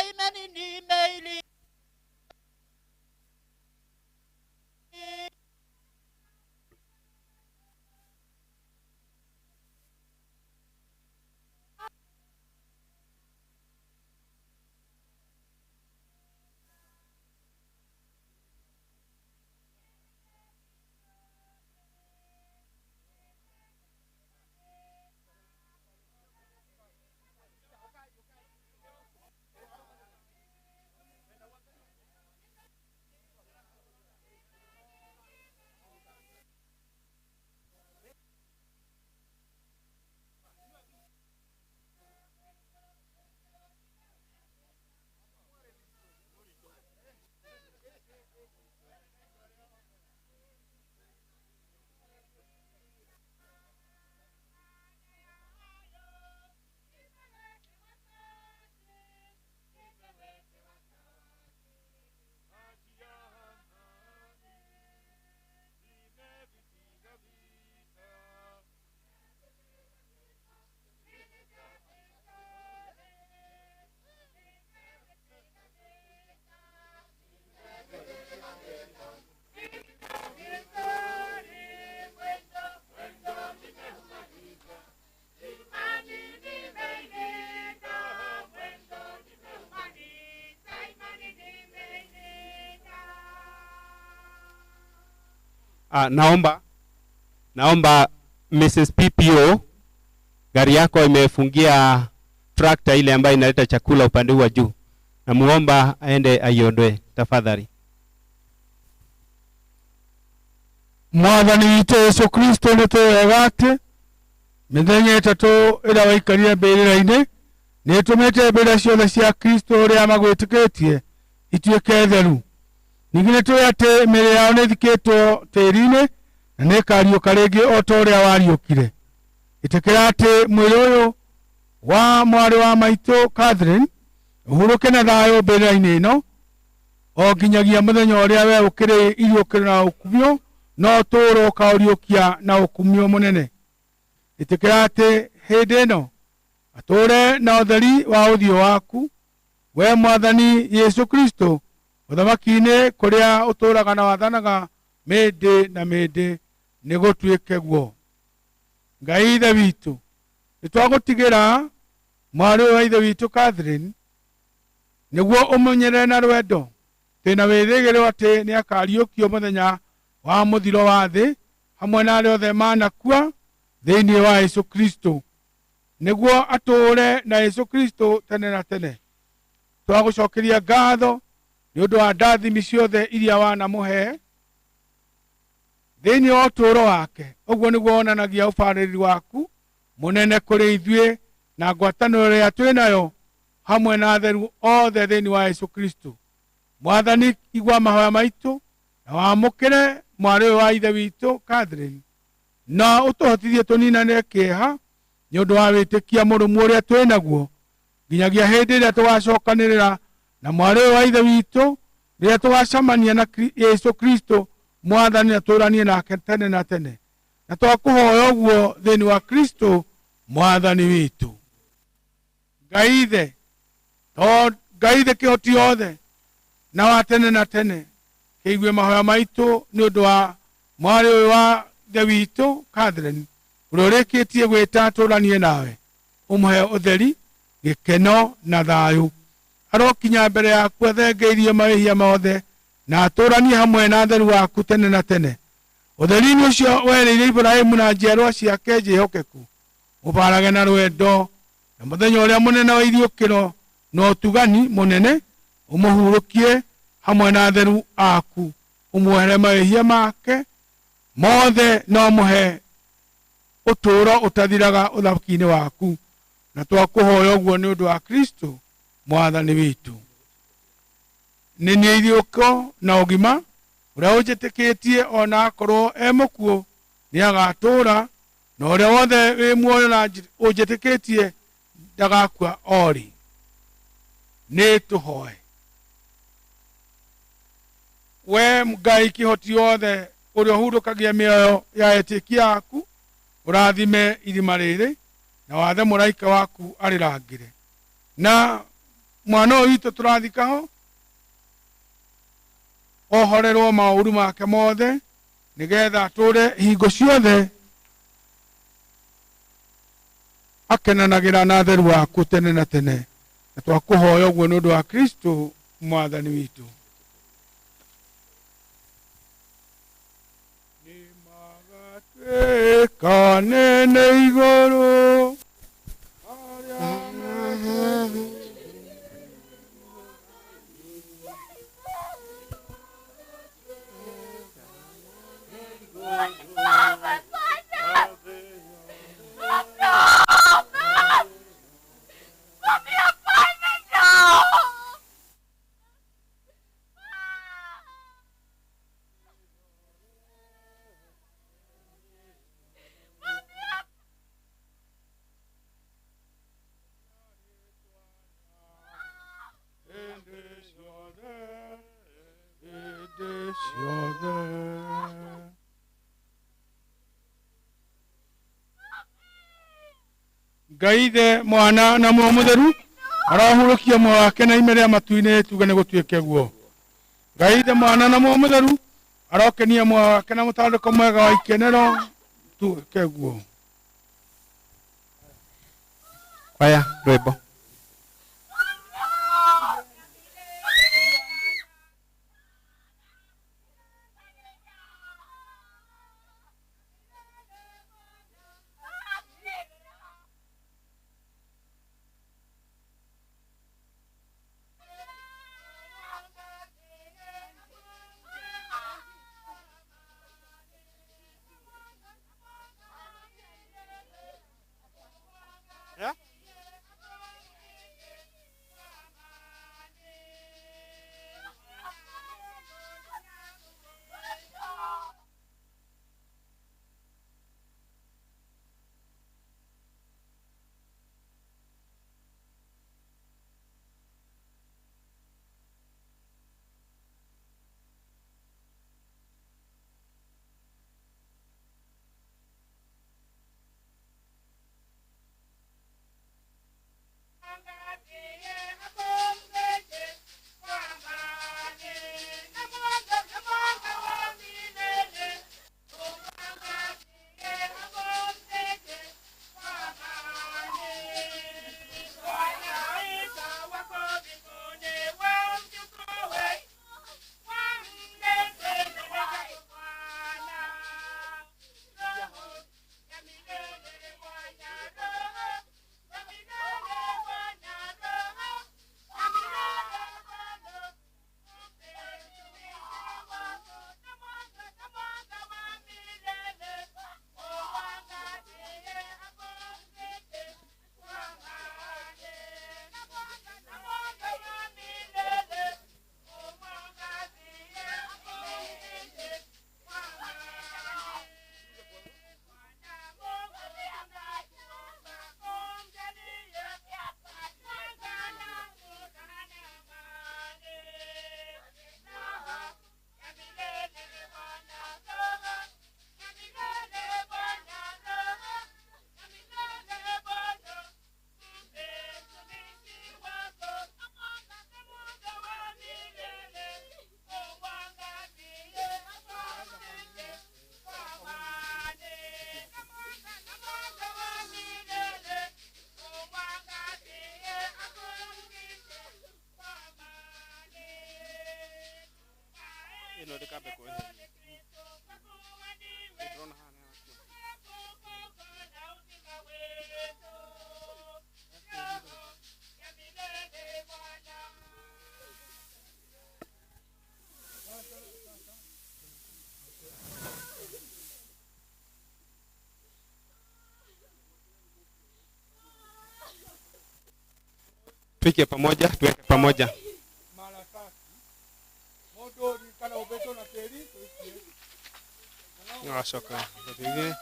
imani nimeili naomba Mrs. PPO, gari yako imefungia tractor ile ambayo inaleta chakula upande wa juu. Namuomba aende aiondoe tafadhali. Mwathani witũ Yesu Kristo nĩ twega atĩ mĩthenya ĩtatũ ĩrĩa waikarire mbĩrĩra-inĩ nĩ ĩtũmĩte mbĩrĩra ciothe cia Kristo ũrĩa magwĩtĩkĩtie ituĩke theru. Ningĩ nĩ tũĩ atĩ mĩĩrĩ yao nĩ ĩthikĩtwo tĩĩri-inĩ na nĩ ĩkariũka rĩngĩ o ta ũrĩa wariũkire. Ĩtĩkĩra atĩ mwĩrĩ ũyũ wa mwarĩ wa maitũ Catherine ũhurũke na thayũ mbĩrĩra-inĩ ĩno o nginyagia mũthenya ũrĩa we ũkĩrĩ iriũkĩro na ũkumio no tũũro ũkaũriũkia na ũkumio mũnene. Ĩtĩkĩra atĩ hĩndĩ ĩno atũũre na ũtheri wa ũthiũ waku we Mwathani Yesu Kristo ũthamaki-inĩ kũrĩa ũtũũraga na wathanaga mĩndĩ na mĩndĩ nĩ gũtuĩke guo. Ngai ithe witũ nĩ twagũtigĩra mwarĩ ũyũ wa ithe witũ Catherine nĩguo ũmenyerere na rwendo twĩna wĩrĩgĩrĩro atĩ nĩ akariũkio mũthenya wa mũthiro wa thĩ hamwe na arĩa othe manakua thĩinĩ wa Yesu Kristo nĩguo atũũre na Yesu Kristo tene na tene. Twagũcokeria ngatho nĩ ũndũ wa ndathimi ciothe iria wanamũhe thĩinĩ wa ũtũũro wake. Ũguo nĩguo wonanagia ũbarĩri waku mũnene kũrĩ ithuĩ na ngwatanĩro ĩrĩa twĩnayo hamwe na atheru othe thĩinĩ wa Yesu Kristo. Mwathani, igua mahoya maitũ na wamũkĩre mwarĩ ũyũ wa ithe witũ Catherine na ũtũhotithie tũninane kĩeha nĩ ũndũ wa wĩtĩkia mũrũmu ũrĩa twĩnaguo nginyagia hĩndĩ ĩrĩa tũgacokanĩrĩra na mwarĩ ũyũ wa ithe witũ rĩrĩa tũgacamania na Yesu Kristo Mwathani na tũũranie nake tene na tene. Na twakũhoya ũguo thĩinĩ wa Kristo Mwathani witũ. Ngai ithe kĩhoti othe na wa tene na tene kĩigue mahoya maitũ nĩ ũndũ wa mwarĩ ũyũ wa ithe witũ Catherine ũrĩa ũrĩkĩtie gwĩta tũũranie nawe. Ũmũhe ũtheri, gĩkeno na thayũ. Arokinya mbere yaku athengeirie mawĩhia mothe na atũũranie hamwe na theru waku tene na tene. Ũtheri-inĩ ũcio werĩire Ibrahimu na njiarwa ciake njĩhokeku ũbarage na rwendo na mũthenya ũrĩa mũnene wa iriũkĩro na ũtugani mũnene ũmũhurũkie hamwe na theru aku. Ũmuohere mawĩhia make mothe na ũmũhe ũtũũro ũtathiraga ũthamaki-inĩ waku. Na twakũhoya ũguo nĩ ũndũ wa Kristo Mwathani witũ. Nĩ niĩ iriũko na ũgima ũrĩa ũnjĩtĩkĩtie ona akorwo e mũkuũ nĩ agatũũra na ũrĩa wothe wĩ muoyo na ũnjĩtĩkĩtie ndagakua ori. Nĩ tũhoe. We Ngai kĩhoti wothe ũrĩa ũhurũkagia mĩoyo ya etĩkia aku ũrathime irima rĩrĩ na wathe mũraika waku arĩrangĩre na mwana ũyũ witũ tũrathikaho ohorerwo maũru make mothe nĩgetha atũre hingo ciothe akenanagĩra na theru waku tene na tene, na twakũhoya ũguo nĩ ũndũ wa Kristo mwathani witũ. Kanene igũrũ Ngai Ithe Mwana na Muoyo Mũtheru arahurũkia muoyo wake na ime rĩa matu-inĩ tuge nĩ gũtuĩke guo. Ngai Ithe Mwana na Muoyo Mũtheru arokenia muoyo wake na mũtandĩko mwega wa ikenero tuĩke guo. Kwaya rwĩmbo. Tuweke pamoja, tuweke pamoja. Washoka. Ndio.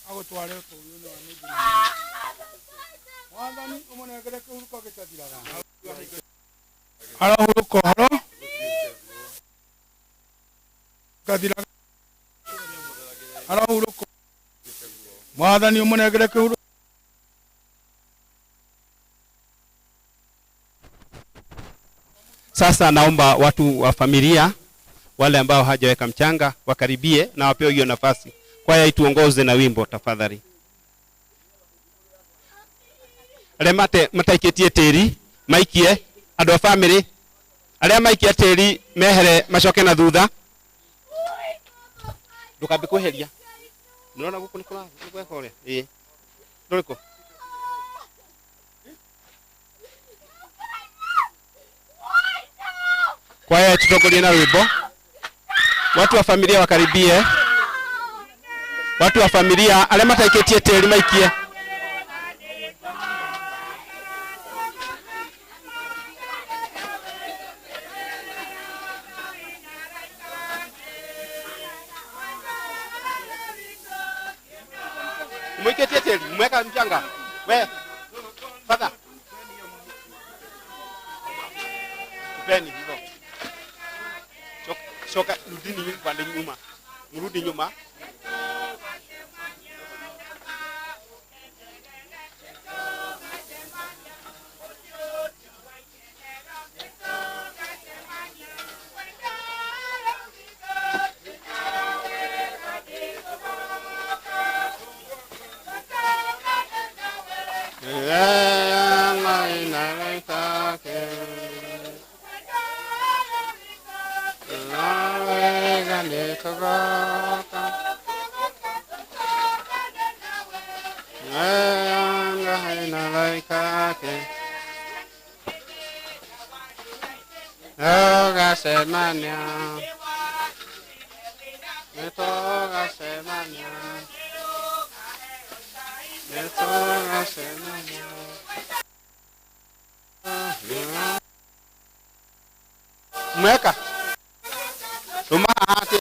Agotware ko yuno anibu. Mwathani umunengere kuhuruko gĩtathiraga. Arahuruko haro. Gathiraga. Arahuruko. Mwathani umunengere kuhuruko Sasa naomba watu wa familia wale ambao hajaweka mchanga wakaribie na wapewe hiyo nafasi. Kwaya ituongoze na wimbo tafadhali. Remate mataiketie teri maikie andũ a family arĩa maikia teri mehere macoke na thutha. Ndukambe kweheria. Nĩũrona gũkũ nĩ gweka ũrĩa? Ndũrĩkũ? Kwaya tutongorie na wimbo. Watu wa familia wakaribie. Watu wa familia arĩa mataiketie teri maikie. Mwiketie teri, mweka mchanga. We. Fadha. Peni hivyo. Shoka rudini pande nyuma. Mrudi nyuma. Mweka. Rumah hati.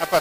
Apa?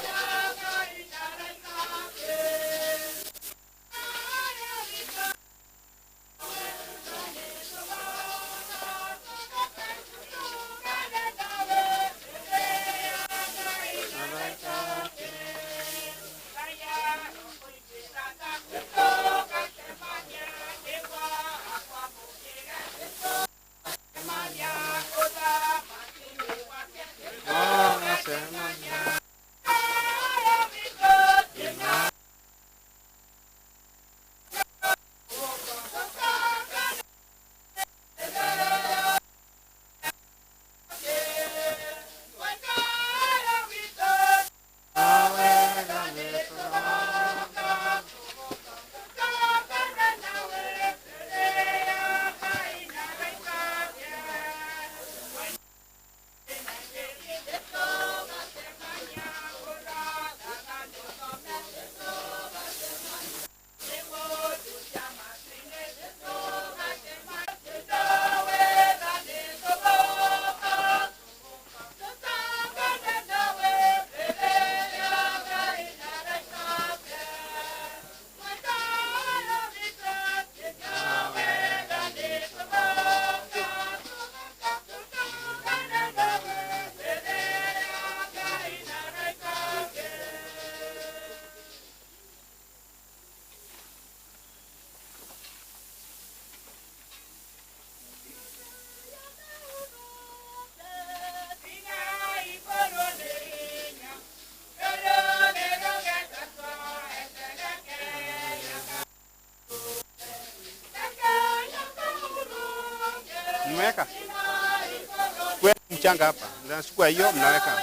Mweka. Kwa mchanga hapa. Mnachukua hiyo mnaweka.